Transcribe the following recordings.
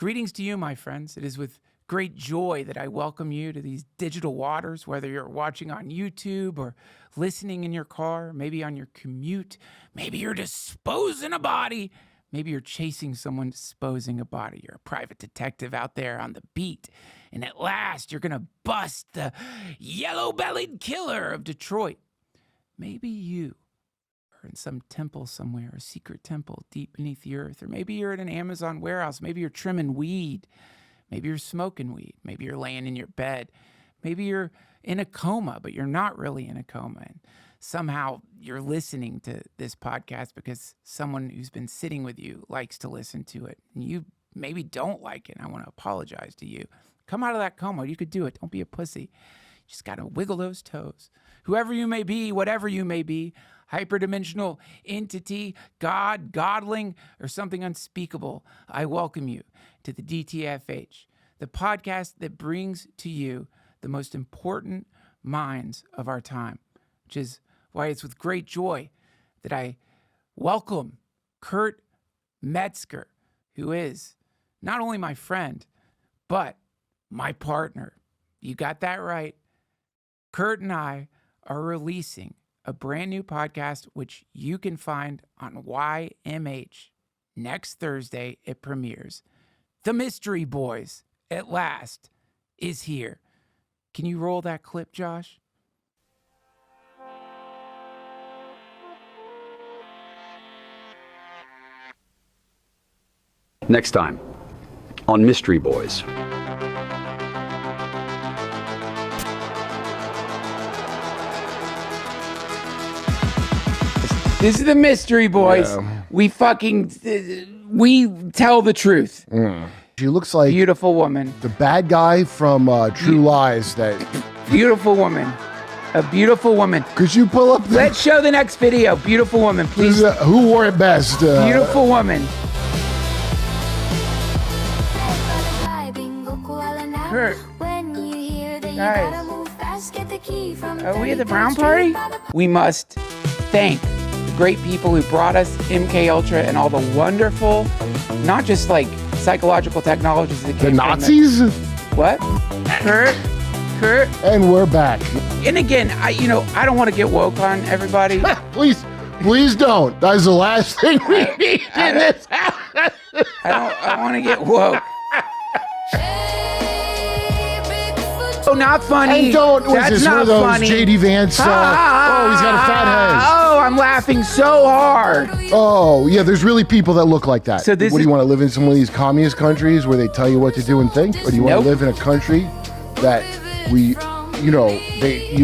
Greetings to you, my friends. It is with great joy that I welcome you to these digital waters, whether you're watching on YouTube or listening in your car, maybe on your commute, maybe you're disposing a body, maybe you're chasing someone disposing a body. You're a private detective out there on the beat, and at last you're going to bust the yellow-bellied killer of Detroit. Maybe you are in some temple somewhere, a secret temple deep beneath the earth, or maybe you're at an Amazon warehouse, maybe you're trimming weed, maybe you're smoking weed, maybe you're laying in your bed, maybe you're in a coma, but you're not really in a coma, and somehow you're listening to this podcast because someone who's been sitting with you likes to listen to it, and you maybe don't like it. I want to apologize to you. Come out of that coma. You could do it. Don't be a pussy. You just got to wiggle those toes. Whoever you may be, whatever you may be, hyperdimensional entity, God, godling, or something unspeakable, I welcome you to the DTFH, the podcast that brings to you the most important minds of our time, which is why it's with great joy that I welcome Kurt Metzger, who is not only my friend, but my partner. You got that right. Kurt and I are releasing a brand new podcast, which you can find on YMH. Next Thursday, it premieres. The Mystery Boys, at last, is here. Can you roll that clip, Josh? Next time on Mystery Boys. This is the Mystery Boys. Yeah. We tell the truth. She looks like Beautiful woman. the bad guy from True Lies. That Beautiful woman. A beautiful woman. could you pull up? Let's show the next video. Beautiful woman, please. Who wore it best? Beautiful woman. Kurt. Guys. Are we at the Brown Party? We must thank the great people who brought us MK Ultra and all the wonderful, not just like psychological technologies that the came Nazis. from what? Kurt? And we're back. And again, I don't want to get woke on everybody. Please don't. That is the last thing we need in this house. I want to get woke. Oh, not funny. And don't. What's That's this? One not of those funny. JD Vance. Oh, he's got a fat head. Oh, I'm laughing so hard. Oh, yeah. There's really people that look like that. So this what do is- you want to live in some of these communist countries where they tell you what to do and think, or do you want Nope. to live in a country that you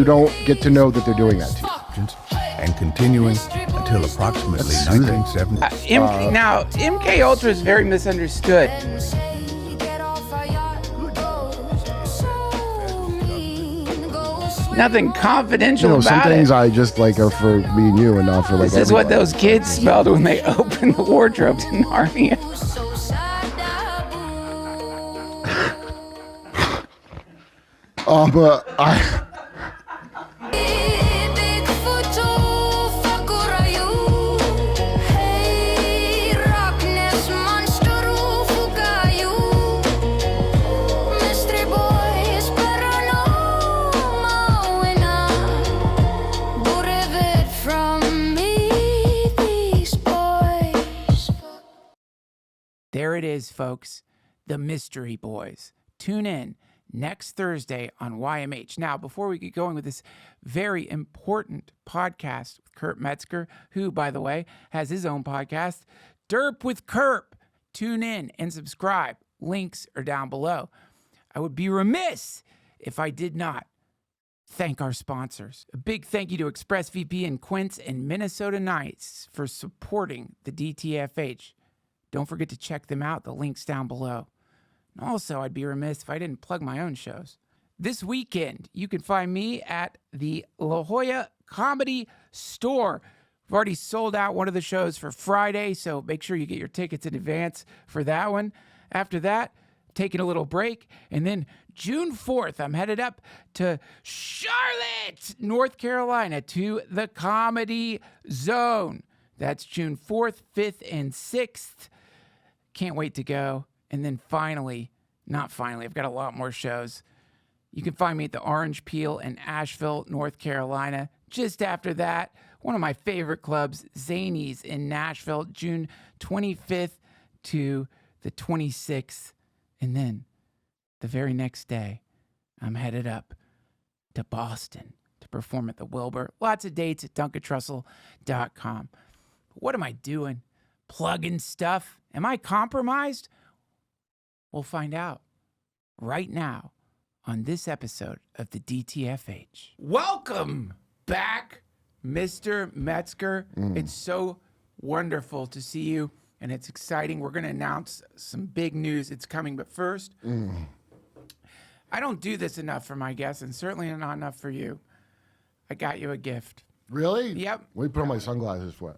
don't get to know that they're doing that to you? And continuing until approximately That's soothing. 1970. Now, MK Ultra is very misunderstood. Nothing confidential Some about things it. I just like are for me and you, and not for like. This is what everybody. those kids smelled when they opened the wardrobes in Narnia. But I. There it is, folks. The Mystery Boys. Tune in next Thursday on YMH. Now, before we get going with this very important podcast with Kurt Metzger, who, by the way, has his own podcast, Derp with Kurt. Tune in and subscribe. Links are down below. I would be remiss if I did not thank our sponsors. A big thank you to ExpressVPN, Quince, and Minnesota Nights for supporting the DTFH. Don't forget to check them out. The link's down below. And also, I'd be remiss if I didn't plug my own shows. This weekend, you can find me at the La Jolla Comedy Store. We've already sold out one of the shows for Friday, so make sure you get your tickets in advance for that one. After that, taking a little break. And then June 4th, I'm headed up to Charlotte, North Carolina, to the Comedy Zone. That's June 4th, 5th, and 6th. Can't wait to go. And then finally, not finally, I've got a lot more shows. You can find me at the Orange Peel in Asheville, North Carolina. Just after that, one of my favorite clubs, Zanies in Nashville, June 25th to the 26th. And then the very next day, I'm headed up to Boston to perform at the Wilbur. Lots of dates at DuncanTrussell.com. What am I doing? Plugging stuff? Am I compromised? We'll find out right now on this episode of the DTFH. Welcome back, Mr. Metzger. It's so wonderful to see you, and it's exciting. We're going to announce some big news. It's coming, but first, I don't do this enough for my guests, and certainly not enough for you. I got you a gift. Really? Yep. Let me put on my sunglasses for it.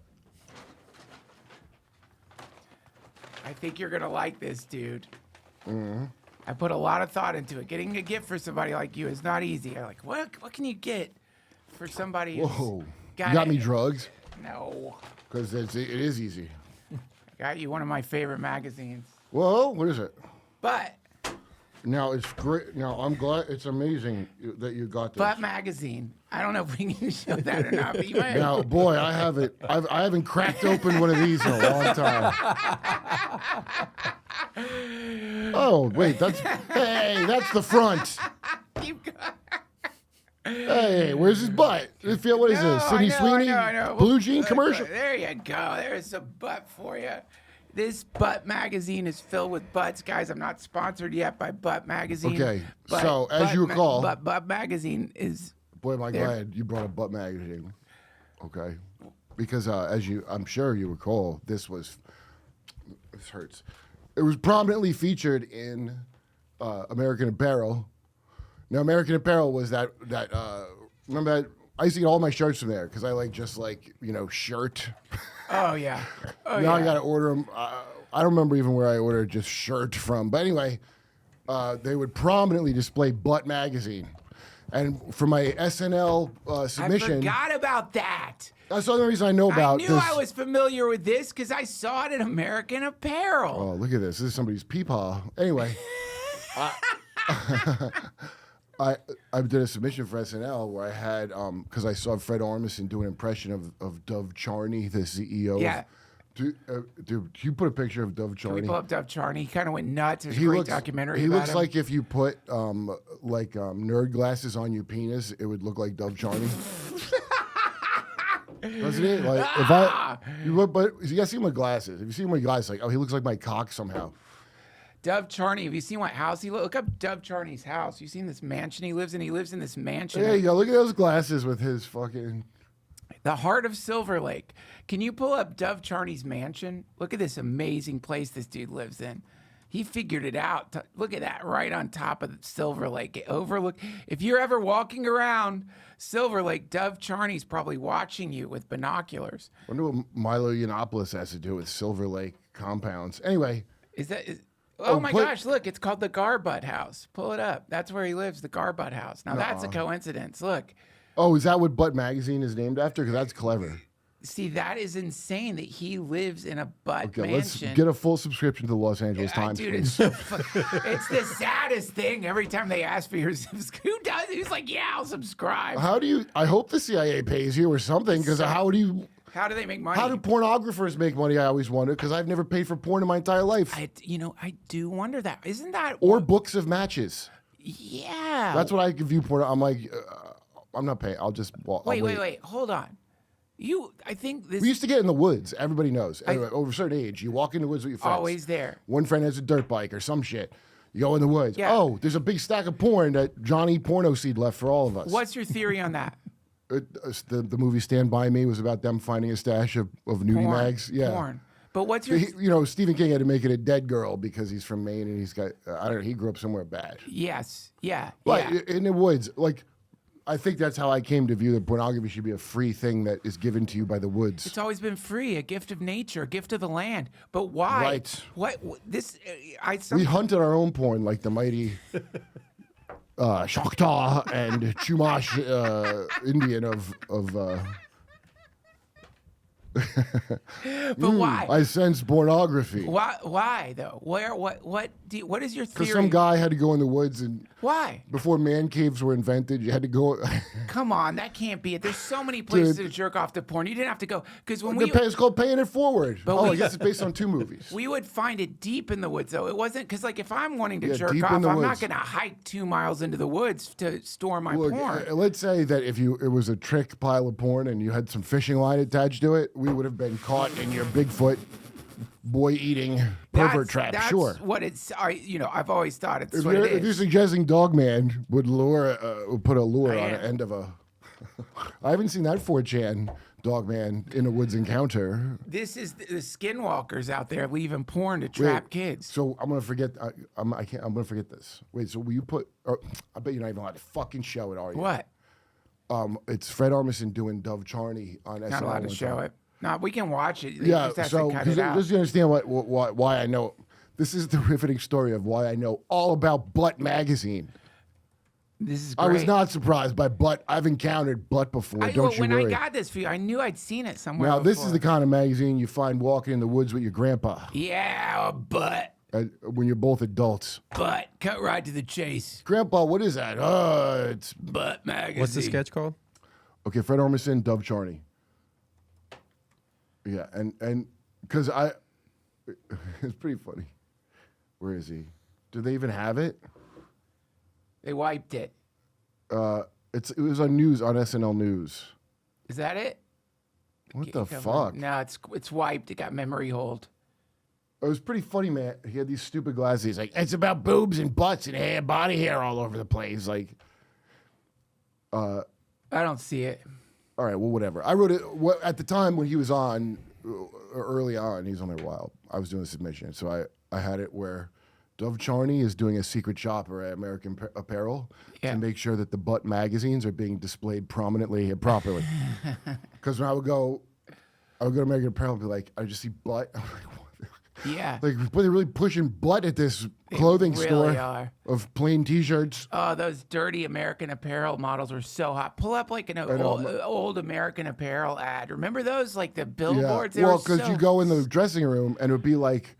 I think you're going to like this, dude. I put a lot of thought into it. Getting a gift for somebody like you is not easy. I'm like, what can you get for somebody who's Whoa. You got me drugs? No. Because it is easy. I got you one of my favorite magazines. Whoa, what is it? But Now, it's great. Now, I'm glad. It's amazing that you got this. Butt Magazine. I don't know if we can show that or not, but you might. Now, boy, I haven't cracked open one of these in a long time. Oh, wait, that's the front. Keep going. Hey, where's his butt? What is this? Sydney Sweeney? I know. Blue Jean commercial? There you go. There's a butt for you. This Butt Magazine is filled with butts. Guys, I'm not sponsored yet by Butt Magazine. Okay, but so as you recall... But Butt Magazine is... Boy, am I glad you brought up Butt Magazine. Okay. Because I'm sure you recall, this hurts. It was prominently featured in American Apparel. Now, American Apparel was that remember that? I used to get all my shirts from there because I shirt. Oh, yeah. Now I got to order them. I don't remember even where I ordered just shirt from. But anyway, they would prominently display Butt Magazine. And for my SNL submission... I forgot about that. That's the only reason I know about this. this. I was familiar with this because I saw it at American Apparel. Oh, look at this. This is somebody's peepaw. Anyway, I did a submission for SNL where I had, because I saw Fred Armisen do an impression of Dov Charney, the CEO. Yeah. Dude, you put a picture of Dov Charney? Can we pull up Dov Charney? He kind of went nuts. There's a great documentary He about looks him. like if you put nerd glasses on your penis, it would look like Dov Charney. Doesn't it? Like but you gotta see him with glasses. If you see him with glasses, he looks like my cock somehow. Dov Charney. Have you seen what house he lives? Look up Dov Charney's house. You seen this mansion he lives in? He lives in this mansion. There you go. Look at those glasses with his fucking. The heart of Silver Lake. Can you pull up Dov Charney's mansion? Look at this amazing place this dude lives in. He figured it out. Look at that, right on top of Silver Lake. Overlook. If you're ever walking around Silver Lake, Dov Charney's probably watching you with binoculars. I wonder what Milo Yiannopoulos has to do with Silver Lake compounds. Anyway. Oh my gosh, look, it's called the Garbutt House. Pull it up. That's where he lives, the Garbutt House. Now, that's a coincidence. Look. Oh, is that what Butt Magazine is named after? Because that's clever. See, that is insane that he lives in a butt mansion. Let's get a full subscription to the Los Angeles Times. Dude, it's the saddest thing. Every time they ask for your who's like, yeah, I'll subscribe. I hope the CIA pays you or something, because how do they make money? How do pornographers make money? I always wonder, because I've never paid for porn in my entire life. I do wonder that. Isn't that... Or books of matches. Yeah. That's what I can view porn. I'm like, I'm not paying. I'll just... Wait. Hold on. I think this... We used to get in the woods. Everybody knows. Anyway, over a certain age, you walk in the woods with your friends. Always there. One friend has a dirt bike or some shit. You go in the woods. Yeah. Oh, there's a big stack of porn that Johnny Porno Seed left for all of us. What's your theory on that? The movie Stand By Me was about them finding a stash of nudie mags. Yeah. Porn. But what's your... Stephen King had to make it a dead girl because he's from Maine and he's got, I don't know, he grew up somewhere bad. Yes. Yeah. But in the woods, I think that's how I came to view that pornography should be a free thing that is given to you by the woods. It's always been free, a gift of nature, a gift of the land. But why? Right. What this? We hunted our own porn like the mighty Choctaw and Chumash Indian of But why? I sense pornography. Why though? What is your theory? Because some guy had to go in the woods and Why? before man caves were invented, you had to go. Come on, that can't be it. There's so many places to jerk off to porn. You didn't have to go because when It's called paying it forward. But I guess it's based on 2 movies. we would find it deep in the woods though. It wasn't because like if I'm wanting to Yeah, jerk deep off, in the I'm not woods. gonna hike 2 miles into the woods to store my Look, porn. let's say that if it was a trick pile of porn and you had some fishing line attached to it, we would have been caught in your Bigfoot boy eating pervert trap. That's Sure. what it's. I've always thought it's If what you're, it if you're is. suggesting Dogman would put a lure I on am. the end of a. I haven't seen that 4chan Dogman in a woods encounter. This is the skinwalkers out there leaving porn to trap kids. So I'm gonna forget. I'm gonna forget this. Wait. So will you put? I bet you're not even allowed to fucking show it, are you? What? It's Fred Armisen doing Dove Charney on SNL. Not allowed to one show time. it. No, we can watch it. You Yeah. just have So to cut it out. just to understand why I know. This is the riveting story of why I know all about Butt Magazine. This is great. I was not surprised by Butt. I've encountered Butt before. Don't you when worry. I got this for you, I knew I'd seen it somewhere. Now, this is before. the kind of magazine you find walking in the woods with your grandpa Yeah, a butt. when you're both adults. Butt. Cut right to the chase. Grandpa, what is that? It's Butt magazine. What's the sketch called? okay. Fred Armisen, Dove Charney. Yeah, and because it's pretty funny. Where is he? Do they even have it? They wiped it. It was on SNL News. Is that it? What the Come fuck? on. No, it's wiped. It got memory hold. It was pretty funny, man. He had these stupid glasses. He's like, it's about boobs and butts and hair, body hair all over the place. Like, I don't see it. all right, well, whatever. I wrote it at the time when he was on, early on. He's on there a while. I was doing a submission, so I had it where Dove Charney is doing a secret shopper at American Apparel Yeah. to make sure that the butt magazines are being displayed prominently and properly. Because when I would go to American Apparel and be like, I just see butt. I'm like, what? Yeah. Like, but they're really pushing butt at this clothing really store are. of plain T-shirts. Oh, those dirty American Apparel models were so hot. Pull up like an old American Apparel ad. Remember those? Like the billboards? They Well, were because so- you go in the dressing room and it would be like,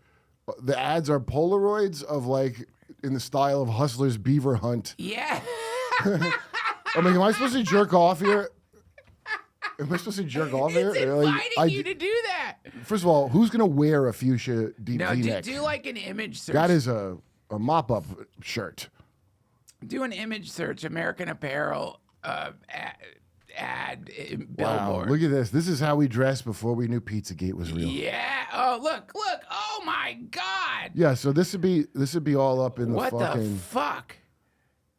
the ads are Polaroids of like in the style of Hustler's Beaver Hunt. Yeah. I'm like, am I supposed to jerk off here? Am I supposed to jerk off here? It's Like, inviting you to do that. First of all, who's gonna wear a fuchsia deep No, V-neck? do like an image search. That is a mop-up shirt. Do an image search, American Apparel ad Wow, billboard. look at this. This is how we dressed before we knew Pizzagate was real. Yeah. Oh, look. Oh my God. Yeah, so this would be all up in the What fucking. the fuck?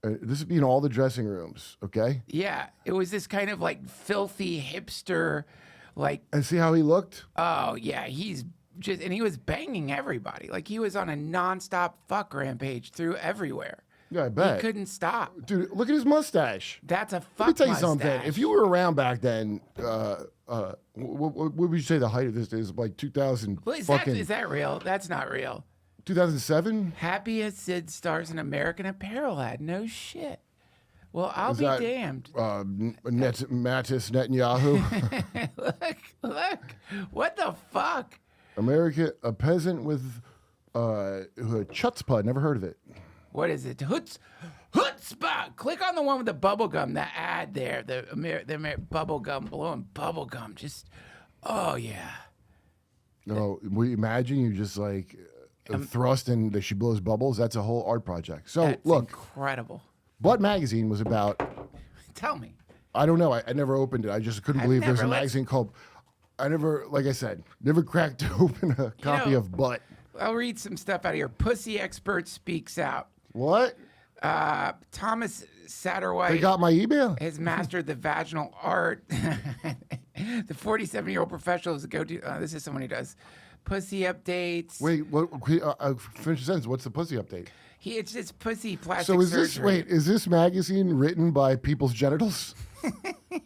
This would be in all the dressing rooms, okay? Yeah. It was this kind of like filthy hipster, like, And see how he looked? oh yeah, and he was banging everybody. Like he was on a nonstop fuck rampage through everywhere. Yeah, I He bet. couldn't stop. Dude, look at his mustache. That's a fuck Let me tell you something. mustache. If you were around back then, what would you say the height of this is? Like 2000 Well, is fucking that real? That's not real. 2007? Happy as Sid stars an American Apparel ad. No shit. Well, I'll Is be that- damned. Mattis Netanyahu. Look. What the fuck? A peasant with chutzpah. Never heard of it. What is it? Chutzpah. Click on the one with the bubble gum. That ad there. The bubble gum, blowing bubble gum. Just, oh yeah. No, we imagine you just like thrust and that she blows bubbles. That's a whole art project. So That's look, incredible. Butt Magazine was about. Tell me. I don't know. I never opened it. I just couldn't believe there's a never- let's- magazine called. I never, like I said, never cracked open a copy know- of Butt. I'll read some stuff out of here. Pussy expert speaks out. What? Thomas Satterwhite. They got my email. has mastered the vaginal art. The 47-year-old professional is a go-to. This is someone who does pussy updates. Wait, what? Finish the sentence. What's the pussy update? It's just pussy plastic So is surgery. is this magazine written by people's genitals? And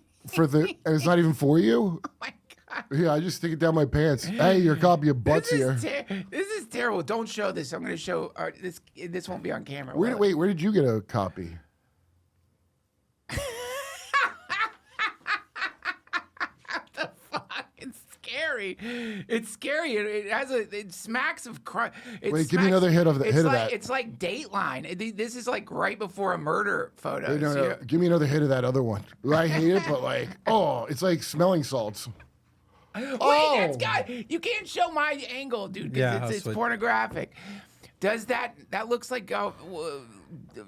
it's not even for you? Oh my God. Yeah, I just stick it down my pants. Hey, your copy of Butts here. This is terrible. Don't show this. I'm going to show this. This won't be on camera. Where did you get a copy? The fuck? It's scary. scary. It's scary. It smacks of crime. Wait, give me another hit of that. It's like Dateline. This is like right before a murder photo. Wait, no. Give me another hit of that other one. I hate it, but like, it's like smelling salts. Wait, you can't show my angle, dude, because it's pornographic. Does that looks like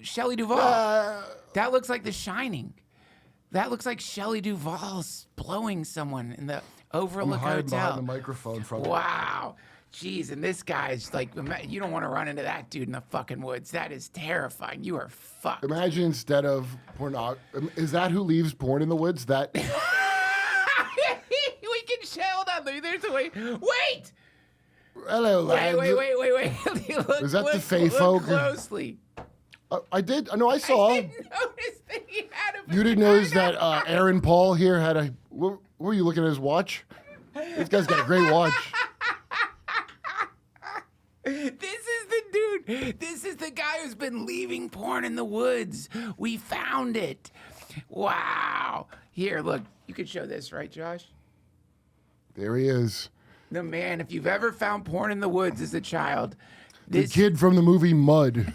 Shelley Duvall. That looks like The Shining. That looks like Shelley Duvall's blowing someone in the Overlook I'm Hotel. behind the microphone from Wow. Jeez, and this guy's like, you don't want to run into that dude in the fucking woods. That is terrifying. You are fucked. Imagine instead of is that who leaves porn in the woods? That we can hold on. There's a way. Wait. Hello, lads. Wait. Is that the Fae look folk? Closely. I did. No, I saw. I didn't notice that he had a. You didn't notice that Aaron Paul here had a. What were you looking at his watch? This guy's got a great watch. This is the dude. This is the guy who's been leaving porn in the woods. We found it. Wow. Here, look. You could show this, right, Josh? There he is. The man, if you've ever found porn in the woods as a child. The kid from the movie Mud.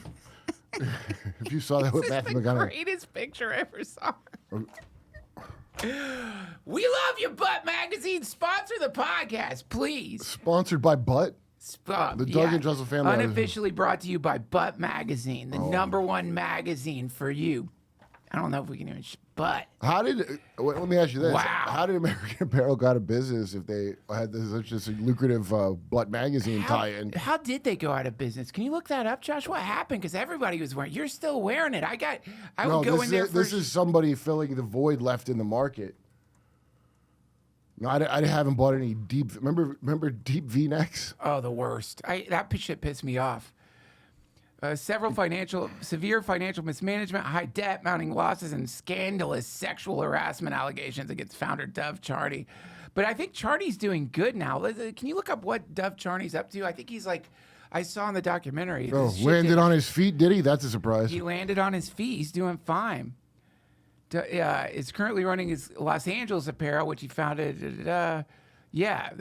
If you saw that with Matthew McConaughey. Greatest picture I ever saw. We love you, Butt Magazine. Sponsor the podcast, please. Sponsored by Butt? The Doug and Joseph family. Unofficially brought to you by Butt Magazine, the #1 magazine for you. I don't know if we can even, but. Let me ask you this. Wow. How did American Apparel go out of business if they had such a lucrative Butt Magazine tie-in? How did they go out of business? Can you look that up, Josh? What happened? Because everybody was wearing. You're still wearing it. This is somebody filling the void left in the market. No, I haven't bought any deep. Remember deep V-necks? Oh, the worst. That shit pissed me off. Severe financial mismanagement, high debt, mounting losses, and scandalous sexual harassment allegations against founder Dov Charney. But I think Charney's doing good now. Can you look up what Dov Charney's up to? I think he's like, I saw in the documentary. Landed on his feet, did he? That's a surprise. He landed on his feet. He's doing fine. Is currently running his Los Angeles apparel, which he founded. The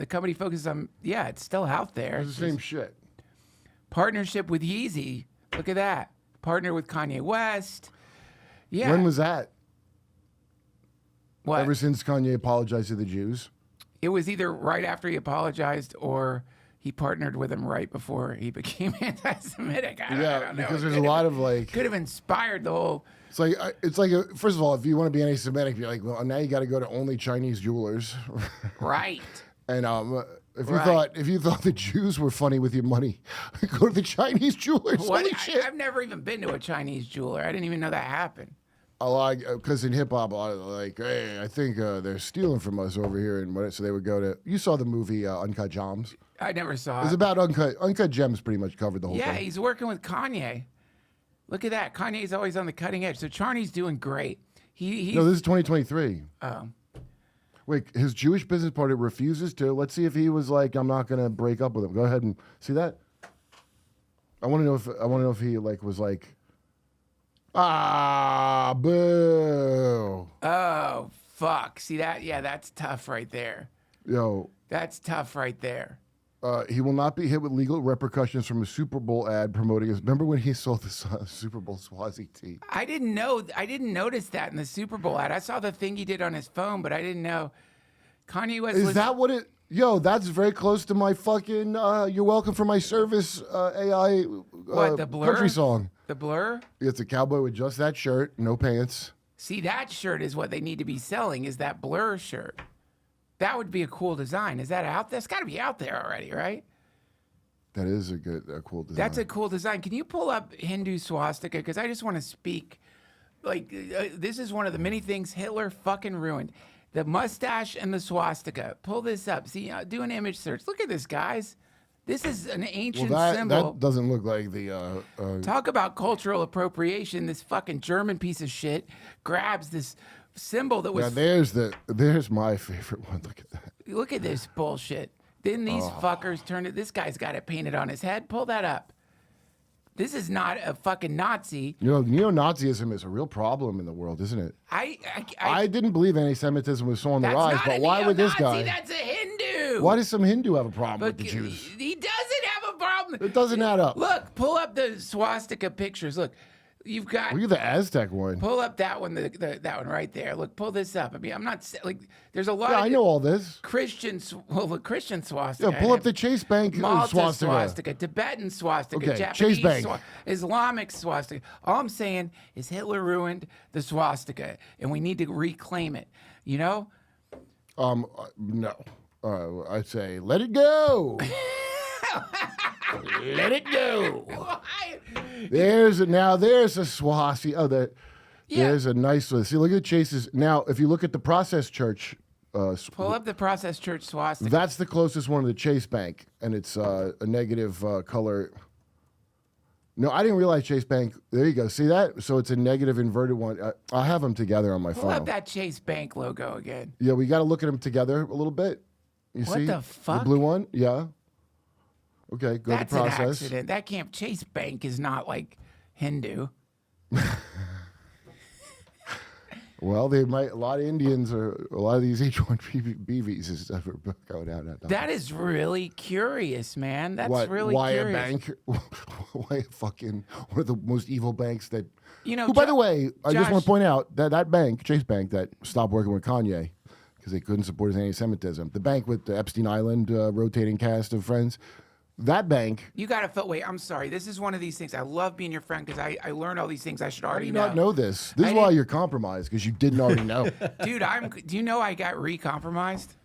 company focuses on, it's still out there. It's the same shit. Partnership with Yeezy. Look at that. Partner with Kanye West. Yeah. When was that? What? Ever since Kanye apologized to the Jews? It was either right after he apologized or he partnered with him right before he became anti-Semitic. I don't know. Because there's a lot of like... Could have inspired the whole... It's like first of all, if you want to be anti-Semitic, you're like, well, now you got to go to only Chinese jewelers. Right. And if you thought the Jews were funny with your money, go to the Chinese jewelers. Holy shit! I've never even been to a Chinese jeweler. I didn't even know that happened. Because in hip hop, a lot of like, hey, I think they're stealing from us over here, and so they would go to. You saw the movie Uncut Gems? I never saw it. It's about Uncut Gems. Pretty much covered the whole thing. Yeah, he's working with Kanye. Look at that. Kanye's always on the cutting edge. So Charney's doing great. No, this is 2023. Oh. Wait, his Jewish business partner refuses to. Let's see if he was like, I'm not going to break up with him. Go ahead and see that. I want to know if he like was like, boo. Oh, fuck. See that? Yeah, that's tough right there. Yo. That's tough right there. He will not be hit with legal repercussions from a Super Bowl ad promoting his. Remember when he sold the Super Bowl Swazi tee? I didn't notice that in the Super Bowl ad. I saw the thing he did on his phone, but I didn't know. Kanye West. Is that what it? Yo, that's very close to my fucking. You're welcome for my service. AI. What, the Blur country song? The Blur. It's a cowboy with just that shirt, no pants. See, that shirt is what they need to be selling. Is that Blur shirt? That would be a cool design. Is that out there? It's got to be out there already, right? That is a cool design. That's a cool design. Can you pull up Hindu swastika? Because I just want to speak. Like, this is one of the many things Hitler fucking ruined. The mustache and the swastika. Pull this up. See, do an image search. Look at this, guys. This is an ancient symbol. That doesn't look like the... Talk about cultural appropriation. This fucking German piece of shit grabs this symbol that was... Yeah, there's my favorite one. Look at that. Look at this bullshit. Then these fuckers turned it... This guy's got it painted on his head. Pull that up. This is not a fucking Nazi. You know, neo-Nazism is a real problem in the world, isn't it? I didn't believe anti-Semitism was so on the rise, but why would this guy? That's a Hindu. Hindu. Why does some Hindu have a problem with But the Jews? he doesn't have a problem. It doesn't add up. Look, pull up the swastika pictures. Look, you've got. Look at the Aztec one. Pull up that one, that one right there. Look, pull this up. I mean, I'm not like. There's a lot. Yeah, of I know all this. the Christian swastika. Yeah, pull up the Chase Bank Malta swastika. Tibetan swastika, Okay, Japanese Chase Bank. Islamic swastika. All I'm saying is Hitler ruined the swastika, and we need to reclaim it. You know? No. I'd say let it go. Let it go. There's a swastika. Oh, there's a nice one. See, look at Chase's. Now, if you look at the Process Church, Pull up the Process Church swastika. that's the closest one to the Chase Bank, and it's a negative color. No, I didn't realize Chase Bank. There you go. See that? So it's a negative inverted one. I'll have them together on my Pull phone. up that Chase Bank logo again. Yeah, we got to look at them together a little bit. You What see the fuck? the blue one? Yeah. Okay, go That's to an Process. accident. That can't. Chase Bank is not like Hindu. Well, they might. A lot of Indians or a lot of these H-1B visas stuff are going out. That is really curious, man. That's really why curious. a bank? Why a fucking one of the most evil banks that? You know, Who, by the way, I just want Josh- to point out that bank, Chase Bank, that stopped working with Kanye because they couldn't support his anti-Semitism. The bank with the Epstein Island rotating cast of friends. That bank. You got to feel. Wait, I'm sorry. This is one of these things. I love being your friend because I learn all these things I should How do already you know. not know this? This is why you're compromised because you didn't already know. Dude, do you know I got re-compromised?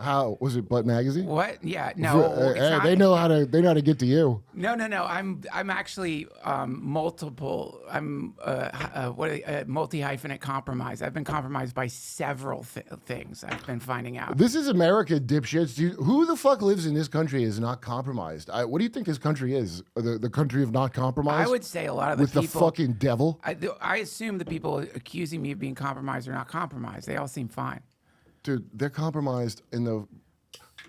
How was it? Butt Magazine? What? Yeah, no. it's not- They know how to get to you. No. I'm actually multiple. I'm multi-hyphenate compromised. I've been compromised by several things. I've been finding out. This is America, dipshits. Who the fuck lives in this country is not compromised? What do you think this country is? The country of not compromised? I would say a lot of the with people. the fucking devil. I assume the people accusing me of being compromised are not compromised. They all seem fine. Dude, they're compromised in the.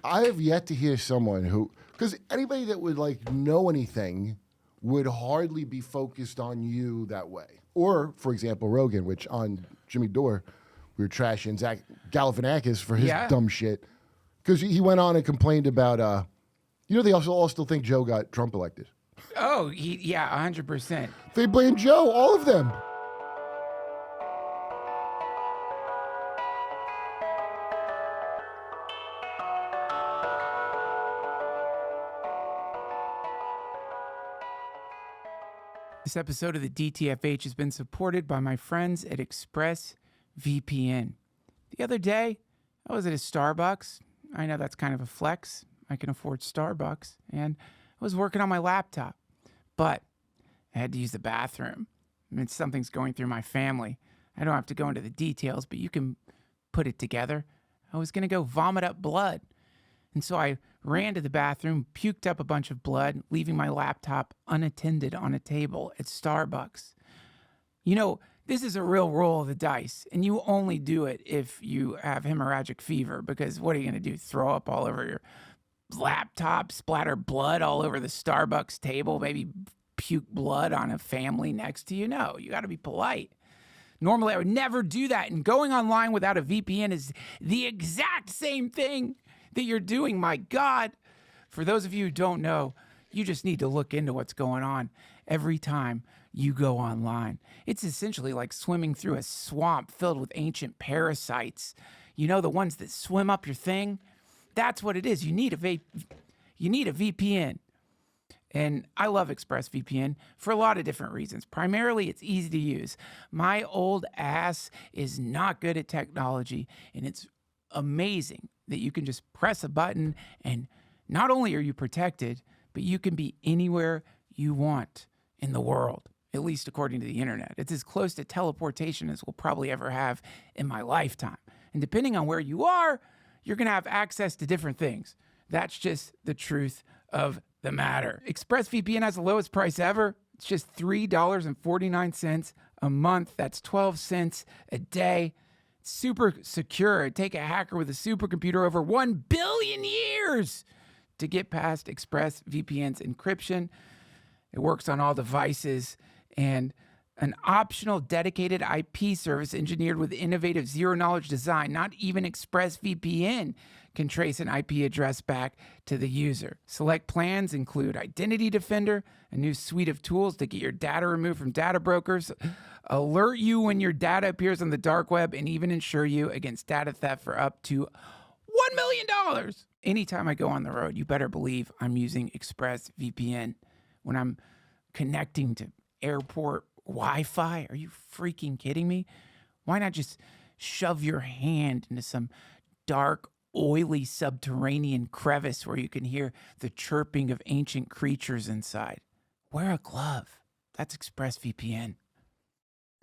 I have yet to hear someone who, because anybody that would like know anything would hardly be focused on you that way. Or, for example, Rogan, which on Jimmy Dore, we were trashing Zach Galifianakis for his dumb shit, because he went on and complained about. They also all still think Joe got Trump elected. Oh, 100%. They blame Joe, all of them. This episode of the DTFH has been supported by my friends at ExpressVPN. The other day, I was at a Starbucks. I know that's kind of a flex. I can afford Starbucks. And I was working on my laptop. But I had to use the bathroom. I mean, something's going through my family. I don't have to go into the details, but you can put it together. I was going to go vomit up blood. And so I ran to the bathroom, puked up a bunch of blood, leaving my laptop unattended on a table at Starbucks. You know, this is a real roll of the dice, and you only do it if you have hemorrhagic fever, because what are you going to do? Throw up all over your laptop, splatter blood all over the Starbucks table, maybe puke blood on a family next to you? No, you got to be polite. Normally, I would never do that, and going online without a VPN is the exact same thing that you're doing. My God. For those of you who don't know, you just need to look into what's going on every time you go online. It's essentially like swimming through a swamp filled with ancient parasites. You know, the ones that swim up your thing? That's what it is. You need a VPN. And I love ExpressVPN for a lot of different reasons. Primarily, it's easy to use. My old ass is not good at technology, and it's amazing that you can just press a button and not only are you protected, but you can be anywhere you want in the world, at least according to the internet. It's as close to teleportation as we'll probably ever have in my lifetime. And depending on where you are, you're going to have access to different things. That's just the truth of the matter. ExpressVPN has the lowest price ever. It's just $3.49 a month. That's 12 cents a day. Super secure. It'd take a hacker with a supercomputer over 1 billion years to get past ExpressVPN's encryption. It works on all devices, and An optional dedicated IP service engineered with innovative zero-knowledge design. Not even ExpressVPN can trace an IP address back to the user. Select plans include Identity Defender, a new suite of tools to get your data removed from data brokers, alert you when your data appears on the dark web, and even insure you against data theft for up to $1 million. Anytime I go on the road, you better believe I'm using ExpressVPN. When I'm connecting to airport Wi-Fi, are you freaking kidding me? Why not just shove your hand into some dark, oily subterranean crevice where you can hear the chirping of ancient creatures inside? Wear a glove. That's ExpressVPN.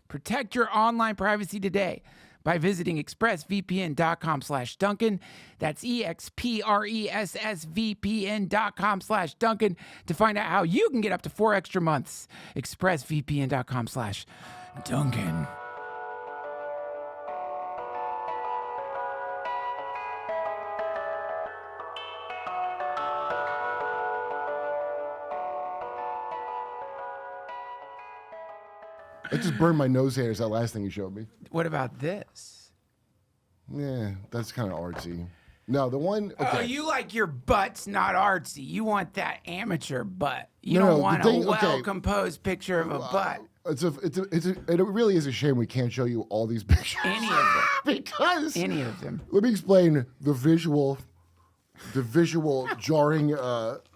Protect your online privacy today by visiting expressvpn.com/Duncan. That's expressvpn.com/Duncan to find out how you can get up to 4 extra months. expressvpn.com/Duncan. I just burned my nose hairs, that last thing you showed me. What about this? Yeah, that's kind of artsy. No, the one. Okay. Oh, you like your butt's not artsy. You want that amateur butt. You No, don't the want thing- a okay. well-composed picture of a butt. It really is a shame we can't show you all these pictures. Any of them. Because Any of them. let me explain the visual jarring.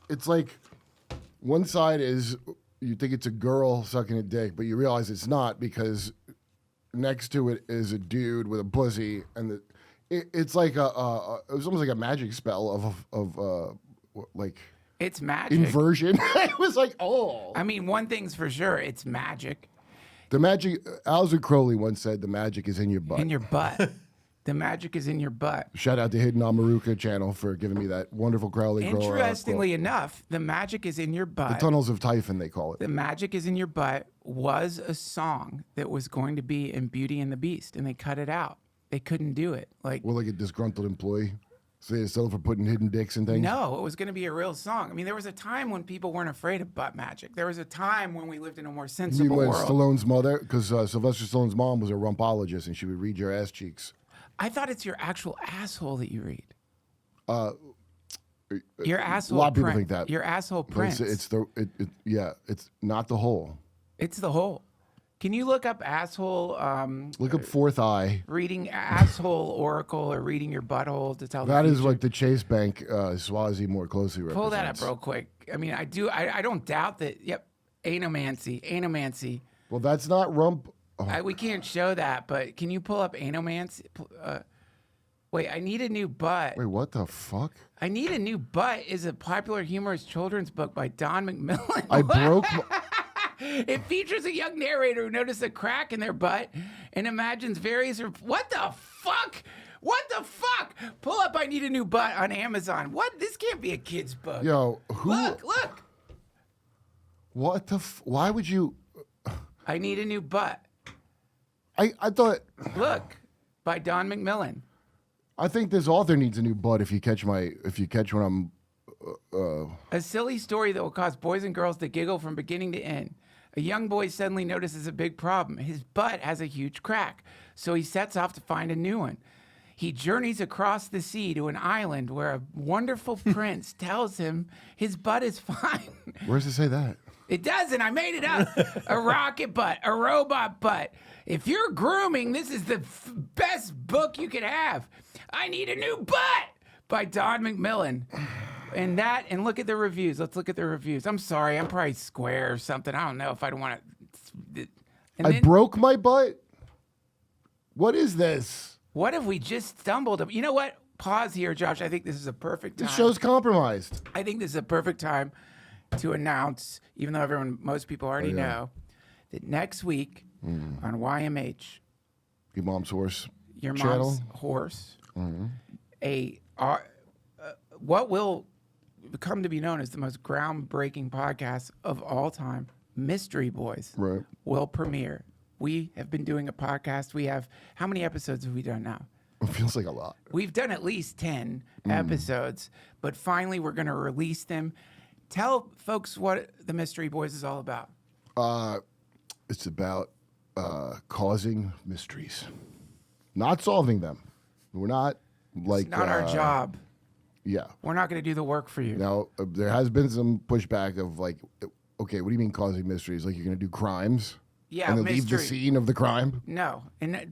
It's like one side is you think it's a girl sucking a dick, but you realize it's not because next to it is a dude with a pussy, and it's like it was almost like a magic spell of like It's magic. inversion. It was like, oh, I mean, one thing's for sure, it's magic the magic. Alistair Crowley once said, "The magic is in your butt." in your butt. The magic is in your butt. Shout out to Hidden Amaruka channel for giving me that wonderful Crowley. Interestingly enough, the magic is in your the butt. tunnels of Typhon, they call it. The magic is in your butt was a song that was going to be in Beauty and the Beast, and they cut it out. They couldn't do it. Like, Well, like a disgruntled employee. So they settle for putting hidden dicks and things. no, it was going to be a real song. I mean, there was a time when people weren't afraid of butt magic. There was a time when we lived in a more You mean sensible when world. Stallone's mother, because Sylvester Stallone's mom was a rumpologist and she would read your ass cheeks. I thought it's your actual asshole that you read. Your asshole. A lot of people print- think that. Your asshole But prints. it's not the whole. It's the whole. Can you look up asshole? Look up Fourth Eye. Reading asshole oracle or reading your butthole to tell. That the is future? what the Chase Bank Swazi more closely represents. Pull that up real quick. I mean, I do. I don't doubt that. Yep, anomancy. Well, that's not rump. Oh, We can't show that, but can you pull up anomancy? Wait, I need a new butt. wait, what the fuck? I need a new butt is a popular humorous children's book by Don McMillan. I broke. It features a young narrator who noticed a crack in their butt and imagines various. What the fuck? What the fuck? Pull up I Need a New Butt on Amazon. What? This can't be a kid's book. Yo, who? Look. What the? Why would you? I Need a New Butt. I thought. Look, by Don McMillan. I think this author needs a new butt. If you catch when I'm. A silly story that will cause boys and girls to giggle from beginning to end. A young boy suddenly notices a big problem. His butt has a huge crack, so he sets off to find a new one. He journeys across the sea to an island where a wonderful prince tells him his butt is fine. Where does it say that? It doesn't. I made it up. A rocket butt, a robot butt. If you're grooming, this is the best book you could have. I Need a New Butt by Don McMillan. And look at the reviews. Let's look at the reviews. I'm sorry. I'm probably square or something. I don't know if I'd want to. I broke my butt? What is this? What if we just stumbled? You know what? Pause here, Josh. I think this is a perfect time. This show's compromised. I think this is a perfect time to announce, even though most people already know, that next week on YMH, Your mom's horse. your channel. mom's horse, what will come to be known as the most groundbreaking podcast of all time, Mystery Boys, Right. will premiere. We have been doing a podcast. We have, how many episodes have we done now? It feels like a lot. We've done at least 10 episodes, but finally we're going to release them. Tell folks what the Mystery Boys is all about. It's about causing mysteries, not solving them. We're not like It's not our job. Yeah. We're not going to do the work for you. Now there has been some pushback of like, okay, what do you mean causing mysteries? Like you're going to do crimes? Yeah, and then leave the mystery. scene of the crime? No,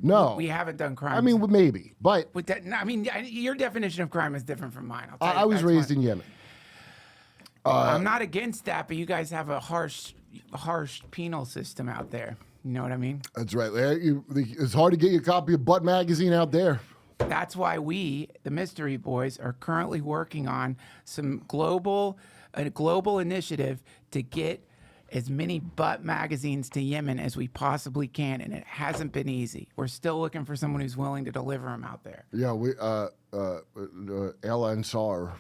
No. we haven't done crimes. I mean, maybe, but with that, no, I mean, your definition of crime is different from mine. I'll tell I you, was that's raised one. in Yemen. I'm not against that, but you guys have a harsh penal system out there. You know what I mean? That's right. It's hard to get your copy of Butt Magazine out there. That's why we, the Mystery Boys, are currently working on a global initiative to get as many butt magazines to Yemen as we possibly can, and it hasn't been easy. We're still looking for someone who's willing to deliver them out there. Yeah, we Al Ansar,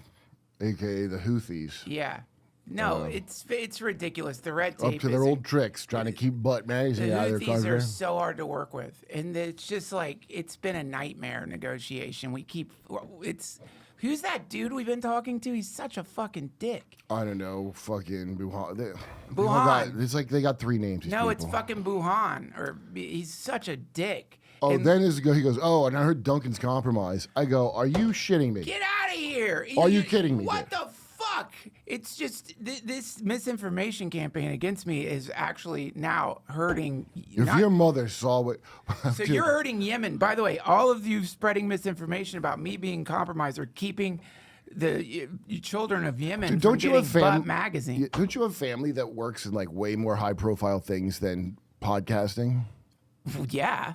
aka the Houthis, Yeah. No, it's ridiculous. The red tape up to their old tricks, trying to keep Butt The Magazine out of their Houthis country. are so hard to work with, and it's just like it's been a nightmare negotiation. Who's that dude we've been talking to? He's such a fucking dick. I don't know, fucking Buhan. Buhan. It's like they got three names. No, it's people. fucking Buhan, or he's such a dick. Oh, And then he goes, oh, and I heard Duncan's compromise. I go, are you shitting me? get out of here! Are you kidding me, What dude? the fuck? It's just this misinformation campaign against me is actually now hurting. If your mother saw what, So Dude, you're hurting Yemen. By the way, all of you spreading misinformation about me being compromised are keeping the children of Yemen from don't you getting have Butt Magazine. Don't you have family that works in like way more high profile things than podcasting? Yeah.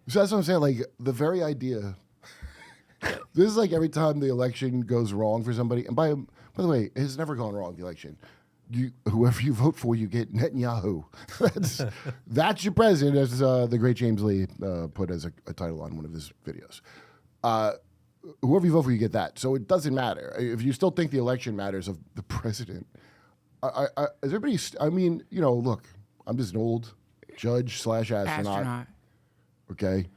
So that's what I'm saying. Like the very idea. This is like every time the election goes wrong for somebody. And by the way, it's never gone wrong. The election, whoever you vote for, you get Netanyahu. That's your president, as the great James Lee put as a title on one of his videos. Whoever you vote for, you get that. So it doesn't matter if you still think the election matters of the president. Is everybody? I mean, look, I'm just an old judge / astronaut. Okay.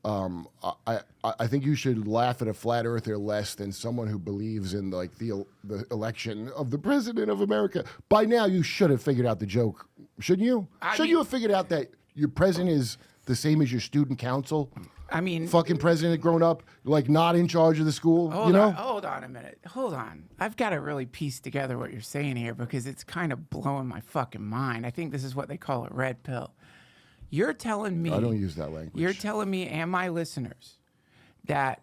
I think you should laugh at a flat earther less than someone who believes in like the election of the president of America. By now, you should have figured out the joke, shouldn't you? Shouldn't you have figured out that your president is the same as your student council? I mean, Fucking president grown up, like not in charge of the school. hold on a minute. Hold on. I've got to really piece together what you're saying here because it's kind of blowing my fucking mind. I think this is what they call a red pill. You're telling me. I don't use that language. You're telling me and my listeners that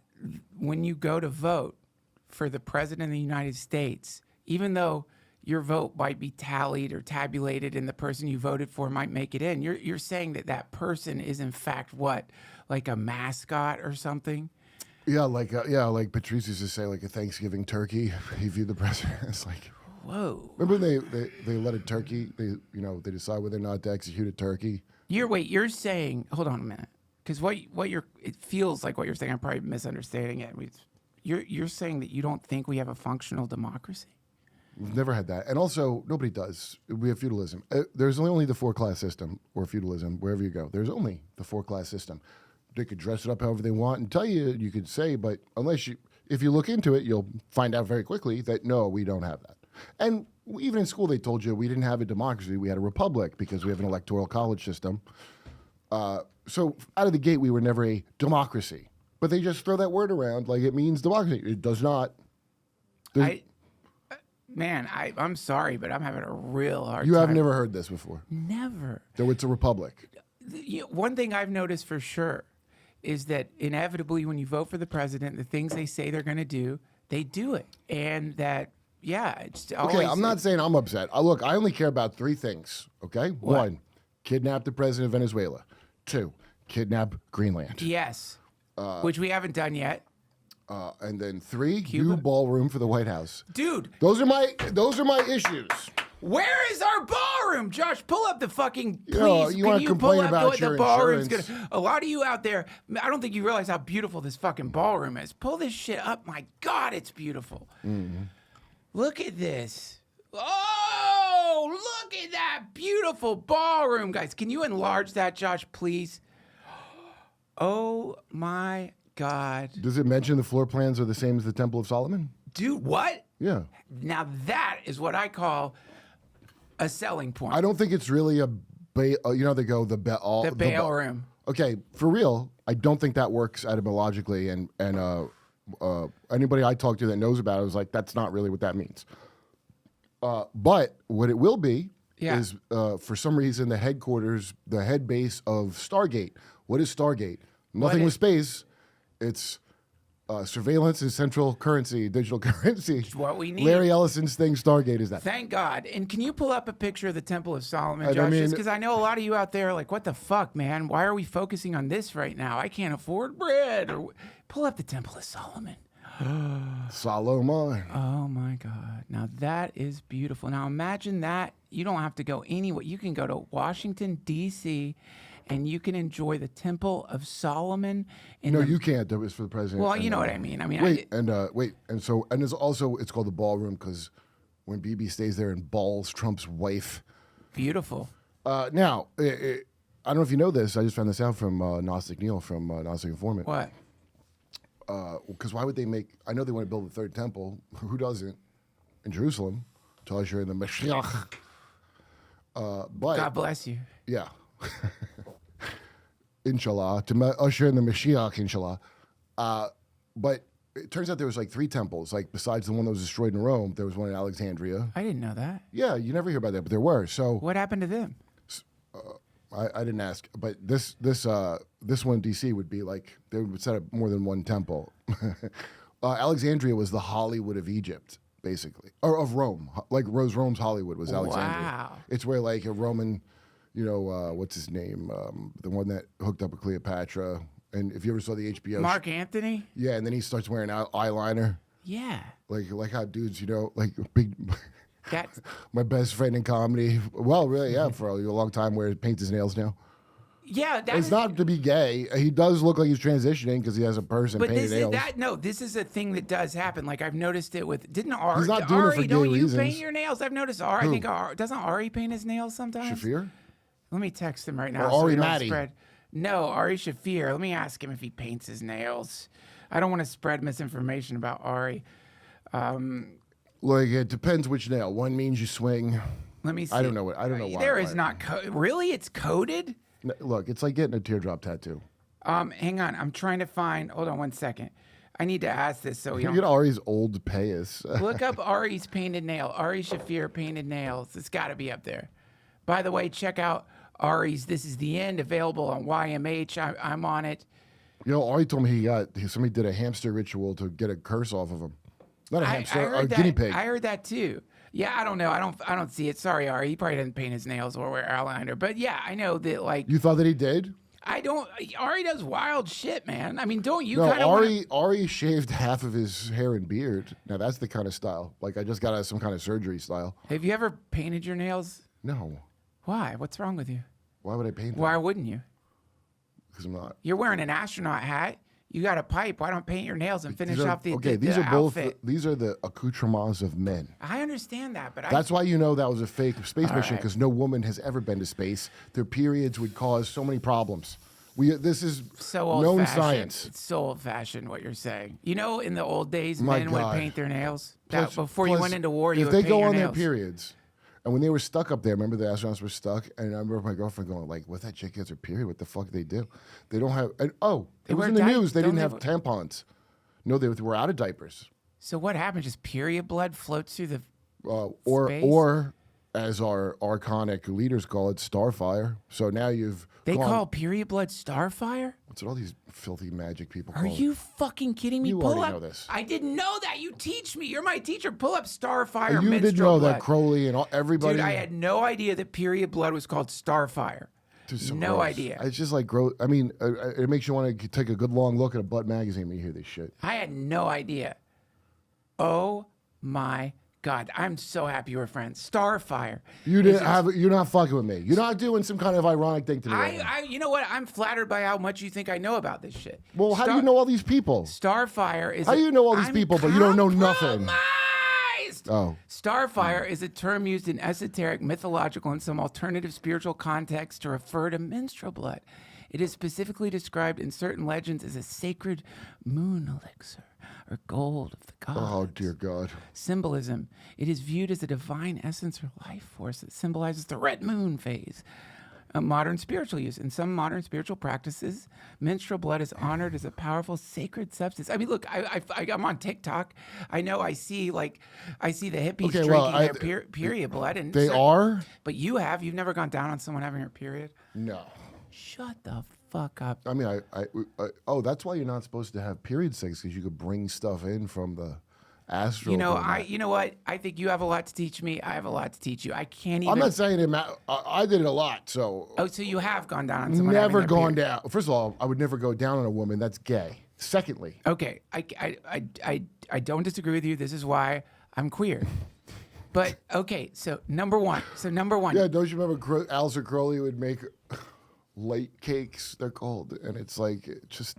when you go to vote for the president of the United States, even though your vote might be tallied or tabulated and the person you voted for might make it in, you're saying that person is in fact what? Like a mascot or something? Yeah, like Patrice used to say, like a Thanksgiving turkey. He viewed the president as like. Whoa. Remember they let a turkey. They decide whether or not to execute a turkey. You're saying, hold on a minute, because it feels like what you're saying. I'm probably misunderstanding it. You're saying that you don't think we have a functional democracy? We've never had that, and also nobody does. We have feudalism. There's only the 4-class system or feudalism wherever you go. There's only the 4-class system. They could dress it up however they want and tell you. You could say, but if you look into it, you'll find out very quickly that no, we don't have that. And even in school, they told you we didn't have a democracy. We had a republic because we have an electoral college system. So out of the gate, we were never a democracy. But they just throw that word around like it means democracy. It does not. I'm sorry, but I'm having a real hard time. You have never heard this before. Never. Though it's a republic. One thing I've noticed for sure is that inevitably when you vote for the president, the things they say they're going to do, they do it. And that, it's always... Okay, I'm not saying I'm upset. Look, I only care about 3 things, okay? What? 1, kidnap the president of Venezuela. 2, kidnap Greenland. Yes, which we haven't done yet. And then 3, Cuba? new ballroom for the White House. Dude, Those are my issues. where is our ballroom? Josh, pull up the fucking, please. Yo, you wanna can complain pull up about the your ballroom's insurance? gonna? A lot of you out there, I don't think you realize how beautiful this fucking ballroom is. Pull this shit up. My God, it's beautiful. Mm-hmm. Look at this. Oh, look at that beautiful ballroom, guys. Can you enlarge that, Josh, please? Oh my God. Does it mention the floor plans are the same as the Temple of Solomon? Dude, what? Yeah. Now that is what I call a selling point. I don't think it's really a you know, they go the bail room. Okay, for real, I don't think that works etymologically, and anybody I talk to that knows about it was like, that's not really what that means. But what it will be is, for some reason, the headquarters, the head base of Stargate. What is Stargate? Nothing with space. It's surveillance and central currency, digital currency. It's what we need. Larry Ellison's thing, Stargate, is that. Thank God. And can you pull up a picture of the Temple of Solomon, Josh? I mean, Because I know a lot of you out there are like, what the fuck, man? Why are we focusing on this right now? I can't afford bread. Or pull up the Temple of Solomon. Solomon. Oh my God. Now that is beautiful. Now imagine that. You don't have to go anywhere. You can go to Washington, D.C., and you can enjoy the Temple of Solomon. No, you can't. That was for the president. Well, you know what I mean. I mean, and there's also, it's called the ballroom because when BB stays there and balls Trump's wife. Beautiful. Now, I don't know if you know this. I just found this out from Gnostic Neil from Gnostic Informant. What? Because why would they make? I know they want to build a third temple. Who doesn't? In Jerusalem, to usher in the Mashiach. But God bless you. yeah. Inshallah, to usher in the Mashiach, inshallah. But it turns out there was like 3 temples. Like besides the one that was destroyed in Rome, there was one in Alexandria. I didn't know that. Yeah, you never hear about that, but there were. So What happened to them? I didn't ask, but this one in DC would be like they would set up more than one temple. Alexandria was the Hollywood of Egypt, basically, or of Rome. Like Rome's Hollywood was Alexandria. Wow. It's where like a Roman. You know, what's his name? The one that hooked up with Cleopatra. And if you ever saw the HBO... Mark Anthony? Yeah, and then he starts wearing eyeliner. Yeah. Like how dudes, you know, like big... That's... My best friend in comedy. Well, really, yeah, for a long time, where he paints his nails now. Yeah, that's... It's not to be gay. He does look like he's transitioning because he has a person painted nails. This is a thing that does happen. Like, I've noticed it with... Didn't Ari... He's not doing it for gay don't reasons. You paint your nails? I've noticed Ari... Who? I think Ari... Doesn't Ari paint his nails sometimes? Shafir? Let me text him right now. Or Ari we don't Matty. No, Ari Shafir. Let me ask him if he paints his nails. I don't want to spread misinformation about Ari. Like, it depends which nail. One means you swing. Let me see. I don't know why. There is not... Really? It's coded? Look, it's like getting a teardrop tattoo. Hang on. I'm trying to find... Hold on one second. I need to ask this so we You don't... get Ari's old payas. Look up Ari's painted nail. Ari Shafir painted nails. It's got to be up there. By the way, check out Ari's This Is the End, available on YMH. I'm on it. You know, Ari told me somebody did a hamster ritual to get a curse off of him. Not a hamster, a guinea pig. I heard that too. Yeah, I don't know. I don't see it. Sorry, Ari. He probably doesn't paint his nails or wear eyeliner. But yeah, I know that like You thought that he did? I don't. Ari does wild shit, man. I mean, don't you? No, kind of Ari shaved half of his hair and beard. Now that's the kind of style. Like I just got some kind of surgery style. Have you ever painted your nails? No. Why? What's wrong with you? Why would I paint them? Why wouldn't you? Because I'm not. You're wearing an astronaut hat. You got a pipe. Why don't paint your nails and finish off the these are outfit? These are the accoutrements of men. I understand that, but That's why you know that was a fake space mission right. because no woman has ever been to space. Their periods would cause so many problems. This is so old known fashioned. science. It's so old fashioned what you're saying. You know, in the old days, My men would God. paint their nails. Plus- Before you plus, went into war, you if would they paint go your on their nails. periods, and when they were stuck up there, remember the astronauts were stuck, and I remember my girlfriend going like, "What that chick gets her period? What the fuck they do? They don't have." And, it was wear in the news. They don't didn't they have tampons. No, they were out of diapers. So what happens? Just period blood floats through the space? Or as our archonic leaders call it, starfire. So now They call period blood starfire? That's what all these filthy magic people Are call it. you fucking kidding me? You Pull already up. know this. I didn't know that. You teach me. You're my teacher. Pull up starfire. You didn't menstrual know blood. that Crowley and everybody. Dude, I had no idea that period blood was called starfire. No idea. It's just like gross. I mean, it makes you want to take a good long look at a butt magazine when you hear this shit. I had no idea. Oh my God. I'm so happy we're friends. Starfire. You didn't have. You're not fucking with me. You're not doing some kind of ironic thing to me. right now. You know what? I'm flattered by how much you think I know about this shit. Well, how do you know all these people? Starfire is. How do you know all these I'm people, but you don't know nothing? compromised. Oh. Starfire is a term used in esoteric, mythological, and some alternative spiritual contexts to refer to menstrual blood. It is specifically described in certain legends as a sacred moon elixir or gold of the gods. Oh, dear God. Symbolism. It is viewed as a divine essence or life force that symbolizes the red moon phase. A modern spiritual use. In some modern spiritual practices, menstrual blood is honored as a powerful sacred substance. I mean, look, I'm on TikTok. I know I see the hippies drinking their period blood. And they are? But you've never gone down on someone having her period? No. Shut the fuck up. I mean, that's why you're not supposed to have period sex, because you could bring stuff in from the astral. You know what? I think you have a lot to teach me. I have a lot to teach you. I can't even. I'm not saying it. I did it a lot. So. Oh, so you have gone down on someone? Never gone down. First of all, I would never go down on a woman. That's gay. Secondly. Okay, I don't disagree with you. This is why I'm queer. But okay, so number one. Yeah, don't you remember Alistair Crowley would make light cakes? They're called, and it's like just,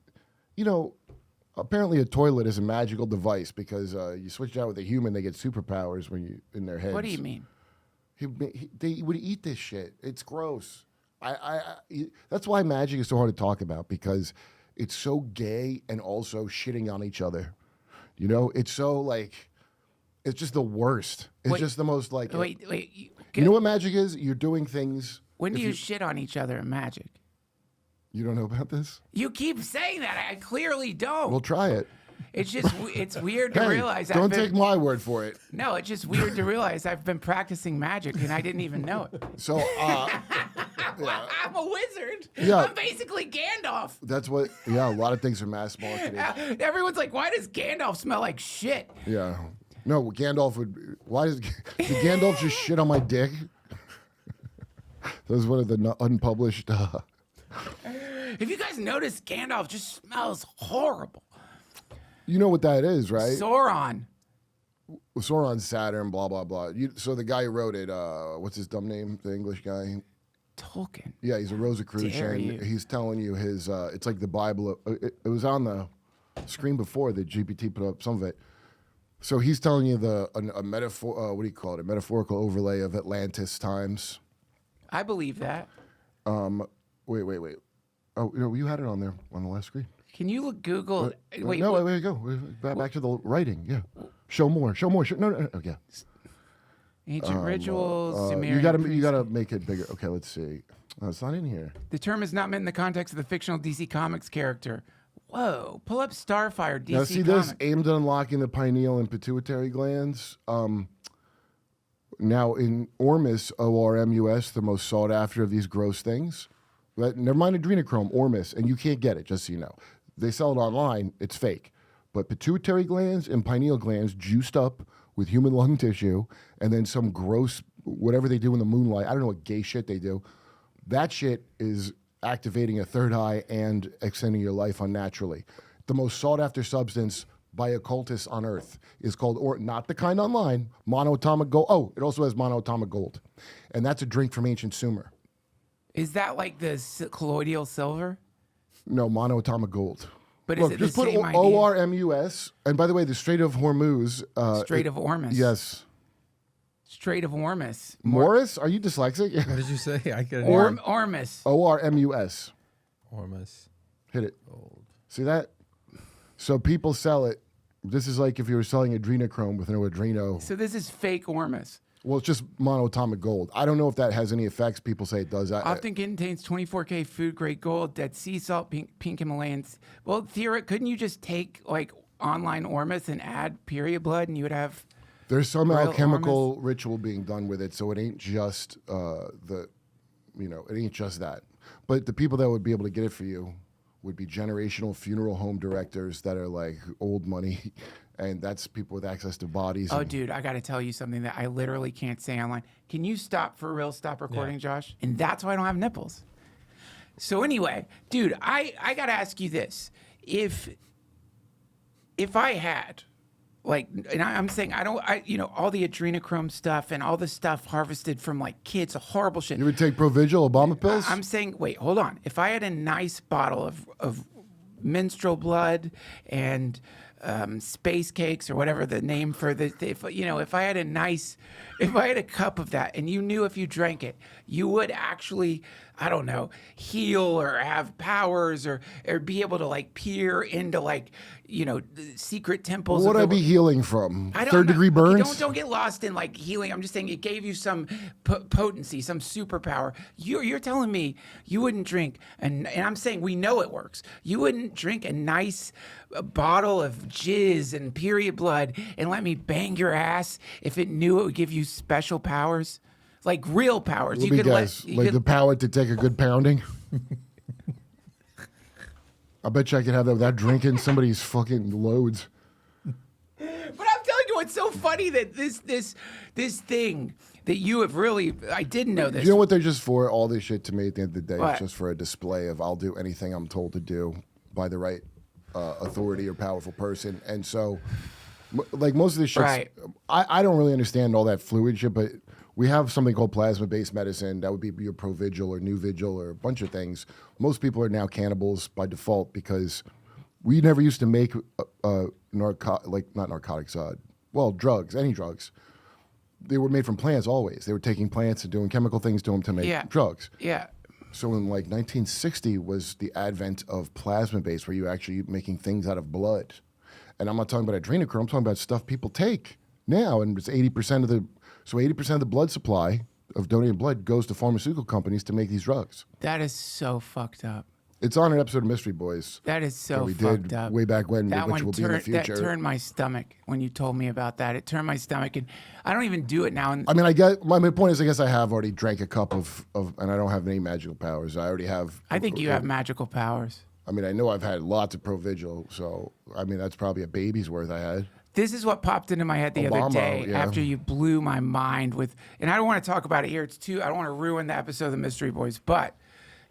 apparently a toilet is a magical device because you switch it out with a human, they get superpowers when you in their heads. What do you mean? They would eat this shit. It's gross. That's why magic is so hard to talk about, because it's so gay and also shitting on each other. It's so like, it's just the worst. It's just the most like. Wait. You know what magic is? You're doing things. When do you shit on each other in magic? You don't know about this? You keep saying that. I clearly don't. Well, try it. It's just it's weird to realize. Don't take my word for it. No, it's just weird to realize I've been practicing magic and I didn't even know it. So, I'm a wizard. Yeah. I'm basically Gandalf. That's what. Yeah, a lot of things are mass marketed. Everyone's like, why does Gandalf smell like shit? Yeah. No, Gandalf would. Why did Gandalf just shit on my dick? That was one of the unpublished. If you guys notice, Gandalf just smells horrible. You know what that is, right? Sauron. Sauron's Saturn, blah, blah, blah. So the guy who wrote it, what's his dumb name? The English guy? Tolkien. Yeah, he's a Rosicrucian. He's telling you his, it's like the Bible. It was on the screen before the GPT put up some of it. So he's telling you a metaphor, what do you call it? A metaphorical overlay of Atlantis times. I believe that. Wait. Oh, you had it on there on the last screen. Can you Google? Wait, go. Back to the writing. Yeah. Show more. No. Oh, yeah. Ancient rituals. You gotta make it bigger. Okay, let's see. Oh, it's not in here. The term is not meant in the context of the fictional DC Comics character. Whoa! Pull up Starfire DC. Now see Comics. this aimed at unlocking the pineal and pituitary glands. Now in Ormus, ORMUS, the most sought after of these gross things. Never mind adrenochrome, Ormus, and you can't get it, just so you know. They sell it online, it's fake. But pituitary glands and pineal glands juiced up with human lung tissue, and then some gross, whatever they do in the moonlight, I don't know what gay shit they do. That shit is activating a third eye and extending your life unnaturally. The most sought after substance by occultists on Earth is called, or not the kind online, monoatomic gold. Oh, it also has monoatomic gold. And that's a drink from ancient Sumer. Is that like the colloidal silver? No, monoatomic gold. But Look, is it just the put same idea? ORMUS. And by the way, the Strait of Hormuz. Strait of Ormus. Yes. Strait of Ormus. Morris? Are you dyslexic? What did you say? I couldn't. Ormus. ORMUS. Ormus. Hit it. Gold. See that? So people sell it. This is like if you were selling adrenochrome with no adreno. So this is fake Ormus. Well, it's just monoatomic gold. I don't know if that has any effects. People say it does. Often contains 24K food grade gold, dead sea salt, pink Himalayans. Well, couldn't you just take like online Ormus and add period blood, and you would have? There's some real alchemical Ormus? ritual being done with it, so it ain't just it ain't just that. But the people that would be able to get it for you would be generational funeral home directors that are like old money. And that's people with access to bodies. Oh, dude, I got to tell you something that I literally can't say online. Can you stop for real? Stop recording, Josh? And that's why I don't have nipples. So anyway, dude, I got to ask you this. If I had, like, and I'm saying all the adrenochrome stuff and all the stuff harvested from like kids, horrible shit. You would take Provigil, Obama pills? I'm saying, wait, hold on. If I had a nice bottle of menstrual blood and space cakes or whatever the name for if I had a cup of that and you knew if you drank it, you would actually I don't know, heal or have powers or be able to like peer into like, secret temples. What would of I be healing from? I don't Third know. degree Okay, burns? don't get lost in like healing. I'm just saying it gave you some potency, some superpower. You're telling me you wouldn't drink, and I'm saying we know it works. You wouldn't drink a nice bottle of jizz and period blood and let me bang your ass if it knew it would give you special powers, like real powers. Let me guess. The power to take a good pounding? I bet you I could have that without drinking somebody's fucking loads. But I'm telling you, it's so funny that this thing that you have really, I didn't know this. You know what they're just for? All this shit to me at the end of the day What? is just for a display of I'll do anything I'm told to do by the right authority or powerful person. And so, like most of this shit, Right. I don't really understand all that fluid shit, but we have something called plasma-based medicine. That would be your Provigil or Nuvigil or a bunch of things. Most people are now cannibals by default because we never used to make drugs, any drugs. They were made from plants always. They were taking plants and doing chemical things to them to make drugs. Yeah. So in like 1960 was the advent of plasma-based, where you're actually making things out of blood. And I'm not talking about adrenochrome. I'm talking about stuff people take now, and it's 80% of the 80% of the blood supply of donated blood goes to pharmaceutical companies to make these drugs. That is so fucked up. It's on an episode of Mystery Boys. That is so that we fucked did up. way back when, That which one will be in the future. That turned my stomach when you told me about that. It turned my stomach, and I don't even do it now. And I mean, I guess my point is, I guess I have already drank a cup of, and I don't have any magical powers. I already have. I think you have magical powers. I mean, I know I've had lots of Provigil, so I mean that's probably a baby's worth I had. This is what popped into my head the other day after you blew my mind with, and I don't want to talk about it here. I don't want to ruin the episode of the Mystery Boys, but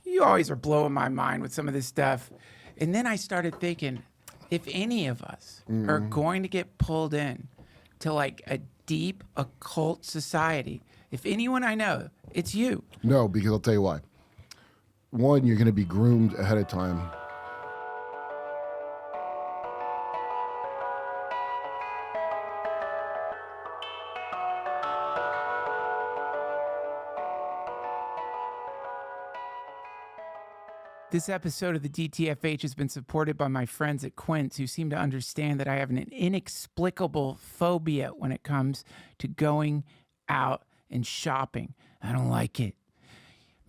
you always are blowing my mind with some of this stuff. And then I started thinking, if any of us are going to get pulled in to like a deep occult society, if anyone I know, it's you. No, because I'll tell you why. One, you're going to be groomed ahead of time. This episode of the DTFH has been supported by my friends at Quince, who seem to understand that I have an inexplicable phobia when it comes to going out and shopping. I don't like it.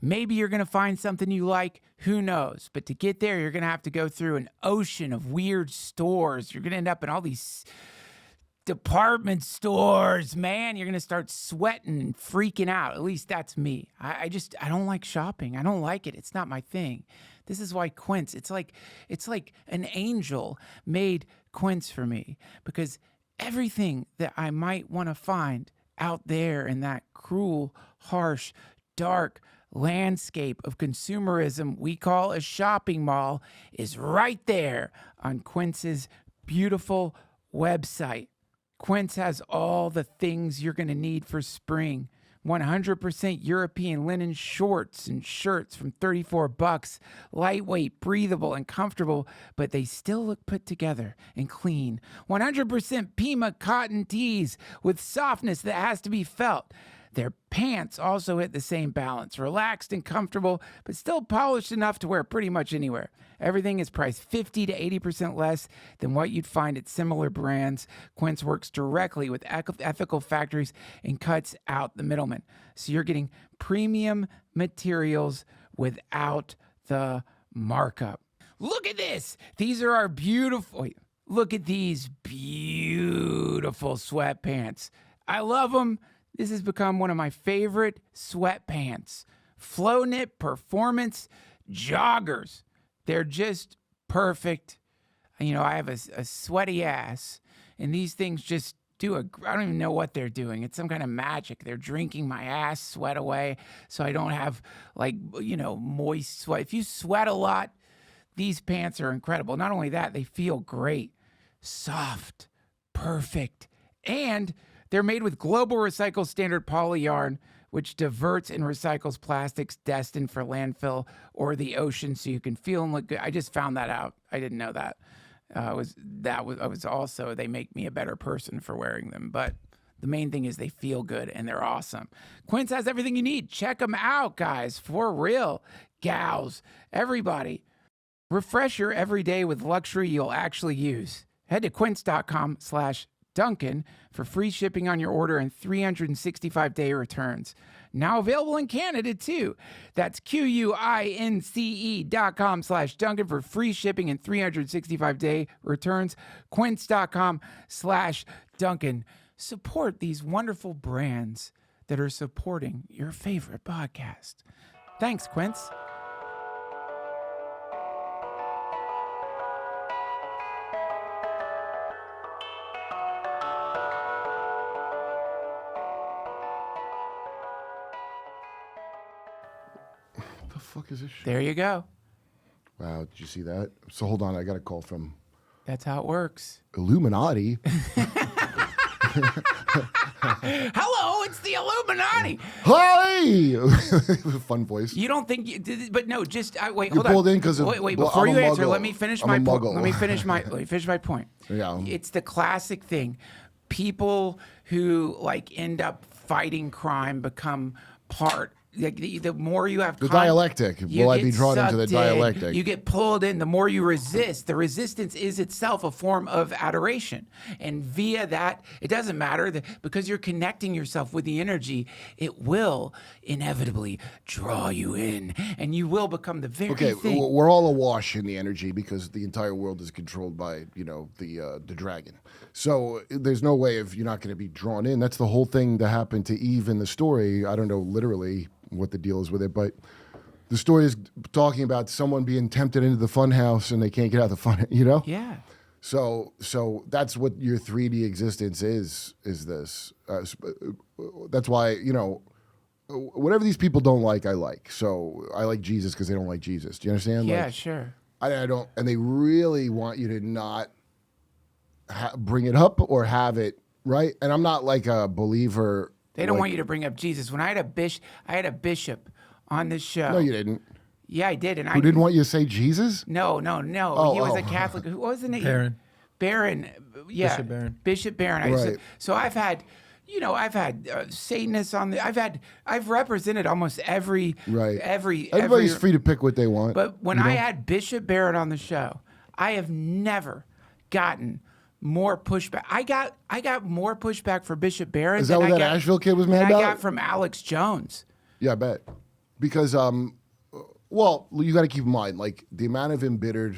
Maybe you're going to find something you like, who knows? But to get there, you're going to have to go through an ocean of weird stores. You're going to end up in all these department stores, man. You're going to start sweating and freaking out. At least that's me. I don't like shopping. I don't like it. It's not my thing. This is why Quince, it's like an angel made Quince for me, because everything that I might want to find out there in that cruel, harsh, dark landscape of consumerism we call a shopping mall is right there on Quince's beautiful website. Quince has all the things you're going to need for spring. 100% European linen shorts and shirts from $34. Lightweight, breathable, and comfortable, but they still look put together and clean. 100% Pima cotton tees with softness that has to be felt. Their pants also hit the same balance, relaxed and comfortable, but still polished enough to wear pretty much anywhere. Everything is priced 50 to 80% less than what you'd find at similar brands. Quince works directly with ethical factories and cuts out the middleman. So you're getting premium materials without the markup. Look at this. These are our beautiful, look at these beautiful sweatpants. I love them. This has become one of my favorite sweatpants. Flow knit performance joggers. They're just perfect. You know, I have a sweaty ass, and these things just I don't even know what they're doing. It's some kind of magic. They're drinking my ass sweat away so I don't have, moist sweat. If you sweat a lot, these pants are incredible. Not only that, they feel great. Soft, perfect, and they're made with global recycle standard polyarn, which diverts and recycles plastics destined for landfill or the ocean, so you can feel and look good. I just found that out. I didn't know that. I was also, they make me a better person for wearing them, but The main thing is they feel good and they're awesome. Quince has everything you need. Check them out, guys. For real. Gals, everybody. Refresh your everyday with luxury you'll actually use. Head to quince.com/Duncan for free shipping on your order and 365-day returns. Now available in Canada, too. That's QUINCE.com/Duncan for free shipping and 365-day returns. Quince.com/Duncan. Support these wonderful brands that are supporting your favorite podcast. Thanks, Quince. The fuck is this shit? There you go. Wow, did you see that? So hold on, I got a call from That's how it works. Illuminati. Hello, it's the Illuminati. Hi! It was a fun voice. You don't think you did, but no, just wait. You Hold on. pulled in 'cause of- wait. well, Before I'm you a answer, muggle. let me finish I'm my a point. muggle. Let me finish my point. Yeah. It's the classic thing. People who like end up fighting crime become part. Like the more you have The con- dialectic. you Will I get be drawn into the sucked in, dialectic? You get pulled in. The more you resist, the resistance is itself a form of adoration. And via that, it doesn't matter that because you're connecting yourself with the energy, it will inevitably draw you in, and you will become the very Okay, thing. we're all awash in the energy because the entire world is controlled by, the dragon. So there's no way of you're not going to be drawn in. That's the whole thing that happened to Eve in the story. I don't know literally what the deal is with it, but the story is talking about someone being tempted into the fun house and they can't get out of the fun, Yeah. So that's what your 3D existence is this. That's why, whatever these people don't like, I like. So I like Jesus because they don't like Jesus. Do you understand? Yeah, Like, sure. I don't, and they really want you to not bring it up or have it, right? And I'm not like a believer. They don't like- want you to bring up Jesus. When I had a bishop on this show. No, you didn't. Yeah, I did. And Who didn't want you to say Jesus? No. Oh, he was oh. a Catholic. Who wasn't it? Barron. Barron. Yeah. Bishop Barron. Bishop Barron. Right. So I've had, Satanists on the. I've represented almost every. Right. Everybody's free to pick what they want. But when I had Bishop Barron on the show, I have never gotten more pushback. I got more pushback for Bishop Barron. Is that than what I that got- Asheville kid was than mad I about? got from Alex Jones. Yeah, I bet. Because, well, you got to keep in mind, like, the amount of embittered.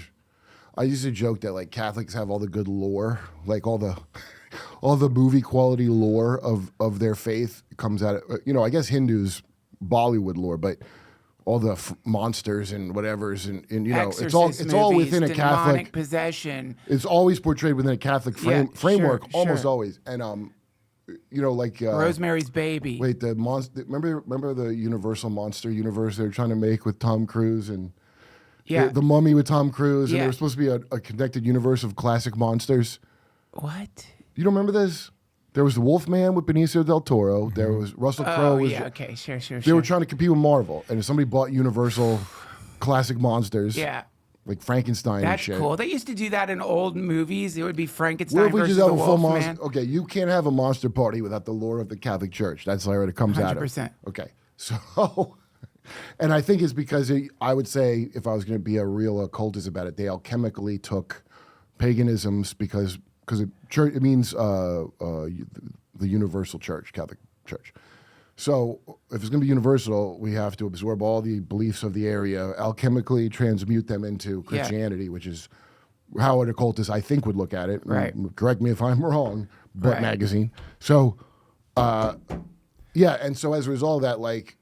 I used to joke that, like, Catholics have all the good lore, like, all the movie quality lore of their faith comes out of, I guess Hindus, Bollywood lore, but all the monsters and whatever's, and it's all Exorcist all movies, within a demonic Catholic possession. It's always portrayed within a Catholic Yeah, framework, sure, almost sure. always. And like Rosemary's Baby. wait, the monster. Remember the Universal monster universe they were trying to make with Tom Cruise and Yeah. the Mummy with Tom Cruise, and Yeah. there was supposed to be a connected universe of classic monsters. What? You don't remember this? There was the Wolfman with Benicio del Toro. There was Russell Crowe. Oh, was, yeah. Okay. Sure. They were trying to compete with Marvel, and if somebody bought Universal classic monsters, Yeah. like Frankenstein and That's shit. cool. They used to do that in old movies. It would be What Frankenstein if we versus just have the a full Wolfman. monster? Okay, you can't have a monster party without the lore of the Catholic Church. That's where it comes out of. 100%. Okay, so, and I think it's because I would say if I was going to be a real occultist about it, they alchemically took paganisms because it means the universal church, Catholic Church. So if it's going to be universal, we have to absorb all the beliefs of the area, alchemically transmute them into Yeah. Christianity, which is how an occultist, I think, would look at it. Right. Correct me if I'm wrong, Butt Right. Magazine. So, yeah, and so as a result of that, like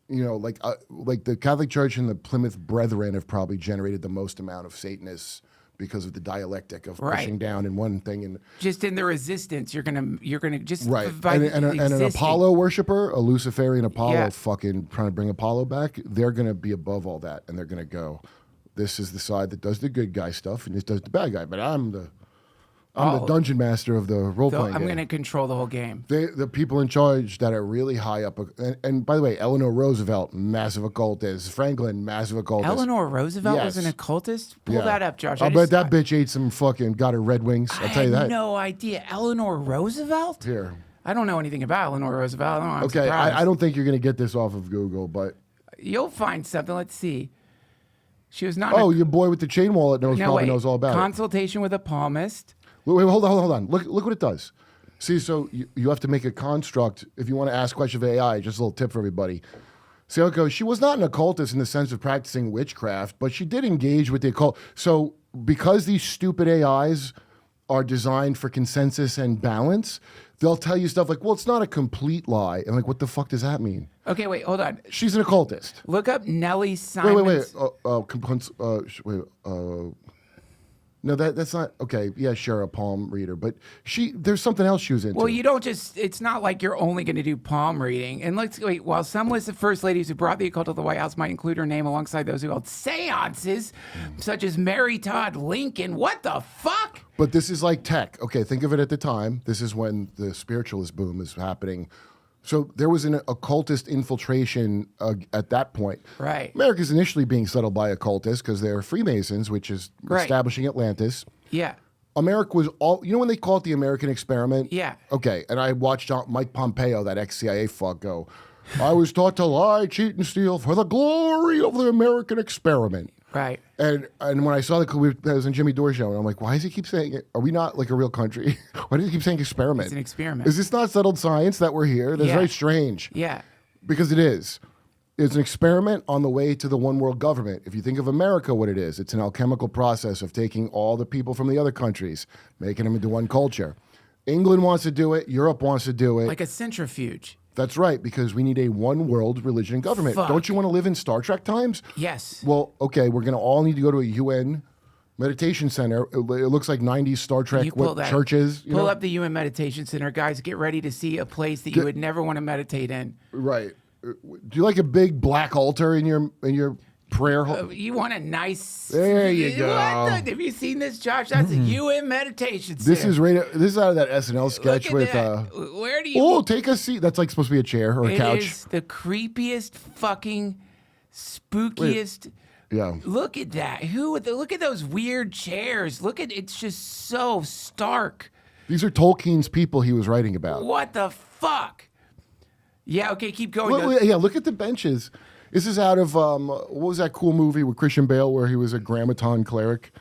the Catholic Church and the Plymouth Brethren have probably generated the most amount of Satanists because of the dialectic of Right. pushing down in one thing and Just in the resistance, you're gonna just right, by and an existing. Apollo worshiper, a Luciferian Apollo, Yeah. fucking trying to bring Apollo back. They're gonna be above all that, and they're gonna go. This is the side that does the good guy stuff, and this does the bad guy. But I'm the dungeon master of the role So playing I'm game. gonna control the whole game. The people in charge that are really high up, and by the way, Eleanor Roosevelt, massive occultist. Franklin, massive occultist. Eleanor Roosevelt was Yes. an occultist. Pull Yeah. that up, Josh. I bet that bitch ate some fucking, got her Red Wings. I'll tell you I that. had no idea. Eleanor Roosevelt? Here. I don't know anything about Eleanor Roosevelt. I'm Okay, surprised. I don't think you're going to get this off of Google, but You'll find something. Let's see. She was not. your boy with the chain wallet probably knows all about it. Consultation with a palmist. Wait, hold on. Look what it does. See, so you have to make a construct if you want to ask questions of AI. Just a little tip for everybody. See how it goes. She was not an occultist in the sense of practicing witchcraft, but she did engage with the occult. So because these stupid AIs are designed for consensus and balance, they'll tell you stuff like, well, it's not a complete lie. And like, what the fuck does that mean? Okay, wait, hold on. She's an occultist. Look up Nellie Simons. No, that's not okay. Yeah, sure, a palm reader, but there's something else she was into. Well, you don't it's not like you're only going to do palm reading. And let's wait, while some lists of first ladies who brought the occult to the White House might include her name alongside those who held seances, such as Mary Todd Lincoln. What the fuck? But this is like tech. Okay, think of it at the time. This is when the spiritualist boom is happening. So there was an occultist infiltration at that point. Right. America's initially being settled by occultists because they're Freemasons, which is establishing Atlantis. Yeah. America was all, when they call it the American experiment? Yeah. Okay, and I watched Mike Pompeo, that ex-CIA fuck, go, I was taught to lie, cheat, and steal for the glory of the American experiment. Right. And when I saw that was in Jimmy Dore show, and I'm like, why does he keep saying it? Are we not like a real country? Why does he keep saying experiment? It's an experiment. Is this not settled science that we're here? That's very strange. Yeah. Because it is. It's an experiment on the way to the one world government. If you think of America, what it is, it's an alchemical process of taking all the people from the other countries, making them into one culture. England wants to do it. Europe wants to do it. Like a centrifuge. That's right, because we need a one world religion government. Fuck. Don't you want to live in Star Trek times? Yes. Well, okay, we're going to all need to go to a UN meditation center. It looks like 90s Star Trek churches. Pull up the UN Meditation Center. Guys, get ready to see a place that you would never want to meditate in. Right. Do you like a big black altar in your prayer hall? You want a nice... There you go. Have you seen this, Josh? That's a UN Meditation Center. This is out of that SNL sketch with... Where do you... Oh, take a seat. That's like supposed to be a chair or a couch. It is the creepiest fucking spookiest... Yeah. Look at that. Look at those weird chairs. It's just so stark. These are Tolkien's people he was writing about. What the fuck? Yeah, okay, keep going. Yeah, look at the benches. This is out of, what was that cool movie with Christian Bale where he was a grammaton cleric?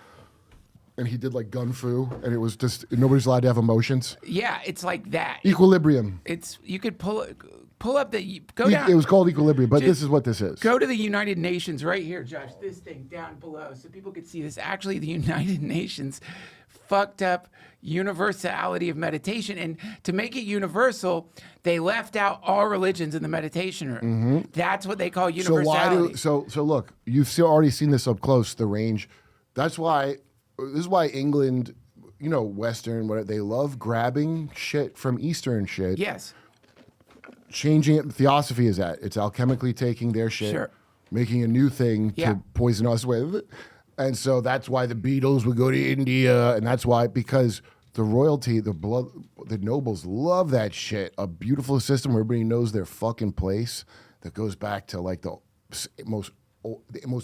And he did like gun fu, and it was just, nobody's allowed to have emotions. Yeah, it's like that. Equilibrium. You could pull up go down. It was called Equilibrium, but this is what this is. Go to the United Nations right here, Josh. This thing down below, so people could see this. Actually, the United Nations fucked up universality of meditation, and to make it universal, they left out all religions in the meditation room. Mm-hmm. That's what they call universality. So look, you've already seen this up close. The range. This is why England, Western, they love grabbing shit from Eastern shit. Yes. Changing it. Theosophy is that it's alchemically taking their shit, making a new thing to poison us with. And so that's why the Beatles would go to India, and that's why, because the royalty, the nobles love that shit. A beautiful system where everybody knows their fucking place that goes back to like the most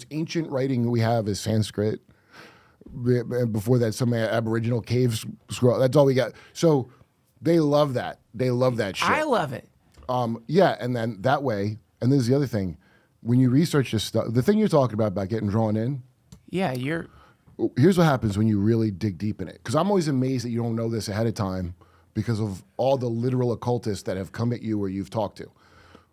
ancient writing we have is Sanskrit. Before that, some Aboriginal caves scroll. That's all we got. So they love that. They love that shit. I love it. Yeah, and then that way, and this is the other thing, when you research this stuff, the thing you're talking about getting drawn in. Yeah, here's what happens when you really dig deep in it. Because I'm always amazed that you don't know this ahead of time because of all the literal occultists that have come at you or you've talked to.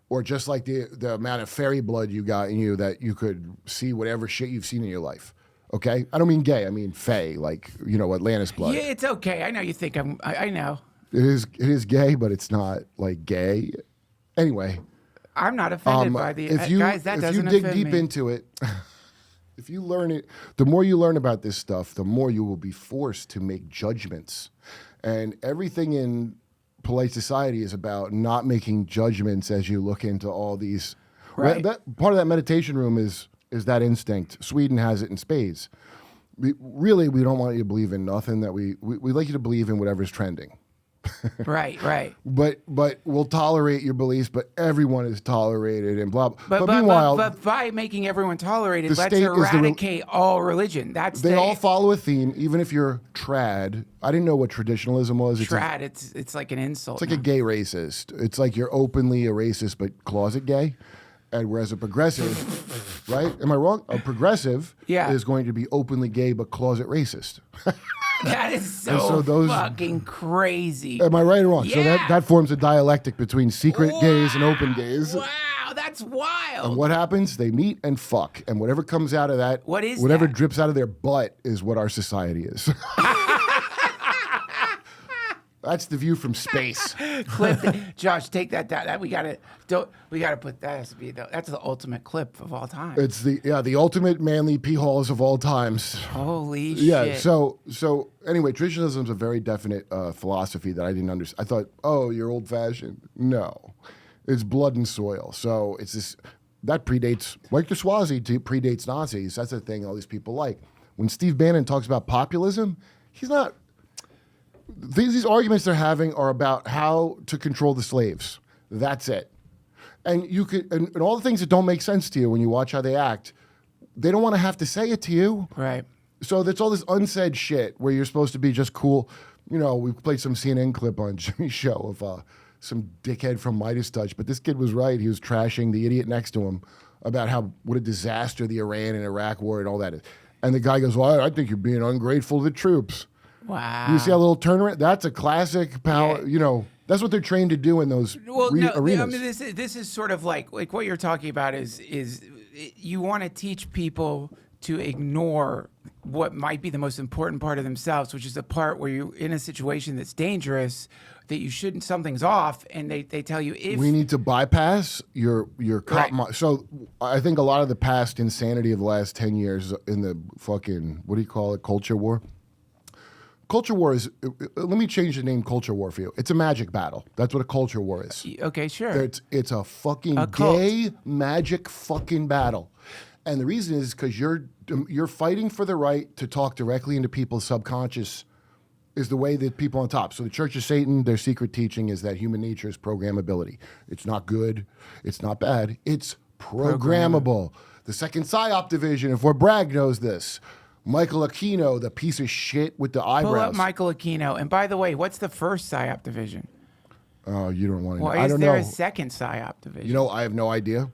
Or just like the amount of fairy blood you got in you that you could see whatever shit you've seen in your life. Okay? I don't mean gay. I mean fae, like, Atlantis blood. Yeah, it's okay. I know you think I know. It is gay, but it's not like gay. Anyway. I'm not offended by the... guys, that doesn't offend me. If you dig deep into it... If you learn it, the more you learn about this stuff, the more you will be forced to make judgments. And everything in polite society is about not making judgments as you look into all these. Right. Part of that meditation room is that instinct. Sweden has it in spades. We don't want you to believe in nothing. That we like you to believe in whatever's trending. Right. But we'll tolerate your beliefs, but everyone is tolerated and blah. But meanwhile, but by making everyone tolerated, the let's state is the eradicate all religion. they all follow a theme, even if you're trad. I didn't know what traditionalism was. trad. It's like an insult. It's like a gay racist. It's like you're openly a racist but closet gay. And whereas a progressive, right? Am I wrong? A progressive is going to be openly gay but closet racist. That is so fucking crazy. Am I right or wrong? Yeah. So that forms a dialectic between secret gays and open gays. Wow, that's wild. And what happens? They meet and fuck. And whatever comes out of that, whatever drips out of their butt is what our society is. That's the view from space. Clip, Josh, take that down. We gotta put that as to be that's the ultimate clip of all time. It's the ultimate manly pee halls of all times. Holy shit. Yeah. So anyway, traditionalism is a very definite philosophy that I didn't understand. I thought, oh, you're old fashioned. No, it's blood and soil. So it's this that predates like the Swazi predates Nazis. That's the thing all these people like. When Steve Bannon talks about populism, he's not. These arguments they're having are about how to control the slaves. That's it. And you could, and all the things that don't make sense to you when you watch how they act, they don't want to have to say it to you. Right. So that's all this unsaid shit where you're supposed to be just cool. You know, we played some CNN clip on Jimmy's show of some dickhead from Midas Touch, but this kid was right. He was trashing the idiot next to him about what a disaster the Iran and Iraq war and all that is. And the guy goes, well, I think you're being ungrateful to the troops. Wow. You see a little turnaround? That's a classic power. Yeah. You know, that's what they're trained to do in those arenas. I mean, this is sort of like what you're talking about is you want to teach people to ignore what might be the most important part of themselves, which is the part where you're in a situation that's dangerous, that you shouldn't, something's off, and they tell you if we need to bypass your Right. So I think a lot of the past insanity of the last 10 years in the fucking, what do you call it, culture war? Culture war is, let me change the name culture war for you. It's a magic battle. That's what a culture war is. okay, sure. It's a fucking A cult. gay magic fucking battle. And the reason is because you're fighting for the right to talk directly into people's subconscious is the way that people on top. So the Church of Satan, their secret teaching is that human nature is programmability. It's not good. It's not bad. It's programmable. The second PSYOP division, if we're Bragg knows this. Michael Aquino, the piece of shit with the eyebrows. Pull up Michael Aquino. And by the way, what's the first PSYOP division? Oh, you don't want to know. Well, I is don't there know. a second PSYOP division? You know, I have no idea.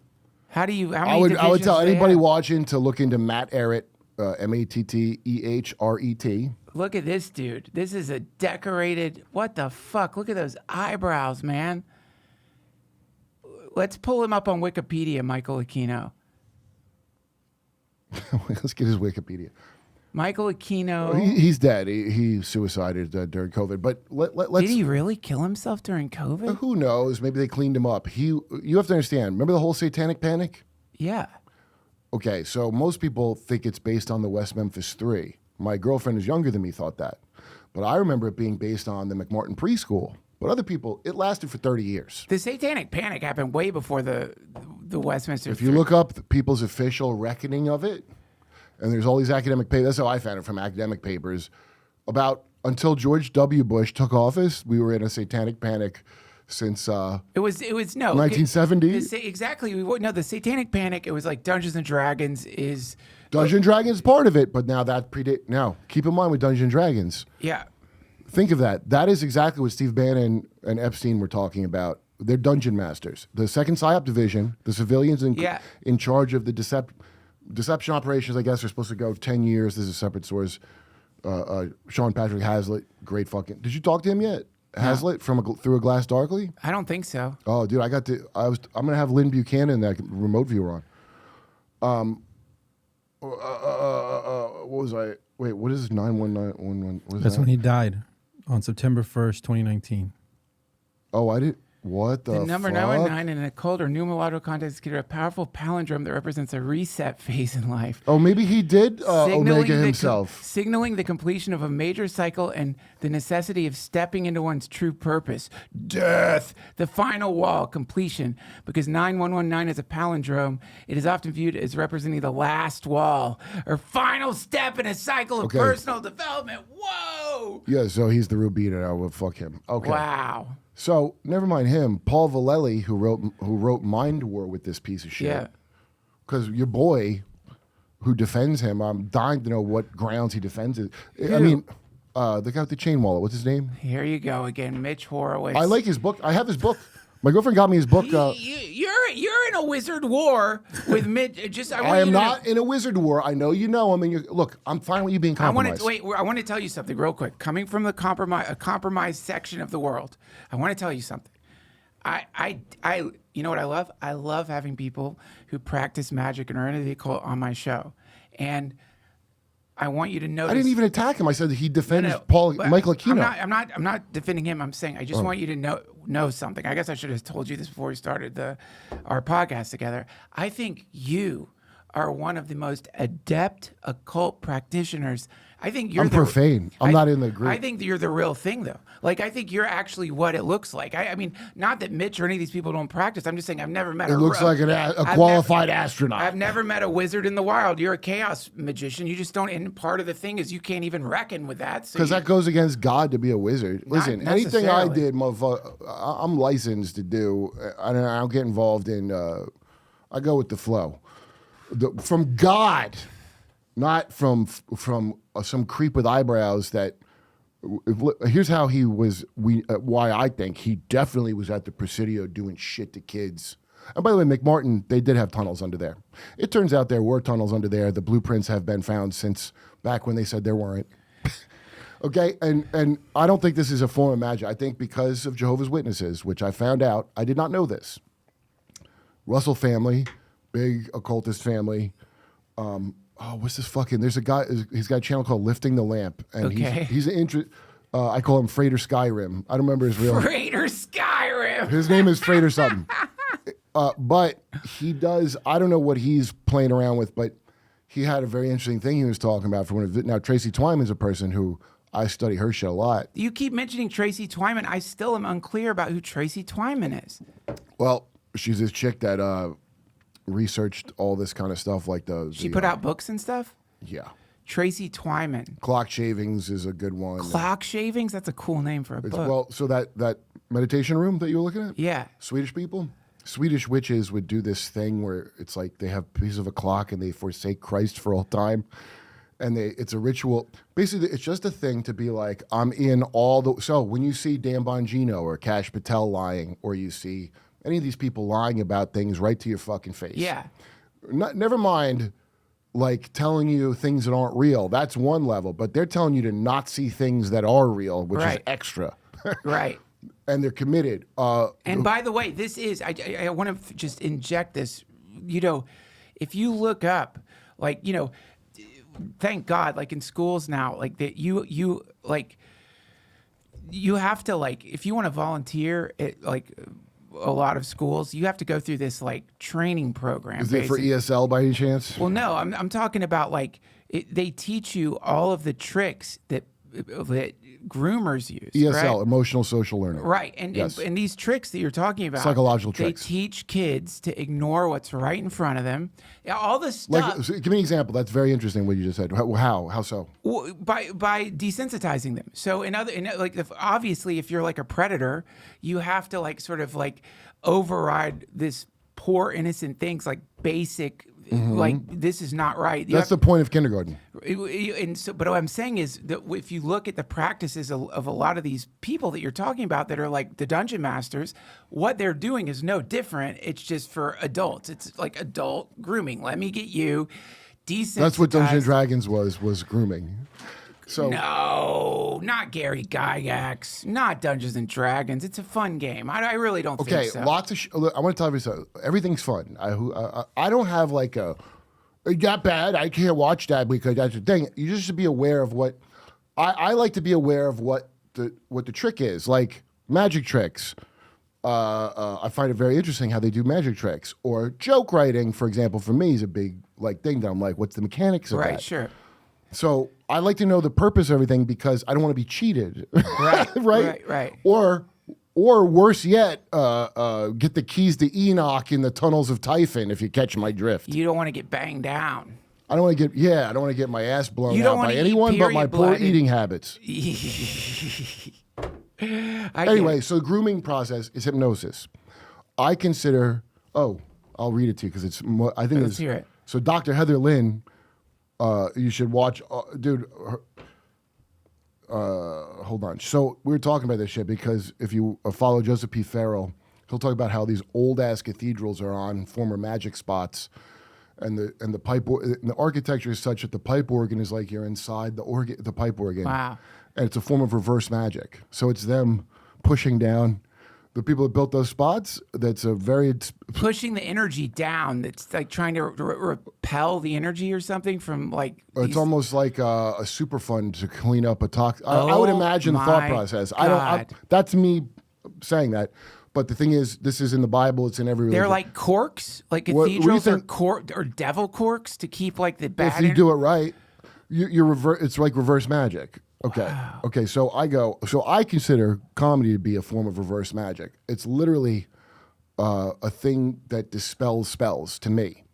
How many I would tell divisions do they anybody have? watching to look into Matt Ehret, Mattehret. Look at this dude. This is a decorated. What the fuck? Look at those eyebrows, man. Let's pull him up on Wikipedia, Michael Aquino. Let's get his Wikipedia. Michael Aquino. He's dead. He suicided during COVID. But let's. Did he really kill himself during COVID? Who knows? Maybe they cleaned him up. You have to understand. Remember the whole satanic panic? Yeah. Okay, so most people think it's based on the West Memphis 3. My girlfriend is younger than me, thought that. But I remember it being based on the McMartin preschool. But other people, it lasted for 30 years. The Satanic Panic happened way before the Westminster. If you look up the people's official reckoning of it, and there's all these academic papers, that's how I found it, from academic papers, about until George W. Bush took office, we were in a satanic panic since it was no 1970. Exactly. The Satanic Panic. It was like Dungeons and Dragons is Dungeons & Dragons is part of it, but now that predate. Now, keep in mind with Dungeons & Dragons, yeah. think of that. That is exactly what Steve Bannon and Epstein were talking about. They're dungeon masters. The second PSYOP division, the civilians in charge of the deception operations, I guess, are supposed to go 10 years. This is a separate source. Sean Patrick Hazlitt, great fucking. Did you talk to him yet? Hazlitt from Through a Glass Darkly? I don't think so. Oh, dude, I'm gonna have Lynn Buchanan, that remote viewer, on. What was I? Wait, what is 91911? What is That's that? when he died on September 1st, 2019. Oh, I did. What the number fuck? 919 in a cold or numerological context is considered a powerful palindrome that represents a reset phase in life. Oh, maybe he did Omega himself. Signaling the completion of a major cycle and the necessity of stepping into one's true purpose. Death, the final wall, completion. Because 9119 is a palindrome, it is often viewed as representing the last wall or final step in a cycle of Okay. personal development. Whoa! no. Yeah, so he's the Rubino now. Well, fuck him. Okay. Wow. So never mind him. Paul Vallely, who wrote Mind War with this piece of shit. Yeah. Because your boy, who defends him, I'm dying to know what grounds he defends it. I mean, the guy with the chain wallet. What's his name? Here you go again, Mitch Horowitz. I like his book. I have his book. My girlfriend got me his book. You're in a wizard war with Mitch. I am not in a wizard war. I know you know him, and look. I'm fine with you being compromised. I want to tell you something real quick. Coming from the compromised section of the world, I want to tell you something. You know what I love? I love having people who practice magic and are into the occult on my show, and I want you to know. I didn't even attack him. I said he defends Michael Aquino. I'm not defending him. I'm saying I just want you to know something. I guess I should have told you this before we started our podcast together. I think you are one of the most adept occult practitioners. I think you're profane. I'm not in the group. I think you're the real thing, though. Like, I think you're actually what it looks like. I mean, not that Mitch or any of these people don't practice. I'm just saying I've never met It looks like a qualified astronaut. I've never met a wizard in the wild. You're a chaos magician. You just don't. And part of the thing is you can't even reckon with that. Because that goes against God to be a wizard. Listen, anything I did, motherfucker, I'm licensed to do. I don't get involved in. I go with the flow. From God, not from some creep with eyebrows that. Here's how he was. Why I think he definitely was at the Presidio doing shit to kids. And by the way, McMartin, they did have tunnels under there. It turns out there were tunnels under there. The blueprints have been found since back when they said there weren't. Okay, and I don't think this is a form of magic. I think because of Jehovah's Witnesses, which I found out, I did not know this. Russell family, big occultist family. What's this fucking? There's a guy. He's got a channel called Lifting the Lamp, and he's an interest. I call him Freighter Skyrim. I don't remember his real. Freighter Skyrim. His name is Freighter something. But he does. I don't know what he's playing around with, but he had a very interesting thing he was talking about. Now Tracy Twyman's a person who I study her shit a lot. You keep mentioning Tracy Twyman. I still am unclear about who Tracy Twyman is. Well, she's this chick that researched all this kind of stuff, like she put out books and stuff. Yeah. Tracy Twyman. Clock Shavings is a good one. Clock Shavings? That's a cool name for a book. Well, so that meditation room that you were looking at? Yeah. Swedish people? Swedish witches would do this thing where it's like they have a piece of a clock and they forsake Christ for all time. And it's a ritual. Basically, it's just a thing to be like, I'm in all the... So when you see Dan Bongino or Kash Patel lying, or you see any of these people lying about things right to your fucking face. Yeah. Never mind... like telling you things that aren't real. That's one level, but they're telling you to not see things that are real, which is extra. Right. And they're committed. And by the way, this is, I want to just inject this, if you look up, like, thank God, like in schools now, like that you have to, like, if you want to volunteer at like a lot of schools, you have to go through this like training program. Is it for ESL by any chance? Well, no, I'm talking about like they teach you all of the tricks that groomers use. ESL, right? emotional social learning. Right, and these tricks that you're talking about, psychological tricks. They teach kids to ignore what's right in front of them. All this stuff. Like, so give me an example. That's very interesting what you just said. How so? Well, by desensitizing them. So obviously, if you're like a predator, you have to like sort of like override this poor innocent things like basic. Like, this is not right. That's the point of kindergarten. And so, but what I'm saying is that if you look at the practices of a lot of these people that you're talking about that are like the dungeon masters, what they're doing is no different. It's just for adults. It's like adult grooming. Let me get you desensitized. That's what Dungeons and Dragons was grooming. So no, not Gary Gygax, not Dungeons and Dragons. It's a fun game. I really don't think so. Okay, lots of. I want to tell you something. Everything's fun. I don't have like it got bad. I can't watch that because that's the thing. You just should be aware of what. I like to be aware of what the trick is, like magic tricks. I find it very interesting how they do magic tricks, or joke writing, for example. For me, is a big like thing that I'm like, what's the mechanics of that? Right, sure. So I like to know the purpose of everything because I don't want to be cheated. Right, right. Or worse yet, get the keys to Enoch in the tunnels of Typhon, if you catch my drift. You don't want to get banged down. I don't want to get my ass blown You don't out wanna by eat anyone but my period poor blood. eating habits. Anyway, Anyway, so the grooming process is hypnosis. I consider. Oh, I'll read it to you because it's. I think Let's it's. hear it. So Dr. Heather Lynn, you should watch, dude. Hold on. So we were talking about this shit because if you follow Joseph P. Farrell, he'll talk about how these old ass cathedrals are on former magic spots, and the and the architecture is such that the pipe organ is like you're inside the pipe organ. Wow. And it's a form of reverse magic. So it's them pushing down the people that built those spots. That's a very pushing the energy down. That's like trying to repel the energy or something from like. It's these- almost like a super fund to clean up a toxic. I would Oh imagine the thought my process. God. That's me saying that. But the thing is, this is in the Bible. It's in every religion. They're like corks, like What do you cathedrals think- or devil corks to keep like the bad. if you do it right, you're it's like reverse magic. Okay. Okay. So I consider comedy to be a form of reverse magic. It's literally a thing that dispels spells to me.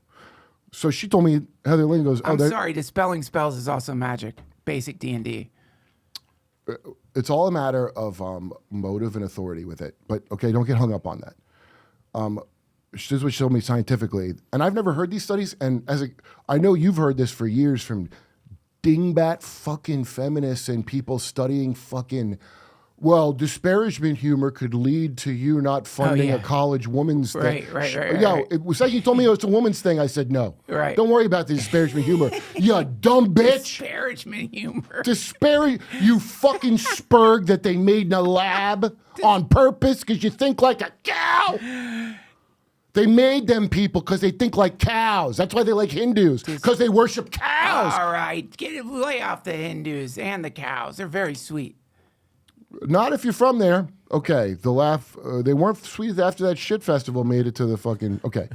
So she told me, Heather Lynn goes, I'm sorry, dispelling spells is also magic. Basic D&D. it's all a matter of motive and authority with it. But okay, don't get hung up on that. This is what she told me scientifically, and I've never heard these studies. And I know you've heard this for years from dingbat fucking feminists and people studying fucking. Well, disparagement humor could lead to you not funding yeah. a college woman's thing. Right. It was like you told me it was a woman's thing. I said no. Right. Don't worry about the disparagement humor. You dumb bitch. Disparagement humor. Disparage you fucking spurg that they made in a lab on purpose because you think like a cow. They made them people because they think like cows. That's why they like Hindus, because they worship cows. All right, lay off the Hindus and the cows. They're very sweet. Not if you're from there. Okay, the laugh. They weren't sweet after that shit festival made it to the fucking. Okay,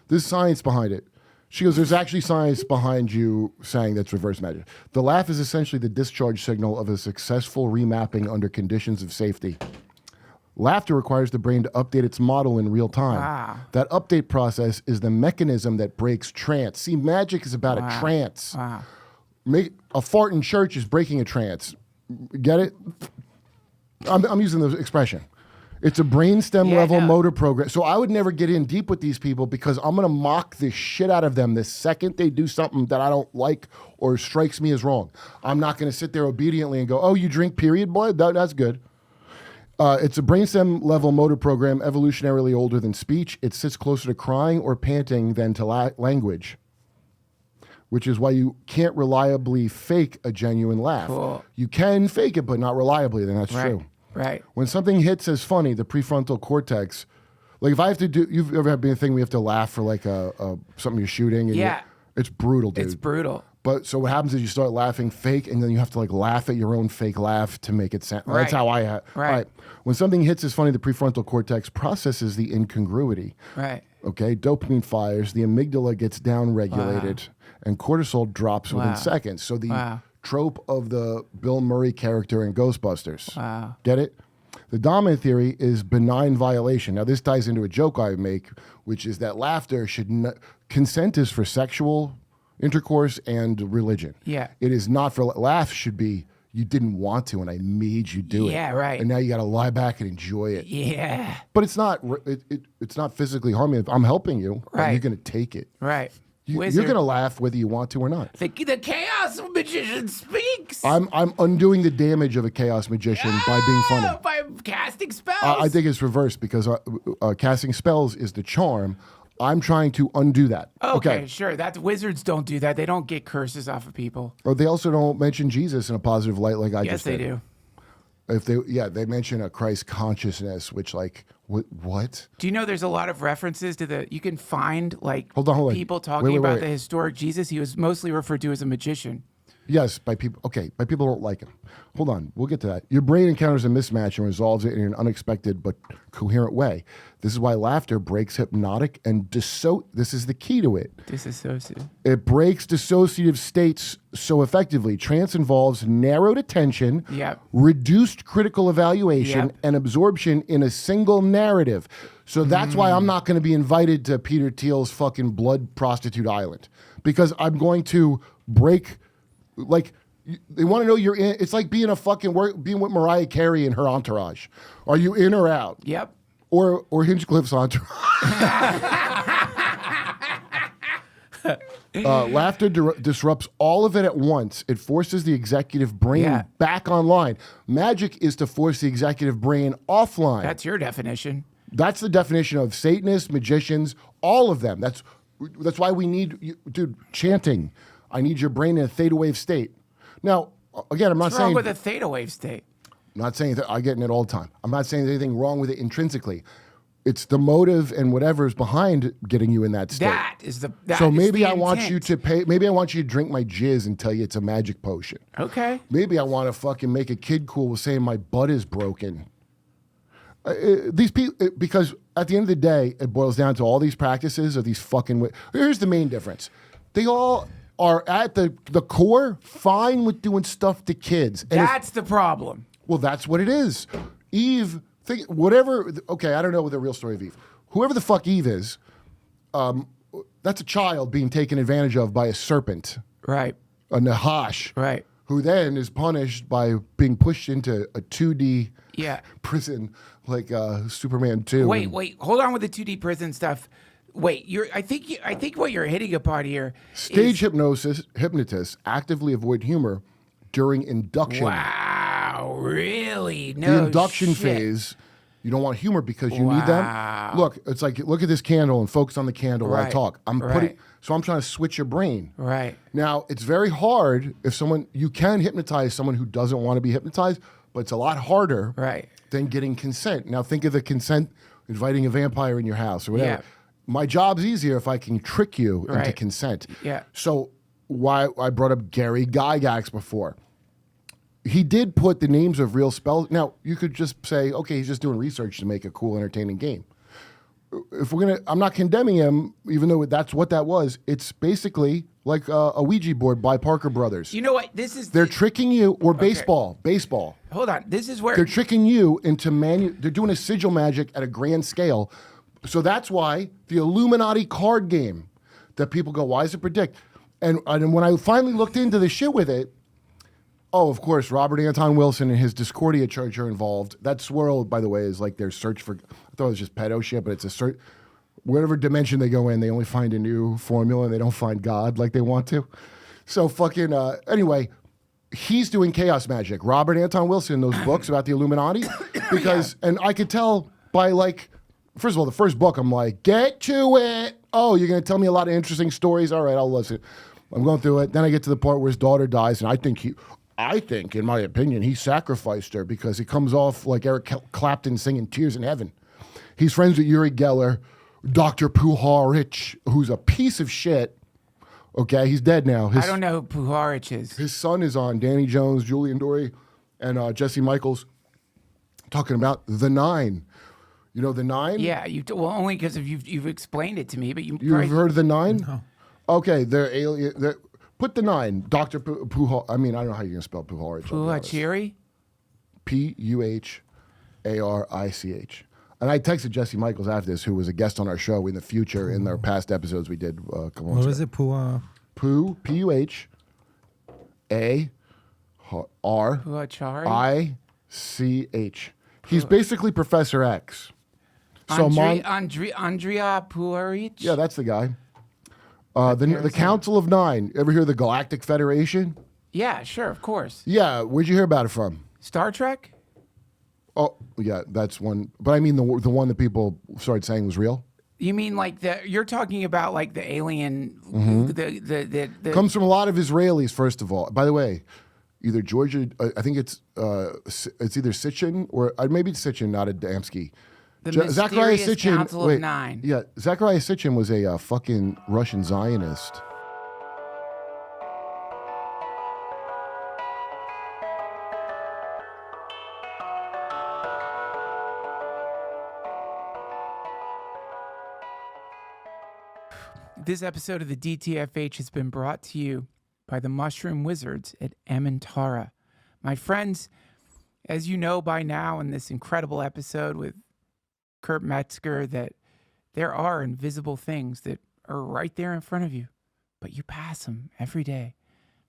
there's science behind it. She goes, there's actually science behind you saying that's reverse magic. The laugh is essentially the discharge signal of a successful remapping under conditions of safety. Laughter requires the brain to update its model in real time. Wow. That update process is the mechanism that breaks trance. See, magic is about a trance. Wow. A fart in church is breaking a trance. Get it? I'm using the expression. It's a brainstem level motor program. So I would never get in deep with these people because I'm going to mock the shit out of them the second they do something that I don't like or strikes me as wrong. I'm not going to sit there obediently and go, oh, you drink period blood? That's good. It's a brainstem level motor program, evolutionarily older than speech. It sits closer to crying or panting than to language, which is why you can't reliably fake a genuine laugh. Cool. You can fake it, but not reliably, then that's true. Right. When something hits as funny, the prefrontal cortex, like if I have to do, you've ever had a thing we have to laugh for like something you're shooting? And Yeah. it's brutal, dude. It's brutal. But so what happens is you start laughing fake, and then you have to like laugh at your own fake laugh to make it sound. Right. That's how I have. Right. When something hits as funny, the prefrontal cortex processes the incongruity. Right. Okay. Dopamine fires, the amygdala gets down-regulated, and cortisol drops within seconds. So the trope of the Bill Murray character in Ghostbusters. Wow. Get it? The dominant theory is benign violation. Now, this ties into a joke I make, which is that laughter should consent is for sexual intercourse and religion. Yeah. It is not for laugh should be you didn't want to and I made you do it. Yeah, right. And now you got to lie back and enjoy it. Yeah. But it's not it's not physically harming you. I'm helping you. But Right. you're going to take it. Right. You're Wizard. going to laugh whether you want to or not. The chaos magician speaks. I'm undoing the damage of a chaos magician by being funny. By casting spells. I think it's reversed because casting spells is the charm. I'm trying to undo that. Okay, sure. Wizards don't do that. They don't get curses off of people. Or they also don't mention Jesus in a positive light like I Yes, just they did. do. If they mention a Christ consciousness, which like what? Do you know there's a lot of references to you can find like Hold on. people talking about Wait. the historic Jesus. He was mostly referred to as a magician. Yes, by people. Okay, by people who don't like him. Hold on, we'll get to that. Your brain encounters a mismatch and resolves it in an unexpected but coherent way. This is why laughter breaks hypnotic and this is the key to it. Disassociative. It breaks dissociative states so effectively. Trance involves narrowed attention, reduced critical evaluation, and absorption in a single narrative. So that's why I'm not going to be invited to Peter Thiel's fucking blood prostitute island. because I'm going to break, like, they want to know you're in. It's like being being with Mariah Carey and her entourage. Are you in or out? Yep. Or Hinchcliffe's entourage. Laughter disrupts all of it at once. It forces the executive brain back online. Magic is to force the executive brain offline. That's your definition. That's the definition of Satanists, magicians, all of them. That's why we need, dude, chanting. I need your brain in a theta wave state. Now, again, I'm not What's saying... wrong with a theta wave state? I'm not saying that I get in it all the time. I'm not saying there's anything wrong with it intrinsically. It's the motive and whatever is behind getting you in that state. So maybe I want you to pay. Maybe I want you to drink my jizz and tell you it's a magic potion. Okay. Maybe I want to fucking make a kid cool with saying my butt is broken. These people, because at the end of the day, it boils down to all these practices of these fucking. Here's the main difference: they all are at the core fine with doing stuff to kids. And that's the problem. Well, that's what it is. Eve. Whatever, okay, I don't know the real story of Eve. Whoever the fuck Eve is, that's a child being taken advantage of by a serpent. Right. A Nahash. Right. Who then is punished by being pushed into a 2D prison like Superman 2. Wait, hold on with the 2D prison stuff. Wait, I think what you're hitting upon here Stage hypnotists actively avoid humor during induction. Wow, really? No the induction shit. phase, you don't want humor because you need them. Look, it's like, look at this candle and focus on the candle while I talk. So I'm trying to switch your brain. Right. Now, it's very hard if you can hypnotize someone who doesn't want to be hypnotized, but it's a lot harder than getting consent. Now, think of the consent, inviting a vampire in your house or whatever. Yeah. My job's easier if I can trick you into consent. Yeah. So why I brought up Gary Gygax before. He did put the names of real spells. Now, you could just say, okay, he's just doing research to make a cool, entertaining game. If we're I'm not condemning him, even though that's what that was. It's basically like a Ouija board by Parker Brothers. You know what? They're tricking you, or baseball. Hold on. This is where they're tricking you into they're doing a sigil magic at a grand scale. So that's why the Illuminati card game that people go, why does it predict? And when I finally looked into the shit with it, oh, of course, Robert Anton Wilson and his Discordia church are involved. That swirl, by the way, is like their search for, I thought it was just pedo shit, but it's a search. Whatever dimension they go in, they only find a new formula and they don't find God like they want to. So fucking, anyway, he's doing chaos magic. Robert Anton Wilson, those books about the Illuminati, because, and I could tell by like, first of all, the first book, I'm like, get to it. Oh, you're going to tell me a lot of interesting stories? All right, I'll listen. I'm going through it. Then I get to the part where his daughter dies, and I think, in my opinion, he sacrificed her because he comes off like Eric Clapton singing Tears in Heaven. He's friends with Uri Geller, Dr. Puharich, who's a piece of shit. Okay, he's dead now. I don't know who Puharich is. His son is on Danny Jones, Julian Dory, and Jesse Michaels talking about The Nine. You know The Nine? Yeah, only because you've explained it to me, but you've heard of The Nine? No. Okay, they're alien. Put The Nine, Dr. Puharich. I mean, I don't know how you're going to spell Puharich. Puhachiri? Puharich. And I texted Jesse Michaels after this, who was a guest on our show in the future in our past episodes we did a couple months ago. What was it? Puhachari. He's basically Professor X. So Andrea Puharich? Yeah, that's the guy. The Council of Nine. Ever hear of the Galactic Federation? Yeah, sure, of course. Yeah, where'd you hear about it from? Star Trek? Oh, yeah, that's one. But I mean the one that people started saying was real. You mean like you're talking about like the alien, the comes from a lot of Israelis, first of all. By the way, either Georgia, I think it's either Sitchin or maybe it's Sitchin, not Adamski. The mysterious Council of Nine. Yeah, Zachariah Sitchin was a fucking Russian Zionist. This episode of the DTFH has been brought to you by the Mushroom Wizards at Emmentaura. My friends, as you know by now in this incredible episode with Kurt Metzger, that there are invisible things that are right there in front of you. but you pass them every day.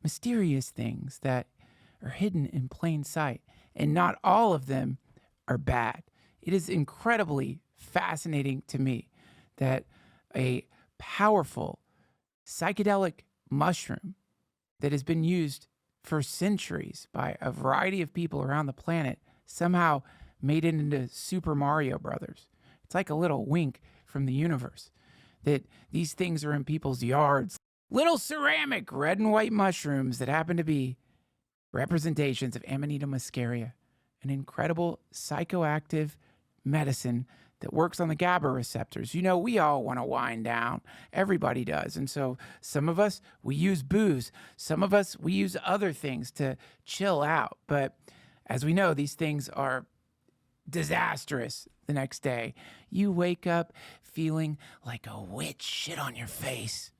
Mysterious things that are hidden in plain sight, and not all of them are bad. It is incredibly fascinating to me that a powerful psychedelic mushroom that has been used for centuries by a variety of people around the planet somehow made it into Super Mario Brothers. It's like a little wink from the universe that these things are in people's yards. Little ceramic red and white mushrooms that happen to be representations of Amanita muscaria, an incredible psychoactive medicine that works on the GABA receptors. You know, we all want to wind down. Everybody does. And so some of us, we use booze. Some of us, we use other things to chill out. But as we know, these things are disastrous the next day. You wake up feeling like a witch shit on your face.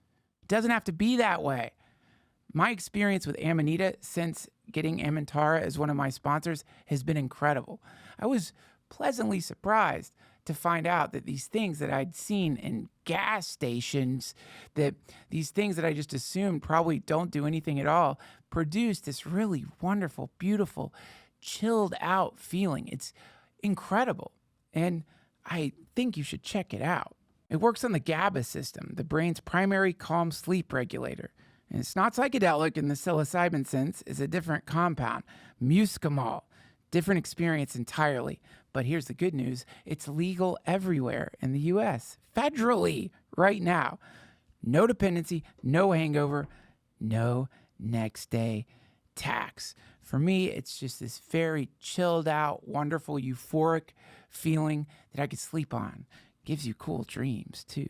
It doesn't have to be that way. My experience with Amanita since getting Amantara as one of my sponsors has been incredible. I was pleasantly surprised to find out that these things that I'd seen in gas stations, that these things that I just assumed probably don't do anything at all, produce this really wonderful, beautiful, chilled out feeling. It's incredible. And I think you should check it out. It works on the GABA system, the brain's primary calm sleep regulator. And it's not psychedelic in the psilocybin sense. It's a different compound, muscimol. Different experience entirely. But here's the good news. It's legal everywhere in the U.S. federally right now. No dependency, no hangover, no next day tax. For me, it's just this very chilled out, wonderful, euphoric feeling that I could sleep on. Gives you cool dreams too.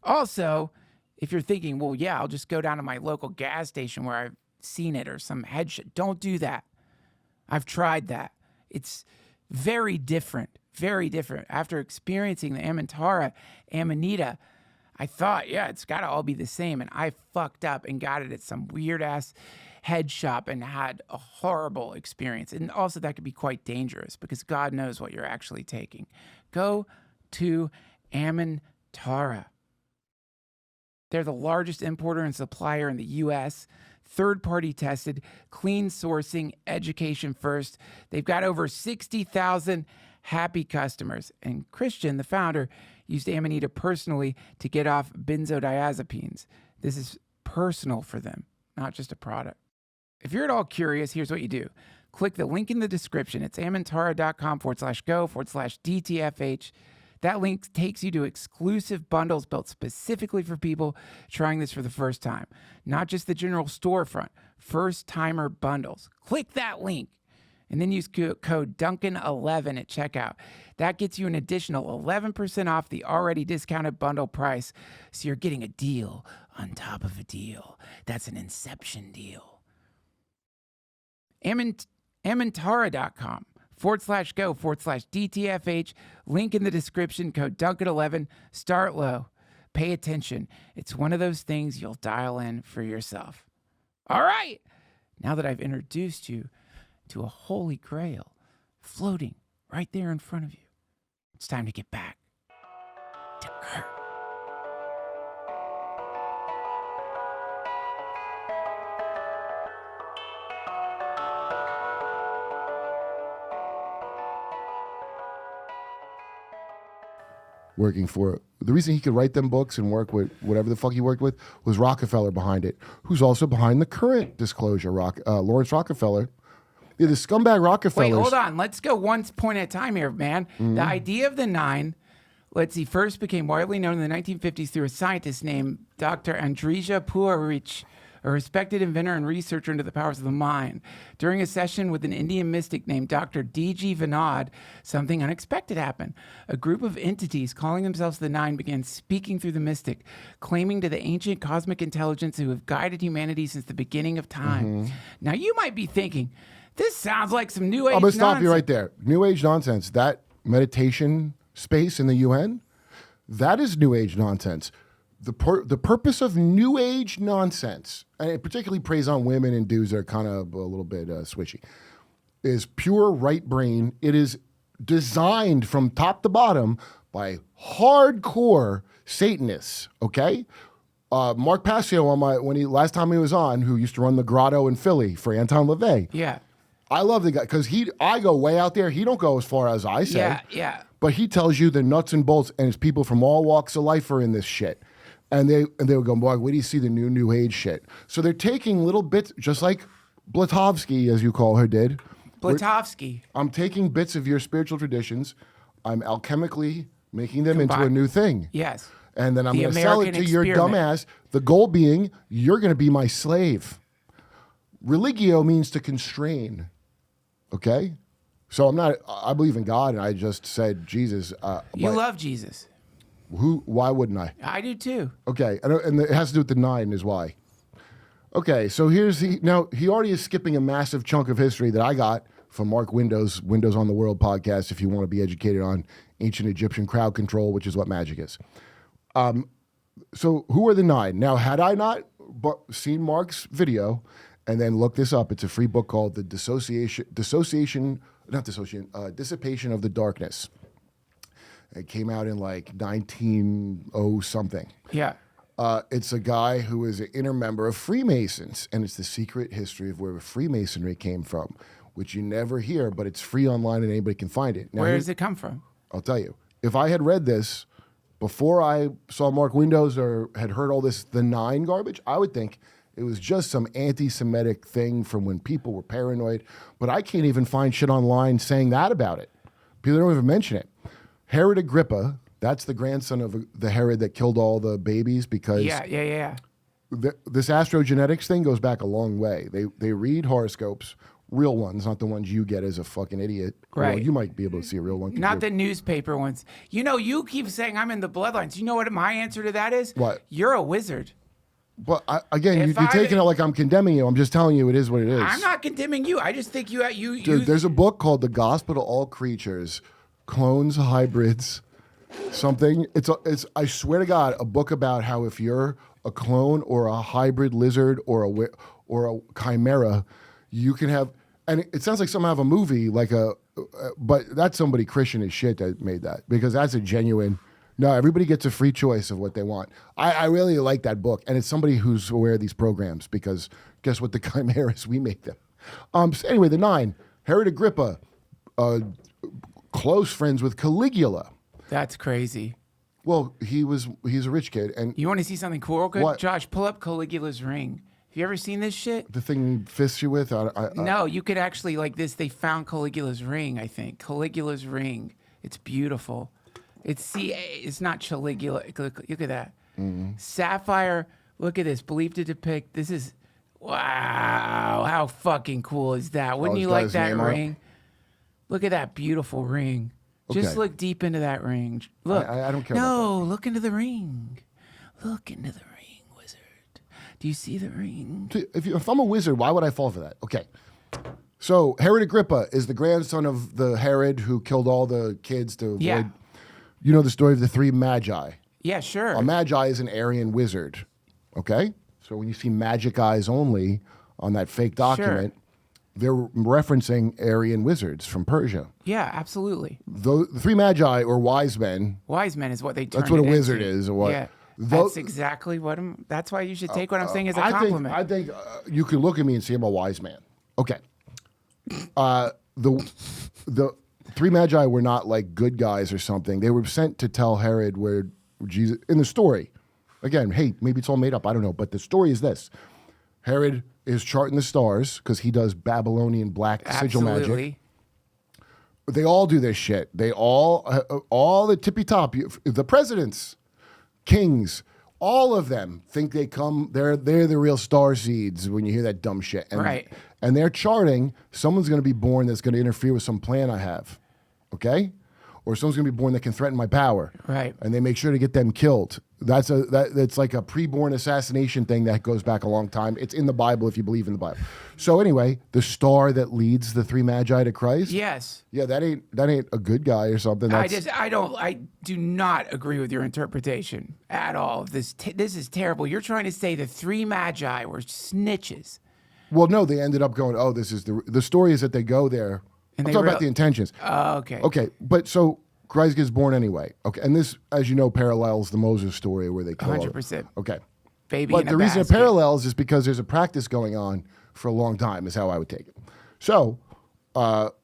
Also, if you're thinking, well, yeah, I'll just go down to my local gas station where I've seen it or some head shit. Don't do that. I've tried that. It's very different, very different. After experiencing the Amantara, Amanita, I thought, yeah, it's got to all be the same. And I fucked up and got it at some weird-ass head shop and had a horrible experience. And also that could be quite dangerous because God knows what you're actually taking. Go to Amantara. They're the largest importer and supplier in the U.S., third-party tested, clean sourcing, education first. They've got over 60,000 happy customers. And Christian, the founder, used Amanita personally to get off benzodiazepines. This is personal for them, not just a product. If you're at all curious, here's what you do. Click the link in the description. It's amantara.com/go/DTFH. That link takes you to exclusive bundles built specifically for people trying this for the first time. Not just the general storefront, first-timer bundles. Click that link and then use code Duncan11 at checkout. That gets you an additional 11% off the already discounted bundle price. So you're getting a deal on top of a deal. That's an inception deal. Amantara.com/go/DTFH. Link in the description, code Duncan11. Start low. Pay attention. It's one of those things you'll dial in for yourself. All right. Now that I've introduced you to a holy grail floating right there in front of you, it's time to get back to Kurt. Working for the reason he could write them books and work with whatever the fuck he worked with was Rockefeller behind it, who's also behind the current disclosure. Lawrence Rockefeller, yeah, the scumbag Rockefellers. Wait, hold on. Let's go one point at a time here, man. The idea of the nine, first became widely known in the 1950s through a scientist named Dr. Andrija Puharich, a respected inventor and researcher into the powers of the mind. During a session with an Indian mystic named Dr. D.G. Vinod, something unexpected happened. A group of entities calling themselves the Nine began speaking through the mystic, claiming to the ancient cosmic intelligence who have guided humanity since the beginning of time. Now, you might be thinking, this sounds like some New Age I'm going to stop nonsense. you right there. New Age nonsense. That meditation space in the UN, that is New Age nonsense. The purpose of New Age nonsense, and it particularly preys on women and dudes that are kind of a little bit swishy, is pure right brain. It is designed from top to bottom by hardcore Satanists, okay? Mark Passio last time he was on, who used to run the Grotto in Philly for Anton LaVey. Yeah. I love the guy because I go way out there. He don't go as far as I say. Yeah, yeah. But he tells you the nuts and bolts, and it's people from all walks of life are in this shit. And they would go, boy, wait do you see the new age shit? So they're taking little bits, just like Blavatsky, as you call her, did. Blavatsky. I'm taking bits of your spiritual traditions. I'm alchemically making them into a new thing. Yes. And then I'm The going to sell it American to your experiment. dumbass. The goal being, you're going to be my slave. Religio means to constrain. Okay? So I believe in God, and I just said Jesus. You love Jesus. Why wouldn't I? I do too. Okay, and it has to do with the 9 is why. Okay, so now he already is skipping a massive chunk of history that I got from Mark Windows on the World podcast, if you want to be educated on ancient Egyptian crowd control, which is what magic is. So who are the 9? Now, had I not seen Mark's video and then looked this up, it's a free book called The Dissipation of the Darkness. It came out in like 1900 something. Yeah. It's a guy who is an inner member of Freemasons, and it's the secret history of where Freemasonry came from, which you never hear, but it's free online and anybody can find it. Now, Where does it come from? I'll tell you. If I had read this before I saw Mark Windows or had heard all this, the 9 garbage, I would think it was just some anti-Semitic thing from when people were paranoid. But I can't even find shit online saying that about it. People don't even mention it. Herod Agrippa, that's the grandson of the Herod that killed all the babies because Yeah. this astrogenetics thing goes back a long way. They read horoscopes, real ones, not the ones you get as a fucking idiot. Right. Well, you might be able to see a real one. Not the newspaper ones. You keep saying I'm in the bloodlines. You know what my answer to that is? What? You're a wizard. But you're If I- taking it like I'm condemning you. I'm just telling you it is what it is. I'm not condemning you. I just think you. Dude, there's a book called The Gospel to All Creatures, Clones, Hybrids, something. It's I swear to God, a book about how if you're a clone or a hybrid lizard or a chimera, you can have. And it sounds like something out of a movie, but that's somebody Christian as shit that made that because that's a genuine. No, everybody gets a free choice of what they want. I really like that book, and it's somebody who's aware of these programs because guess what? The chimeras, we make them. So anyway, the 9, Herod Agrippa, close friends with Caligula. That's crazy. Well, he's a rich kid, and You want to see something cool? Good, What? Josh, pull up Caligula's ring. Have you ever seen this shit? the thing he fists you with. No, you could actually like this. They found Caligula's ring. I think Caligula's ring. It's beautiful. It's not Caligula. Look at that. Mm-hmm. Sapphire. Look at this. Believed to depict. This is wow. How fucking cool is that? Wouldn't it's you got like his that name on it? ring? Look at that beautiful ring. Just Okay. look deep into that ring. Look. I don't care about No, look into the ring. Look into the ring, wizard. Do you see the ring? If I'm a wizard, why would I fall for that? Okay. So Herod Agrippa is the grandson of the Herod who killed all the kids to avoid. Yeah. You know the story of the 3 magi. Yeah, sure. A magi is an Aryan wizard. Okay? So when you see magic eyes only on that fake document, they're referencing Aryan wizards from Persia. Yeah, absolutely. The 3 magi or wise men, Wise men is what they turn that's what a it wizard into. is. Or what? Yeah, Tho- that's exactly what that's why you should take what I'm saying as a I compliment. think you can look at me and see I'm a wise man. Okay. The 3 magi were not like good guys or something. They were sent to tell Herod where Jesus in the story. Again, hey, maybe it's all made up. I don't know, but the story is this: Herod is charting the stars because he does Babylonian black sigil magic. Absolutely. They all do this shit. They all the tippy top, the presidents, kings, all of them think they come. They're the real star seeds when you hear that dumb shit. And, Right. And they're charting. Someone's going to be born that's going to interfere with some plan I have. Okay. Or someone's going to be born that can threaten my power. Right. And they make sure to get them killed. That's like a pre-born assassination thing that goes back a long time. It's in the Bible if you believe in the Bible. So anyway, the star that leads the 3 magi to Christ. Yes. Yeah, that ain't a good guy or something. I do not agree with your interpretation at all. This is terrible. You're trying to say the 3 magi were snitches. Well, no, they ended up going. Oh, this is the story is that they go there. And I'm they talking real- about the intentions. Oh, okay. Okay, but so Christ gets born anyway. Okay, and this, as you know, parallels the Moses story where they kill. 100%. Okay, baby But in a the reason it basket. parallels is because there's a practice going on for a long time, is how I would take it. So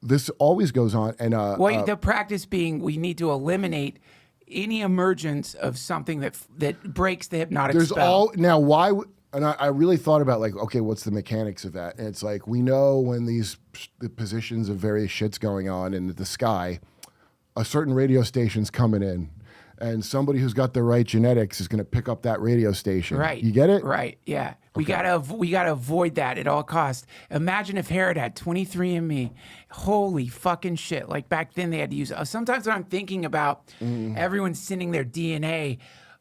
this always goes on. And Well, the practice being we need to eliminate any emergence of something that breaks the hypnotic there's spell. now why and I really thought about like, okay, what's the mechanics of that? And it's like, we know when the positions of various shit's going on in the sky, a certain radio station's coming in, and somebody who's got the right genetics is going to pick up that radio station. Right. You get it? Right. Yeah. We gotta avoid that at all costs. Imagine if Herod had 23andMe. Holy fucking shit! Like back then they had to use. Sometimes when I'm thinking about everyone sending their DNA,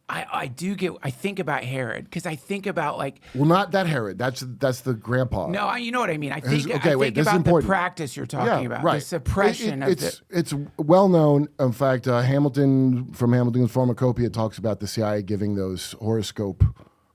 I think about Herod because I think about like. Well, not that Herod. That's the grandpa. No, you know what I mean. I think Okay, wait, this is about the important. practice you're talking about. Right. The suppression of the. It's well known. In fact, Hamilton from Hamilton's Pharmacopoeia talks about the CIA giving those horoscope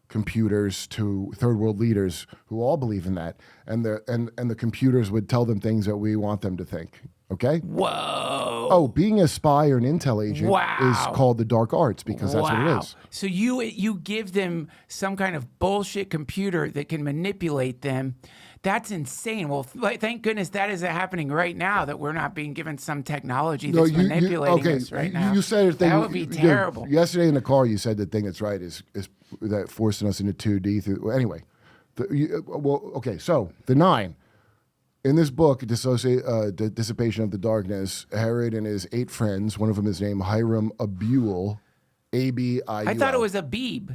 computers to third world leaders who all believe in that, and the computers would tell them things that we want them to think. Okay. Whoa. Oh, being a spy or an intel agent Wow. is called the dark arts because that's what it is. So you give them some kind of bullshit computer that can manipulate them. That's insane. Well, thank goodness that isn't happening right now, that we're not being given some technology that's manipulating us right now. You said a thing. That would be terrible. Yesterday in the car, you said the thing that's right is that forcing us into 2D. Anyway, okay, so the 9. In this book, Dissipation of the Darkness, Herod and his 8 friends, one of them is named Hiram Abiul, Abiul. I thought it was Abib.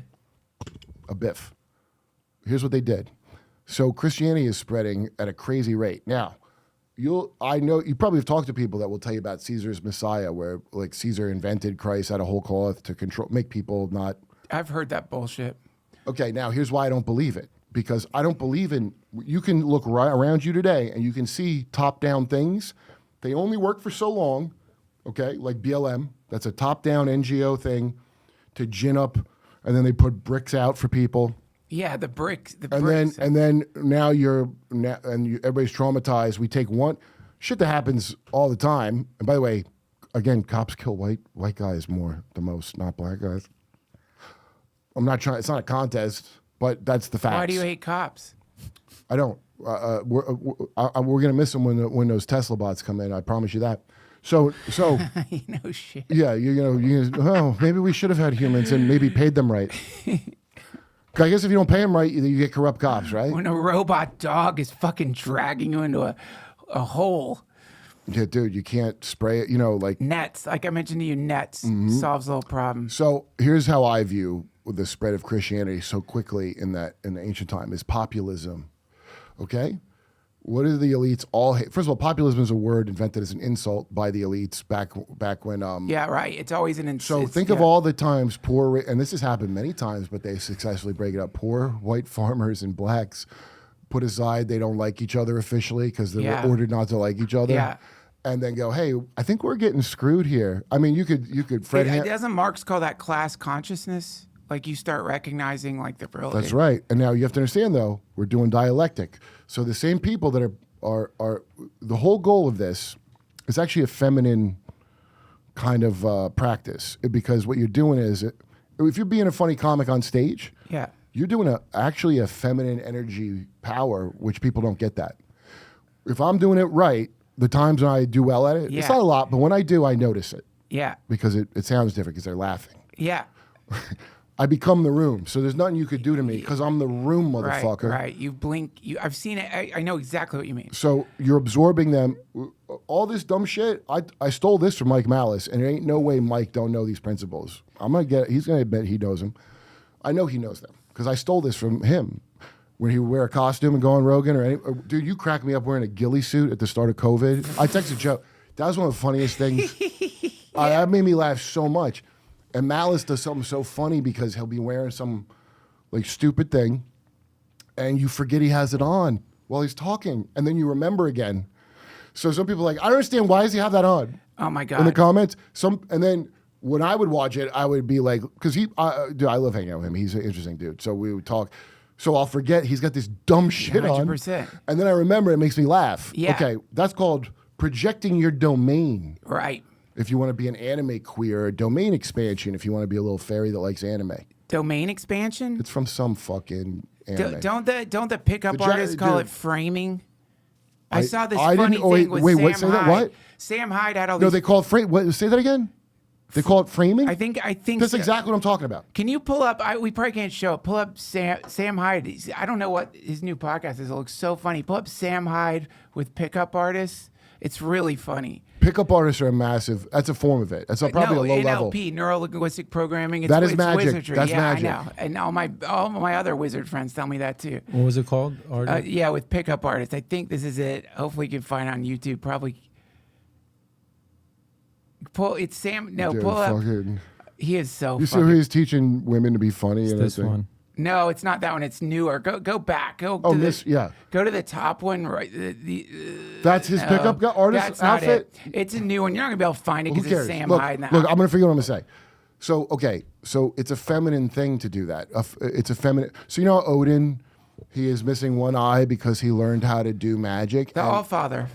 A biff. Here's what they did. So Christianity is spreading at a crazy rate. Now, I know you probably have talked to people that will tell you about Caesar's Messiah, where like Caesar invented Christ out of whole cloth to make people not. I've heard that bullshit. Okay, now here's why I don't believe it. Because I don't believe in, you can look right around you today and you can see top-down things. They only work for so long, okay? Like BLM, that's a top-down NGO thing to gin up, and then they put bricks out for people. Yeah, the bricks. And then now everybody's traumatized. We take one, shit that happens all the time. And by the way, again, cops kill white guys the most, not black guys. I'm not trying, it's not a contest. But that's the facts. Why do you hate cops? I don't. We're gonna miss them when those Tesla bots come in. I promise you that. So You know shit. yeah, oh, maybe we should have had humans and maybe paid them right. I guess if you don't pay them right, you get corrupt cops, right? When a robot dog is fucking dragging you into a hole. Yeah, dude, you can't spray it. Like Nets, like I mentioned to you, nets solves the whole problem. So here's how I view the spread of Christianity so quickly in the ancient time is populism. Okay? What do the elites all hate? First of all, populism is a word invented as an insult by the elites back when Yeah, right. It's always an insult. So think of all the times and this has happened many times, but they successfully break it up. Poor white farmers and blacks put aside they don't like each other officially because they were ordered not to like each other. Yeah. And then go, hey, I think we're getting screwed here. I mean, you could Fred. Doesn't Marx call that class consciousness? Like you start recognizing like the real. That's right. And now you have to understand though, we're doing dialectic. So the same people that are the whole goal of this is actually a feminine kind of practice, because what you're doing is if you're being a funny comic on stage, Yeah. you're doing actually a feminine energy power, which people don't get that. If I'm doing it right, the times when I do well at it, it's not a lot, but when I do, I notice it. Yeah. Because it sounds different because they're laughing. Yeah. I become the room. So there's nothing you could do to me because I'm the room, motherfucker. Right. You blink. I've seen it. I know exactly what you mean. So you're absorbing them. All this dumb shit, I stole this from Mike Malice, and there ain't no way Mike don't know these principles. He's going to admit he knows them. I know he knows them because I stole this from him. When he would wear a costume and go on Rogan dude, you cracked me up wearing a ghillie suit at the start of COVID. I texted Joe. That was one of the funniest things. That made me laugh so much. And Malice does something so funny because he'll be wearing some like stupid thing and you forget he has it on while he's talking. And then you remember again. So some people are like, I don't understand, why does he have that on? Oh my God. In the comments. And then when I would watch it, I would be like, because dude, I love hanging out with him. He's an interesting dude. So we would talk. So I'll forget he's got this dumb shit 100%. on. And then I remember, it makes me laugh. Yeah. Okay, that's called projecting your domain. Right. If you want to be an anime queer, domain expansion if you want to be a little fairy that likes anime. Domain expansion? It's from some fucking anime. Don't the pickup artists call it framing? I saw this I funny didn't- thing wait, with wait, Sam what? Say that, Hyde. what? Sam Hyde had all No, these. they call it frame. What? Say that again. They call it framing. I think. That's so. exactly what I'm talking about. Can you pull up? We probably can't show it. Pull up Sam Hyde. I don't know what his new podcast is. It looks so funny. Pull up Sam Hyde with pickup artists. It's really funny. Pickup artists are a massive. That's a form of it. That's probably a low level. NLP, neuro linguistic programming. That is it's magic. Wizardry. That's yeah, magic. I know. And all my other wizard friends tell me that too. What was it called? Yeah, with pickup artists. I think this is it. Hopefully, you can find it on YouTube. Probably. Pull it's Sam. No, Dude, pull up. fucking- He is so. You see fucking, who he's teaching women to be funny It's and this everything? one. No, it's not that one. It's newer. Go back. Go. Oh, to this, yeah. Go to the top one. Right. That's his pickup guy, artist That's not outfit. it. It's a new one. You're not gonna be able to find it Who because cares? it's Sam Look, Hyde. look, I'm gonna forget what I'm gonna say. So okay, so it's a feminine thing to do that. It's a feminine. So you know Odin, he is missing one eye because he learned how to do magic. The Allfather.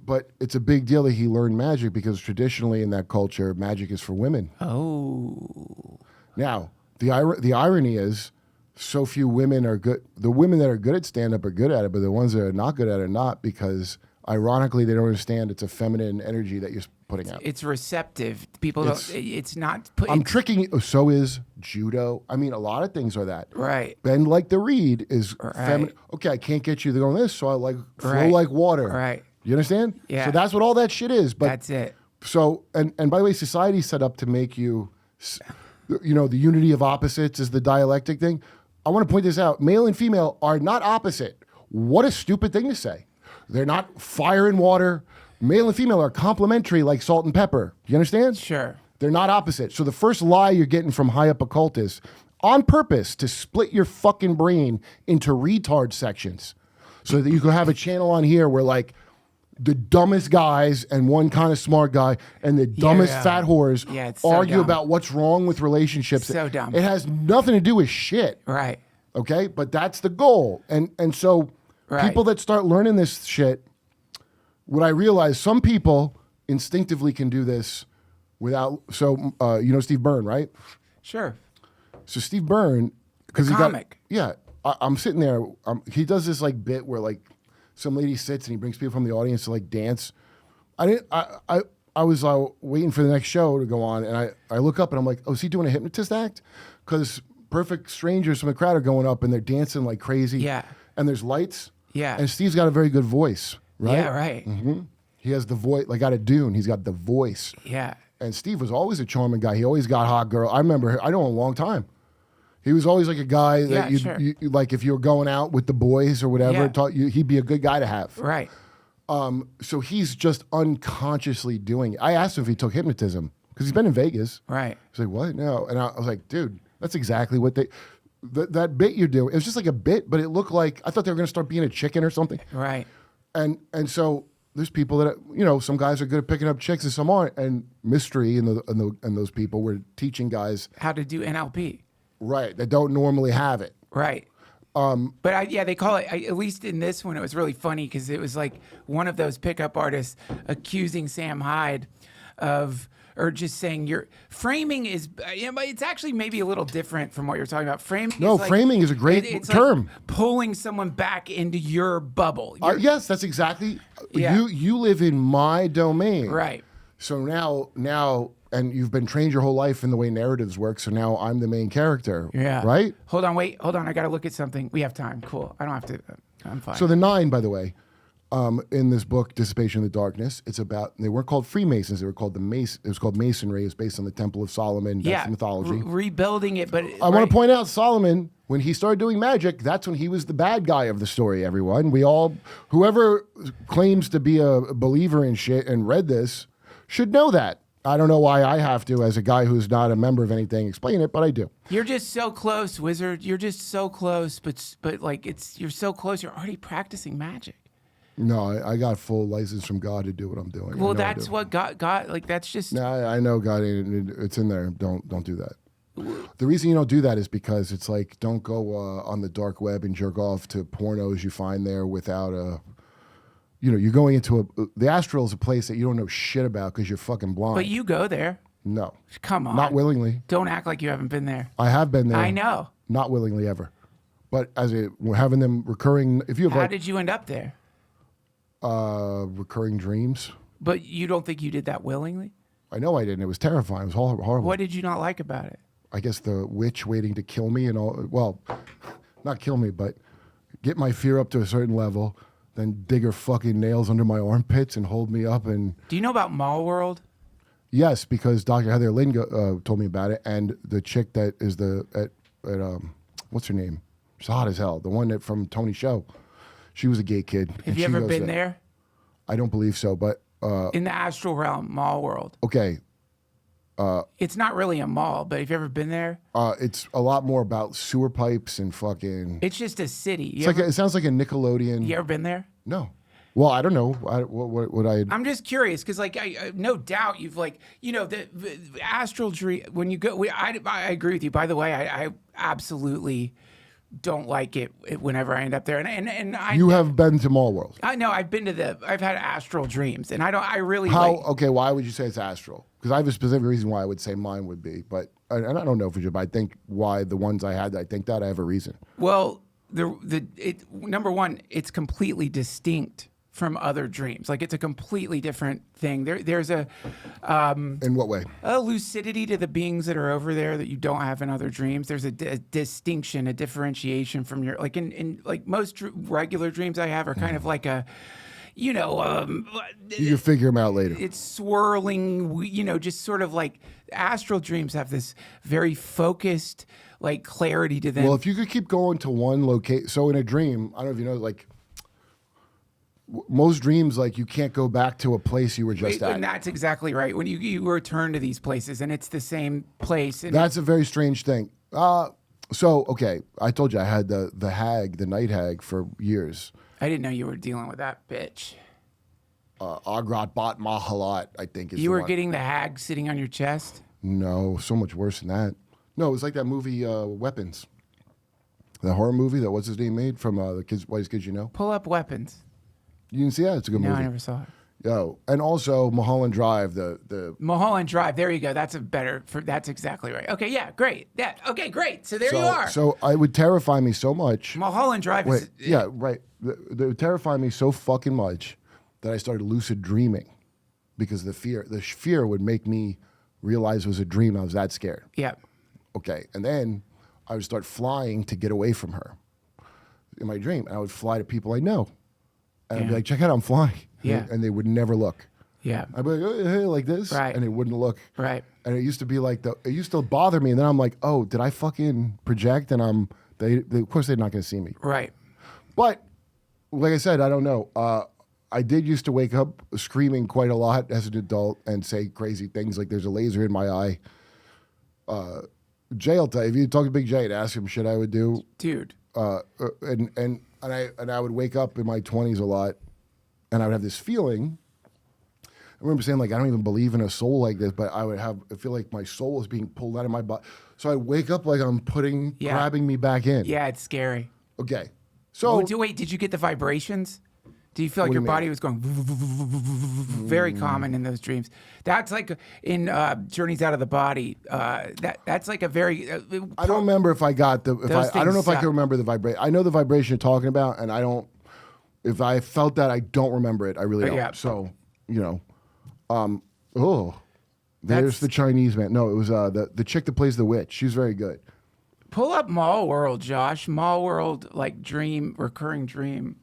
But it's a big deal that he learned magic because traditionally in that culture, magic is for women. Oh. Now the irony is, so few women are good. The women that are good at stand up are good at it, but the ones that are not good at it are not because, ironically, they don't understand it's a feminine energy that you're putting out. It's receptive. People don't. It's not. I'm tricking you. So is judo. I mean, a lot of things are that. Right. Bend like the reed is Right. feminine. Okay, I can't get you to go on this, so I like flow Right. like water. Right. You understand? Yeah. So that's what all that shit is. But That's it. so and by the way, society's set up to make you, you know, the unity of opposites is the dialectic thing. I want to point this out. Male and female are not opposite. What a stupid thing to say. They're not fire and water. Male and female are complementary like salt and pepper. You understand? Sure. They're not opposite. So the first lie you're getting from high up occultists on purpose to split your fucking brain into retard sections so that you can have a channel on here where like the dumbest guys and one kind of smart guy and the dumbest yeah. fat whores Yeah, it's so argue dumb. about what's wrong with relationships. So dumb. It has nothing to do with shit. Right. Okay? But that's the goal. And so Right. people that start learning this shit, what I realize, some people instinctively can do this without. So you know Steve Byrne, right? Sure. So Steve Byrne, because he comic. I'm sitting there. He does this like bit where like some lady sits and he brings people from the audience to like dance. I was waiting for the next show to go on, and I look up and I'm like, oh, is he doing a hypnotist act? Because perfect strangers from the crowd are going up and they're dancing like crazy. Yeah. And there's lights. Yeah. And Steve's got a very good voice, right? Yeah. Right. He has the voice, like out of Dune. He's got the voice. Yeah. And Steve was always a charming guy. He always got hot girl. I remember, I know him a long time. He was always like a guy that Yeah, sure. you like if you were going out with the boys or whatever, Yeah. he'd be a good guy to have. Right. So he's just unconsciously doing it. I asked him if he took hypnotism because he's been in Vegas. Right. He's like, what? No. And I was like, dude, that's exactly what that bit you're doing. It was just like a bit, but it looked like, I thought they were going to start being a chicken or something. Right. And so there's people that, you know, some guys are good at picking up chicks and some aren't. And Mystery and those people were teaching guys, How to do NLP. right, that don't normally have it. Right. But they call it, at least in this one, it was really funny because it was like one of those pickup artists accusing Sam Hyde of, or just saying your framing is, it's actually maybe a little different from what you're talking about. Framing No, is like, framing is a great it's term. Like pulling someone back into your bubble. Yes, that's exactly. Yeah. You live in my domain. Right. So now, and you've been trained your whole life in the way narratives work. So now I'm the main character. Yeah. Right. Hold on. I got to look at something. We have time. Cool. I don't have to. I'm fine. So the 9, by the way, in this book, Dissipation in the Darkness, it's about, they weren't called Freemasons. They were called it was called Masonry. It's based on the Temple of Solomon. That's the mythology. Rebuilding it, but I want to point out Solomon, when he started doing magic, that's when he was the bad guy of the story, everyone. Whoever claims to be a believer in shit and read this should know that. I don't know why I have to, as a guy who's not a member of anything, explain it, but I do. You're just so close, Wizard. You're just so close, but like you're so close. You're already practicing magic. No, I got full license from God to do what I'm doing. Well, that's what God. Like that's just. No, I know God. It's in there. Don't do that. The reason you don't do that is because it's like, don't go on the dark web and jerk off to pornos you find there without a. You know, you're going into the astral is a place that you don't know shit about because you're fucking blind. But you go there. No. Come on. Not willingly. Don't act like you haven't been there. I have been there. I know. Not willingly ever. But having them recurring, if you have How did you end up there? recurring dreams. But you don't think you did that willingly? I know I didn't. It was terrifying. It was horrible. What did you not like about it? I guess the witch waiting to kill me and all. Well, not kill me, but get my fear up to a certain level, then dig her fucking nails under my armpits and hold me up. And Do you know about Mall World? yes, because Dr. Heather Lynn told me about it, and the chick that is what's her name? She's hot as hell. The one that from Tony's show. She was a gay kid. Have you ever been there? I don't believe so, but In the astral realm, Mall World. okay. It's not really a mall, but have you ever been there? It's a lot more about sewer pipes and fucking. It's just a city. It sounds like a Nickelodeon. You ever been there? No. Well, I don't know. What I. I'm just curious because, like, I no doubt you've the astral dream when you go. I agree with you. By the way, I absolutely don't like it whenever I end up there. And I You have been to Mall World. I know I've been to I've had astral dreams, and I really How? like. Okay, why would you say it's astral? Because I have a specific reason why I would say mine would be, and I don't know for sure. But I think why the ones I had, I think that I have a reason. Well, number one, it's completely distinct from other dreams. Like it's a completely different thing. There's a In what way? a lucidity to the beings that are over there that you don't have in other dreams. There's a distinction, a differentiation from your in like most regular dreams I have are kind of like a, You can figure them out later. it's swirling, just sort of like astral dreams have this very focused like clarity to them. Well, if you could keep going to one location, so in a dream, I don't know if you know, like most dreams, like you can't go back to a place you were just at. And that's exactly right. When you return to these places and it's the same place. And That's a very strange thing. Okay, I told you I had the night hag for years. I didn't know you were dealing with that bitch. Agrat Bat Mahalat, I think is You the were one. getting the hag sitting on your chest? No, so much worse than that. No, it was like that movie Weapons. The horror movie that what's his name made from the kids, Whitest Kids You Know. Pull up weapons. You didn't see that? It's a good No, movie. I never saw it. Yo, and also Mulholland Drive, the Mulholland Drive. There you go. That's that's exactly right. Okay, yeah, great. Okay, great. So there you are. So it would terrify me so much. Mulholland Drive is. Wait, yeah, right. It would terrify me so fucking much that I started lucid dreaming because the fear would make me realize it was a dream. I was that scared. Yeah. Okay, and then I would start flying to get away from her in my dream, and I would fly to people I know, and I'd be like, "Check out, I'm flying." Yeah. And they would never look. Yeah. I'd be like, "Oh, hey," like this, Right. and they wouldn't look. Right. And it used to be like it used to bother me, and then I'm like, "Oh, did I fucking project?" And they of course they're not going to see me. Right. But like I said, I don't know. I did used to wake up screaming quite a lot as an adult and say crazy things like "There's a laser in my eye." Jay will tell you, if you talk to Big Jay and ask him shit I would do, Dude. and I would wake up in my 20s a lot, and I would have this feeling. I remember saying like I don't even believe in a soul like this, but I feel like my soul is being pulled out of my body. So I wake up like I'm grabbing me back in. Yeah, it's scary. Okay. So Wait, did you get the vibrations? Do you feel like What do your you body mean? was going very common in those dreams? That's like in Journeys Out of the Body. That's like a very. I don't remember if I got the. I don't know if I can remember the vibration. I know the vibration you're talking about, and I don't. If I felt that, I don't remember it. I really don't. Yeah. So there's the Chinese man. No, it was the chick that plays the witch. She's very good. Pull up Mall World, Josh. Mall World, like recurring dream.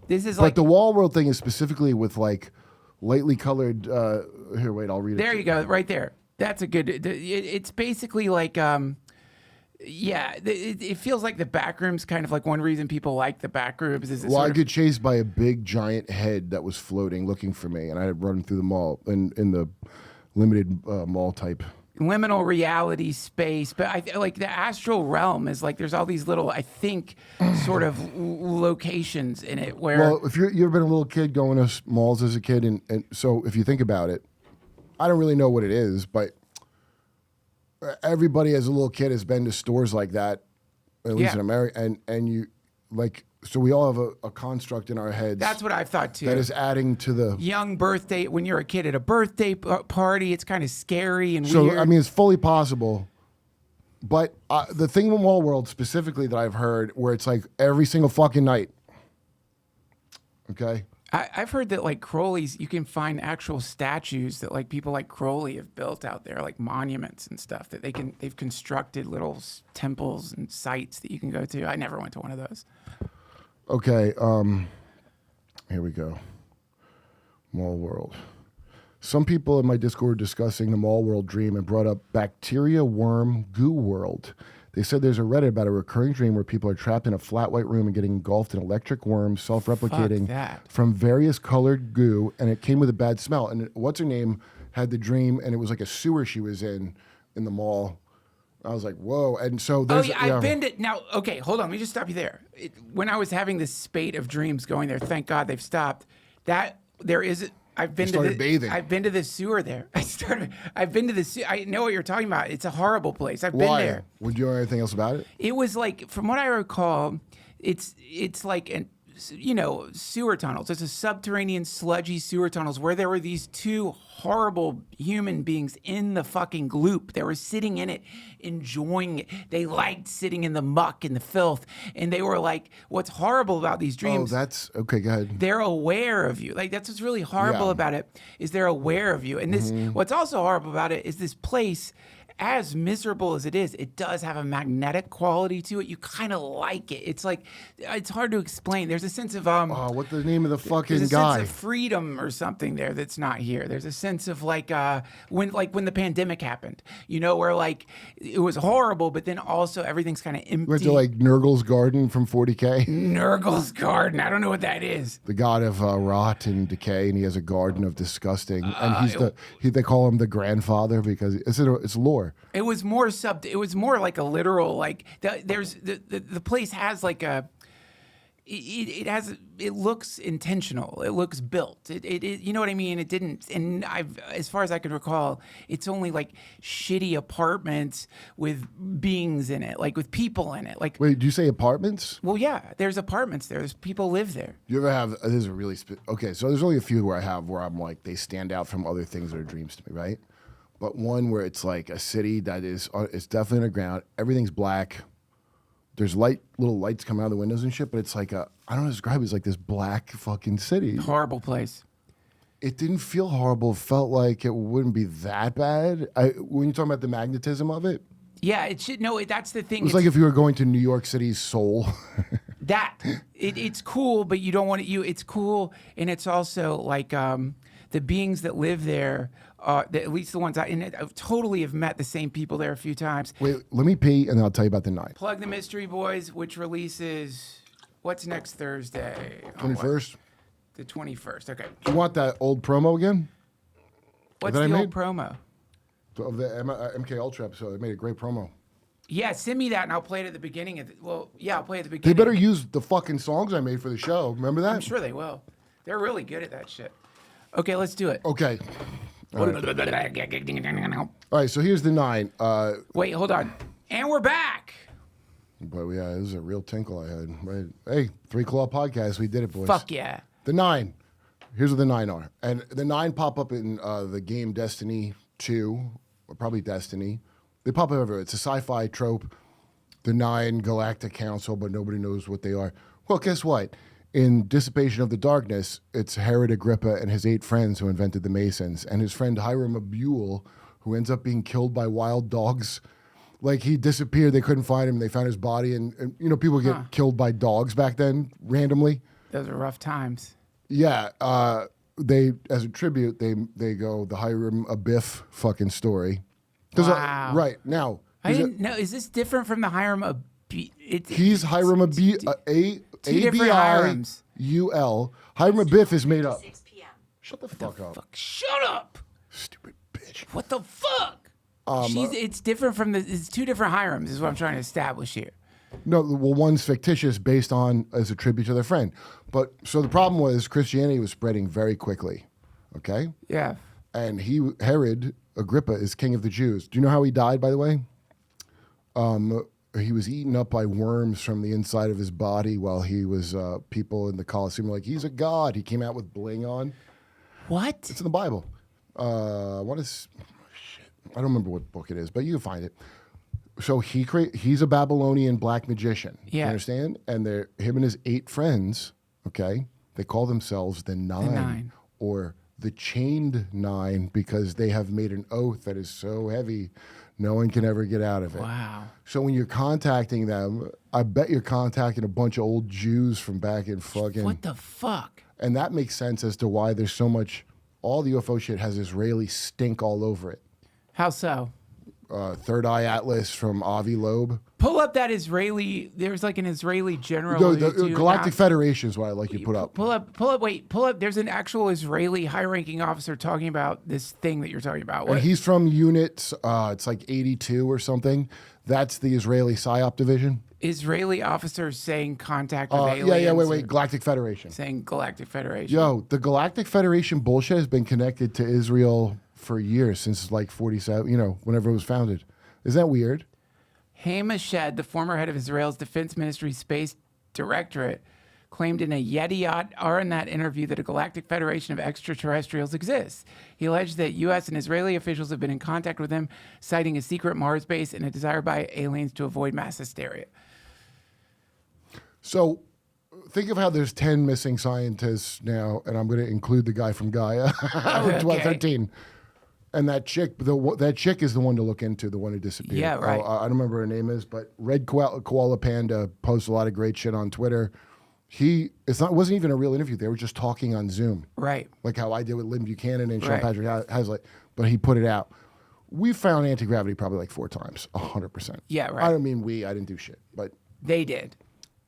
This is But like the wall world thing is specifically with like lightly colored. Here, wait, I'll read it. there you go, right there. That's a good. It's basically like it feels like the back room's kind of like one reason people like the back rooms is Well, I get chased by a big giant head that was floating, looking for me, and I had run through the mall in the limited mall type. liminal reality space, but like the astral realm is like there's all these little, I think, sort of locations in it where. Well, if you've ever been a little kid going to malls as a kid, and so if you think about it, I don't really know what it is, but everybody as a little kid has been to stores like that, at least in America, and you like So we all have a construct in our heads. That's what I thought too. That is adding to the young birthday. When you're a kid at a birthday party, it's kind of scary and So weird. I mean, it's fully possible. But the thing with Mall World specifically that I've heard, where it's like every single fucking night. Okay. I've heard that like Crowley's, you can find actual statues that like people like Crowley have built out there, like monuments and stuff that they've constructed little temples and sites that you can go to. I never went to one of those. Okay. Here we go. Mall World. Some people in my Discord were discussing the Mall World dream and brought up bacteria worm goo world. They said there's a Reddit about a recurring dream where people are trapped in a flat white room and getting engulfed in electric worms, self-replicating from various colored goo, and it came with a bad smell. And what's her name had the dream, and it was like a sewer she was in the mall. I was like, whoa. And so there's... I've been to... Now, okay, hold on. Let me just stop you there. When I was having this spate of dreams going there, thank God they've stopped. There is... I've been to bathing. I've been to the sewer there. I've been to the sewer. I know what you're talking about. It's a horrible place. I've been there. Would you know anything else about it? It was like, from what I recall, it's like sewer tunnels. It's a subterranean, sludgy sewer tunnels where there were these two horrible human beings in the fucking gloop. They were sitting in it, enjoying it. They liked sitting in the muck and the filth. And they were like, what's horrible about these dreams? Oh, that's... Okay, go ahead. They're aware of you. Like, that's what's really horrible about it, is they're aware of you. And this, what's also horrible about it is this place, as miserable as it is, it does have a magnetic quality to it. You kind of like it. It's like, it's hard to explain. There's a sense of what's the name of the fucking there's a guy? sense of freedom or something there that's not here. There's a sense of like when the pandemic happened, where like it was horrible, but then also everything's kind of empty. Went to like Nurgle's Garden from 40K. Nurgle's Garden. I don't know what that is. The god of rot and decay, and he has a garden of disgusting. And they call him the grandfather because it's lore. It was more like a literal, like the place has like a, it looks intentional. It looks built. It you know what I mean? It didn't, and as far as I could recall, it's only like shitty apartments with beings in it, like with people in it. Like, wait, do you say apartments? Well, yeah, there's apartments there. There's people live there. You ever have? This is a really okay. So there's only a few where I'm like they stand out from other things that are dreams to me, right? But one where it's like a city that is it's definitely underground. Everything's black. There's little lights coming out of the windows and shit. But it's like I don't know how to describe it. It's like this black fucking city. Horrible place. It didn't feel horrible. It felt like it wouldn't be that bad. When you're talking about the magnetism of it. Yeah, it should. No, that's the thing. It was like if you were going to New York City's soul. It's cool, but you don't want it. It's cool, and it's also like the beings that live there. At least the ones I totally have met the same people there a few times. Wait, let me pee, and then I'll tell you about the 9. Plug the Mystery Boys, which releases what's next Thursday? 21st. The 21st. Okay. Do you want that old promo again? What's the old promo? Of the MK Ultra episode. They made a great promo. Yeah, send me that, and I'll play it at the beginning. I'll play it at the beginning. They better use the fucking songs I made for the show. Remember that? I'm sure they will. They're really good at that shit. Okay, let's do it. Okay. All right, so here's the 9. Wait, hold on. And we're back. But yeah, this is a real tinkle I had. Right? Hey, 3 Claw Podcast. We did it, boys. Fuck yeah. The 9. Here's what the 9 are. And the 9 pop up in the game Destiny 2, or probably Destiny. They pop up everywhere. It's a sci-fi trope. The 9 Galactic Council, but nobody knows what they are. Well, guess what? In Dissipation of the Darkness, it's Herod Agrippa and his 8 friends who invented the Masons, and his friend Hiram Abule, who ends up being killed by wild dogs. Like, he disappeared. They couldn't find him. They found his body, and people get killed by dogs back then, randomly. Those are rough times. Yeah. They, as a tribute, they go the Hiram Abiff fucking story. Wow. Right. Now. I didn't know. Is this different from the Hiram Abiff? He's Hiram Abiff. A-B-I-U-L. Hiram Abiff is made up. 6 p.m. Shut the fuck up. Shut up. Stupid bitch. What the fuck? It's different from it's 2 different Hirams is what I'm trying to establish here. No, well, one's fictitious based on as a tribute to their friend. But so the problem was Christianity was spreading very quickly. Okay? Yeah. And Herod Agrippa is king of the Jews. Do you know how he died, by the way? he was eaten up by worms from the inside of his body while he was people in the Colosseum were like, he's a god. He came out with bling on. What? It's in the Bible. What is shit? I don't remember what book it is, but you can find it. So he's a Babylonian black magician. Yeah. You understand? And him and his 8 friends, okay, they call themselves the Nine. Or the Chained Nine because they have made an oath that is so heavy no one can ever get out of it. Wow. So when you're contacting them, I bet you're contacting a bunch of old Jews from back in fucking... What the fuck? And that makes sense as to why there's so much... All the UFO shit has Israeli stink all over it. How so? Third Eye Atlas from Avi Loeb. Pull up that Israeli. There's like an Israeli general. No, the Galactic Federation is what I like you to put up. Pull up. There's an actual Israeli high-ranking officer talking about this thing that you're talking about. And he's from units, it's like 82 or something. That's the Israeli PSYOP division. Israeli officers saying contact with aliens. Yeah, wait. Galactic Federation. Saying Galactic Federation. Yo, the Galactic Federation bullshit has been connected to Israel for years, since like 47, whenever it was founded. Isn't that weird? Hamish Shed, the former head of Israel's Defense Ministry Space Directorate, claimed in a Yediot Aronat interview that a galactic federation of extraterrestrials exists. He alleged that U.S. and Israeli officials have been in contact with him, citing a secret Mars base and a desire by aliens to avoid mass hysteria. So think of how there's 10 missing scientists now, and I'm going to include the guy from Gaia, 13. And that chick, that chick is the one to look into, the one who disappeared. Yeah, right. I don't remember her name is, but Red Koala Panda posts a lot of great shit on Twitter. It wasn't even a real interview. They were just talking on Zoom. Right. Like how I did with Lynn Buchanan and Sean Right. Patrick Hazlitt. But he put it out. We found anti-gravity probably like 4 times, 100%. Yeah, right. I don't mean I didn't do shit. But They did.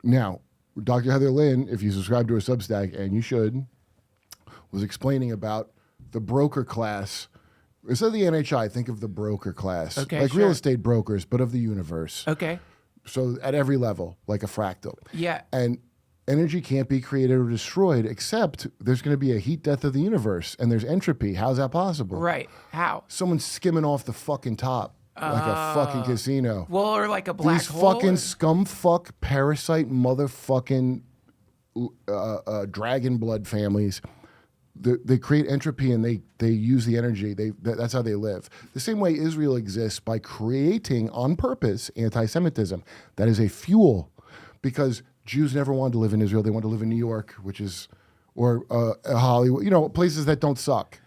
now, Dr. Heather Lynn, if you subscribe to her Substack, and you should, was explaining about the broker class. Instead of the NHI, think of the broker class. Okay, like sure. real estate brokers, but of the universe. Okay. So at every level, like a fractal. Yeah. And energy can't be created or destroyed, except there's going to be a heat death of the universe, and there's entropy. How's that possible? Right. How? Someone's skimming off the fucking top like a fucking casino. Well, or like a black These hole. fucking scumfuck, parasite, motherfucking dragon blood families. They create entropy and they use the energy. That's how they live. The same way Israel exists by creating on purpose anti-Semitism. That is a fuel, because Jews never wanted to live in Israel. They wanted to live in New York, or Hollywood. Places that don't suck.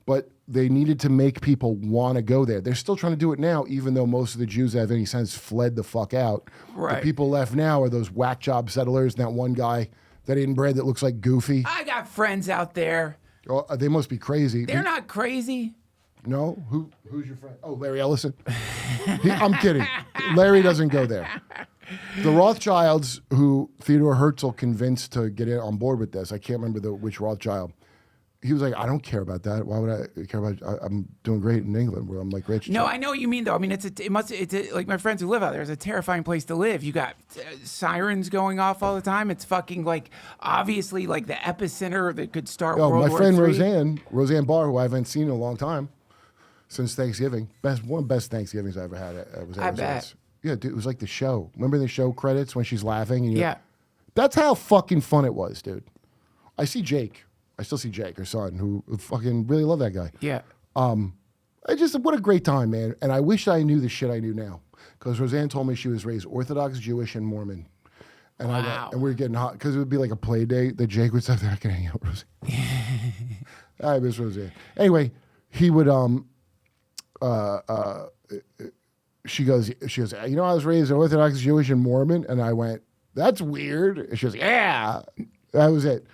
But they needed to make people want to go there. They're still trying to do it now, even though most of the Jews that have any sense fled the fuck out. Right. The people left now are those whack job settlers and that one guy that inbred that looks like Goofy. I got friends out there. Oh, they must be crazy. They're not crazy. No? Who's your friend? Oh, Larry Ellison? I'm kidding. Larry doesn't go there. The Rothschilds, who Theodore Herzl convinced to get in on board with this, I can't remember which Rothschild. He was like, I don't care about that. Why would I care about? I'm doing great in England, where I'm like rich. No, I know what you mean though. I mean, like my friends who live out there. It's a terrifying place to live. You got sirens going off all the time. It's fucking like obviously like the epicenter that could start World War my friend III. Roseanne Barr, who I haven't seen in a long time, since Thanksgiving. One of the best Thanksgivings I ever had. Was I bet. Yeah, dude, it was like the show. Remember the show credits when she's laughing? And Yeah. That's how fucking fun it was, dude. I still see Jake, her son, who fucking really love that guy. Yeah. What a great time, man. And I wish I knew the shit I knew now. Because Roseanne told me she was raised Orthodox, Jewish, and Mormon. And Wow. we were getting hot because it would be like a play date that Jake would say, I can hang out with Roseanne. I miss Roseanne. Anyway, he would she goes, I was raised Orthodox, Jewish, and Mormon. And I went, that's weird. And she goes, yeah. That was it.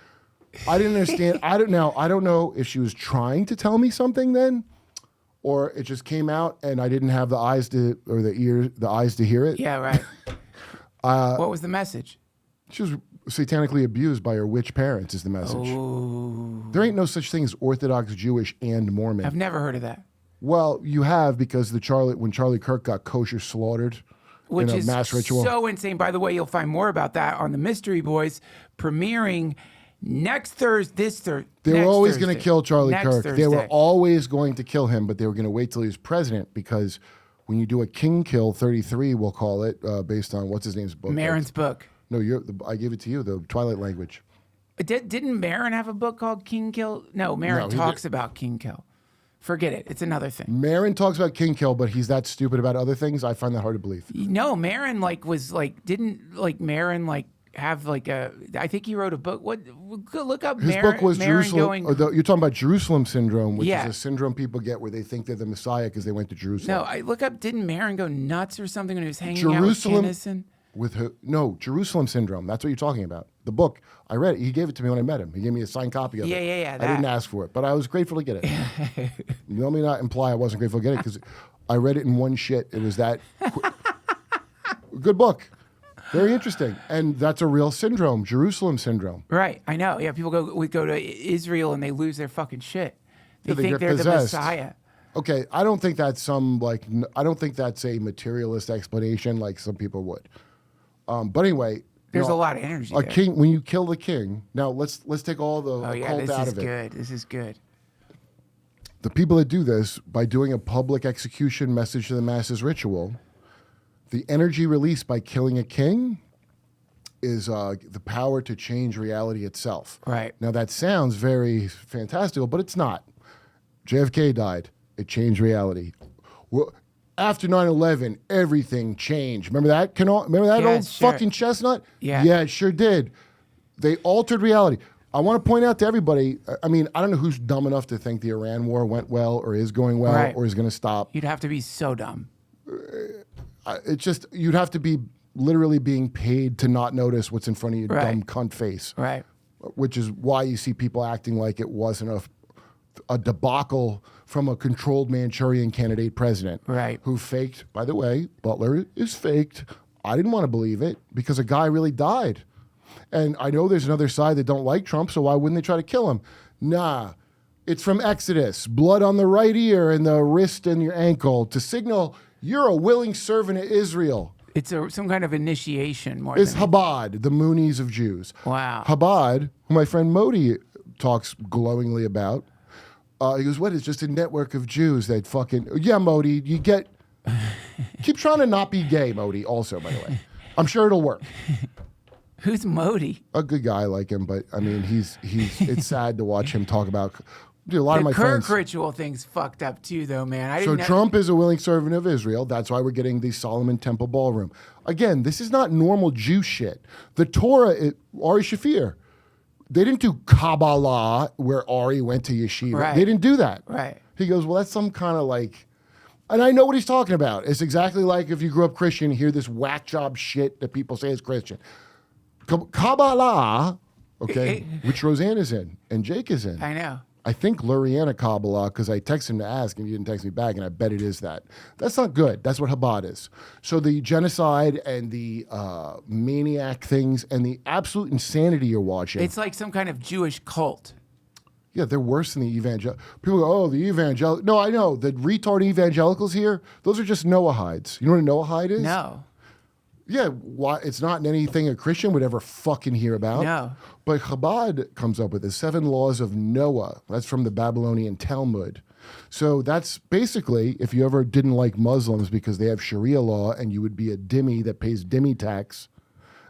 I didn't understand. I don't know if she was trying to tell me something then, or it just came out and I didn't have the eyes to hear it. Yeah. Right. What was the message? She was satanically abused by her witch parents is the message. Oh. There ain't no such thing as Orthodox, Jewish, and Mormon. I've never heard of that. Well, you have, because when Charlie Kirk got kosher slaughtered Which in a is mass ritual. so insane. By the way, you'll find more about that on the Mystery Boys premiering next Thursday. They were always going to kill Charlie Next Kirk. Thursday. They were always going to kill him, but they were going to wait till he was president, because when you do a king kill 33, we'll call it, based on what's his name's book. Marin's book. No, I gave it to you, the Twilight language. Didn't Marin have a book called King Kill? No, Marin talks about King Kill. Forget it. It's another thing. Marin talks about king kill, but he's that stupid about other things. I find that hard to believe. No, Marin didn't Marin have I think he wrote a book. What? Look up His Marin. book was Marin Jerusalem. You're talking about Jerusalem syndrome, which Yeah. is a syndrome people get where they think they're the Messiah because they went to Jerusalem. No, I look up. Didn't Marin go nuts or something when he was hanging out with Tennyson? No, Jerusalem syndrome. That's what you're talking about. The book. I read it. He gave it to me when I met him. He gave me a signed copy of it. Yeah. I didn't ask for it, but I was grateful to get it. You let me not imply I wasn't grateful to get it because I read it in one shit. It was that good book. Very interesting. And that's a real syndrome, Jerusalem syndrome. Right, I know. Yeah, people go to Israel and they lose their fucking shit. They Yeah, they think get they're possessed. the Messiah. Okay, I don't think that's I don't think that's a materialist explanation like some people would. But anyway, There's a lot of energy a there. king, when you kill the king. Now let's take all the Oh yeah, occult this out is of it. good. This is good. The people that do this by doing a public execution message to the masses ritual, the energy released by killing a king is the power to change reality itself. Right. Now that sounds very fantastical, but it's not. JFK died. It changed reality. Well, after 9/11, everything changed. Remember that? Remember that Yeah, old sure. fucking chestnut? Yeah. Yeah, it sure did. They altered reality. I want to point out to everybody, I mean, I don't know who's dumb enough to think the Iran war went well or is going well Right. or is going to stop. You'd have to be so dumb. It's just, you'd have to be literally being paid to not notice what's in front of your Right. dumb cunt face. Right. Which is why you see people acting like it wasn't a debacle from a controlled Manchurian candidate president. Right. Who faked, by the way, Butler is faked. I didn't want to believe it because a guy really died. And I know there's another side that don't like Trump, so why wouldn't they try to kill him? Nah, it's from Exodus. Blood on the right ear and the wrist and your ankle to signal you're a willing servant of Israel. It's some kind of initiation more It's than Chabad, the Moonies of Jews. Wow. Chabad, who my friend Modi talks glowingly about, he goes, what, it's just a network of Jews that fucking... Yeah, Modi, you get... Keep trying to not be gay, Modi, also, by the way. I'm sure it'll work. Who's Modi? A good guy like him, but, I mean, he's it's sad to watch him talk about... Dude, a lot The of my Kirk friends... ritual thing's fucked up too, though, man. I So didn't know. Trump is a willing servant of Israel. That's why we're getting the Solomon Temple Ballroom. Again, this is not normal Jew shit. The Torah, Ari Shafir, they didn't do Kabbalah where Ari went to yeshiva. Right. They didn't do that. Right. He goes, well, that's some kind of like, and I know what he's talking about. It's exactly like if you grew up Christian, you hear this whack job shit that people say is Christian. Kabbalah, okay, which Roseanne is in and Jake is in. I know. I think Luriana Kabbalah, because I texted him to ask and he didn't text me back, and I bet it is that. That's not good. That's what Chabad is. So the genocide and the maniac things and the absolute insanity you're watching. It's like some kind of Jewish cult. Yeah, they're worse than the evangel. People go, oh, the evangel. No, I know. The retard evangelicals here, those are just Noahides. You know what a Noahide is? No. Yeah, why? It's not anything a Christian would ever fucking hear about. No. But Chabad comes up with the 7 laws of Noah. That's from the Babylonian Talmud. So that's basically, if you ever didn't like Muslims because they have Sharia law and you would be a dhimmi that pays dhimmi tax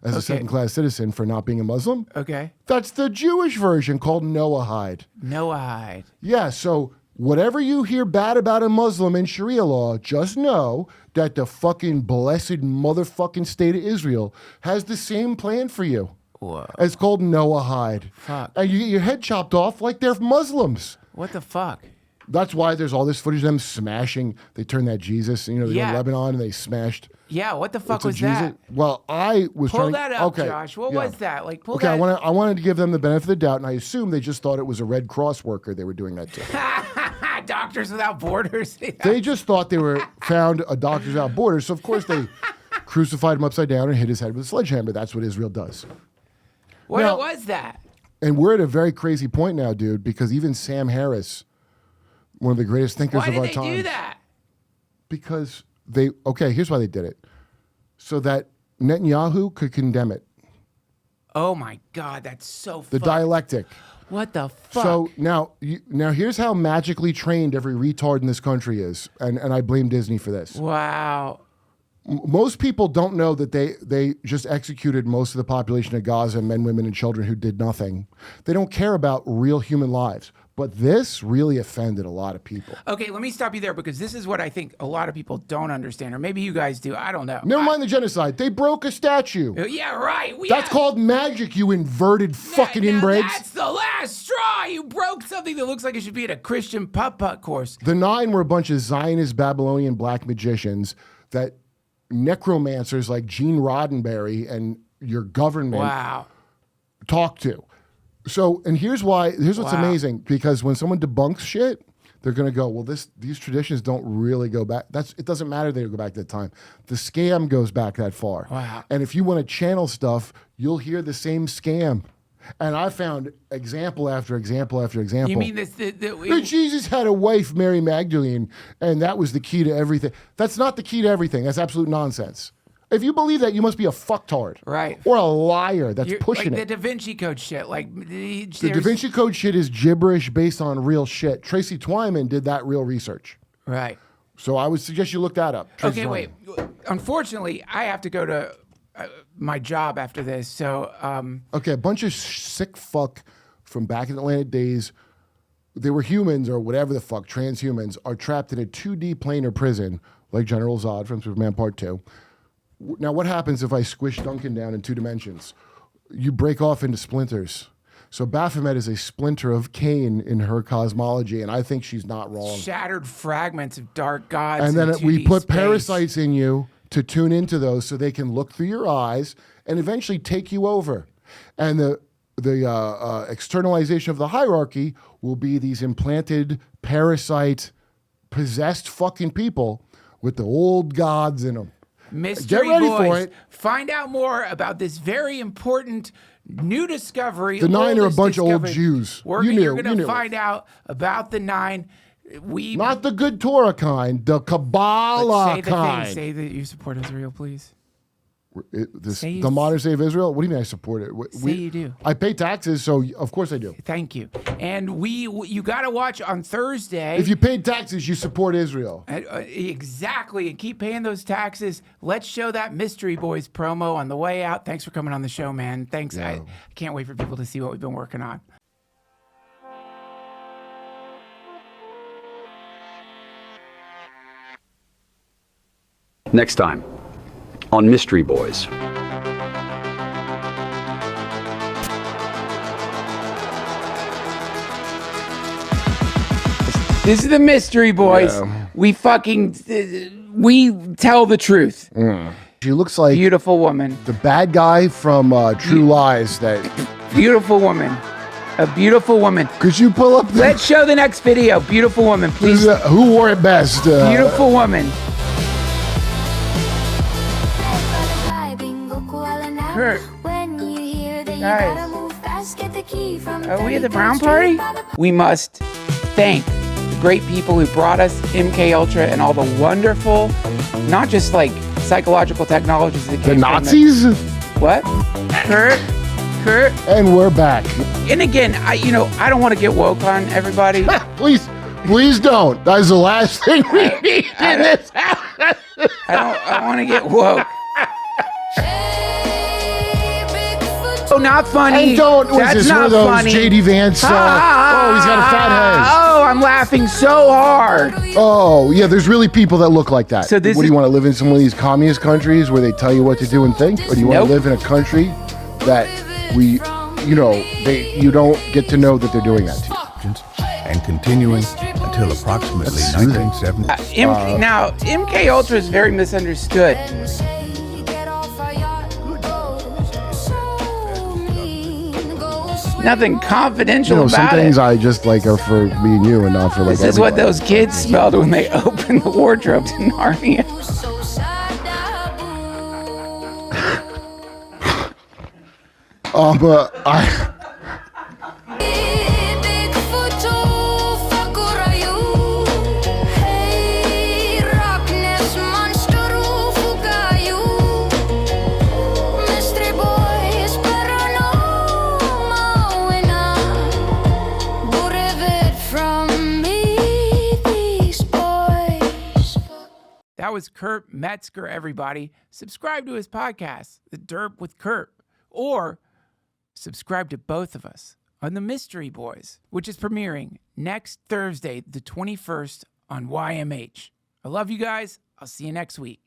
as a second-class citizen for not being a Muslim, Okay. that's the Jewish version called Noahide. Noahide. Yeah, so whatever you hear bad about a Muslim in Sharia law, just know that the fucking blessed motherfucking state of Israel has the same plan for you. Whoa. It's called Noahide. Fuck. And you get your head chopped off like they're Muslims. What the fuck? That's why there's all this footage of them smashing. They turned that Jesus, you know, they go Yeah. to Lebanon and they smashed. Yeah, what the fuck It's a was Jesus. that? Well, I was Pull trying that to, up, okay, Josh. What yeah. was that? Like, pull Okay, that. I wanted to give them the benefit of the doubt, and I assume they just thought it was a Red Cross worker they were doing that to. Doctors Without Borders. They just thought they were found a Doctors Without Borders, so of course they crucified him upside down and hit his head with a sledgehammer. That's what Israel does. What Now- was that? And we're at a very crazy point now, dude, because even Sam Harris, one of the greatest thinkers Why of did our they time, do that? because here's why they did it. So that Netanyahu could condemn it. Oh my God, that's so The dialectic. What the fuck? So now here's how magically trained every retard in this country is, and I blame Disney for this. Wow. Most people don't know that they just executed most of the population of Gaza, men, women, and children who did nothing. They don't care about real human lives. But this really offended a lot of people. Okay, let me stop you there because this is what I think a lot of people don't understand, or maybe you guys do. I don't know. Never mind the genocide. They broke a statue. Yeah, right. That's called magic, you inverted fucking inbreds. That's the last straw. You broke something that looks like it should be at a Christian putt-putt course. The 9 were a bunch of Zionist Babylonian black magicians that necromancers like Gene Roddenberry and your government talk to. So, and here's what's amazing, because when someone debunks shit, they're going to go, well, these traditions don't really go back. It doesn't matter they go back to that time. The scam goes back that far. Wow. And if you want to channel stuff, you'll hear the same scam. And I found example after example after example. You mean this? That Jesus had a wife, Mary Magdalene, and that was the key to everything. That's not the key to everything. That's absolute nonsense. If you believe that, you must be a fucktard. Right. Or a liar that's pushing like it. The Da Vinci Code shit. Like The Da Vinci Code shit is gibberish based on real shit. Tracy Twyman did that real research. Right. So I would suggest you look that up. Tracy Okay, Twyman. wait. Unfortunately, I have to go to my job after this. So. Okay, a bunch of sick fuck from back in the Atlantic days. They were humans or whatever the fuck, transhumans, are trapped in a 2D planar prison like General Zod from Superman Part 2. Now, what happens if I squish Duncan down in 2 dimensions? You break off into splinters. So Baphomet is a splinter of Cain in her cosmology, and I think she's not wrong. Shattered fragments of dark gods. And then in we 2D put space. parasites in you to tune into those so they can look through your eyes and eventually take you over. And the externalization of the hierarchy will be these implanted, parasite, possessed fucking people with the old gods in them. Mystery Get ready Boys. for it. Find out more about this very important new discovery. The 9 are a oldest bunch of old discovery. Jews. You're You going to knew. find out about the 9. Not the good Torah kind, the Kabbalah say the kind. thing. Say that you support Israel, please. Say The modern state of Israel? What do you mean I support it? Say you do. I pay taxes, so of course I do. Thank you. And you got to watch on Thursday. If you paid taxes, you support Israel. Exactly. And keep paying those taxes. Let's show that Mystery Boys promo on the way out. Thanks for coming on the show, man. Thanks. Yeah. I can't wait for people to see what we've been working on. Next time on Mystery Boys. This is the Mystery Boys. Yeah. We tell the truth. She looks like Beautiful woman. the bad guy from True Lies. That Beautiful woman. A beautiful woman. could you pull up? Let's show the next video. Beautiful woman, please. Who wore it best? Beautiful wowoman. Kurt. Guys. Are we at the Brown Party? We must thank the great people who brought us MK Ultra and all the wonderful, not just like psychological technologies that the came Nazis? from what? Kurt. And we're back. And again, I don't want to get woke on everybody. Please don't. That is the last thing we need in this house. I want to get woke. Oh, not funny. And don't. Was That's this not one of those funny. JD Vance? Oh, he's got a fat head. Oh, I'm laughing so hard. Oh, yeah, there's really people that look like that. So this what do is- you want to live in some of these communist countries where they tell you what to do and think? Or do you want Nope. to live in a country that you don't get to know that they're doing that to you? And continuing until approximately That's soothing. 1970. Now, MK Ultra is very misunderstood. Nothing confidential Some about things it. I just like are for me and you and not for like This is what everybody. those kids smelled when they opened the wardrobes in Narnia. was Kurt Metzger, everybody. Subscribe to his podcast, The Derp with Kurt, or subscribe to both of us on The Mystery Boys, which is premiering next Thursday, the 21st on YMH. I love you guys. I'll see you next week.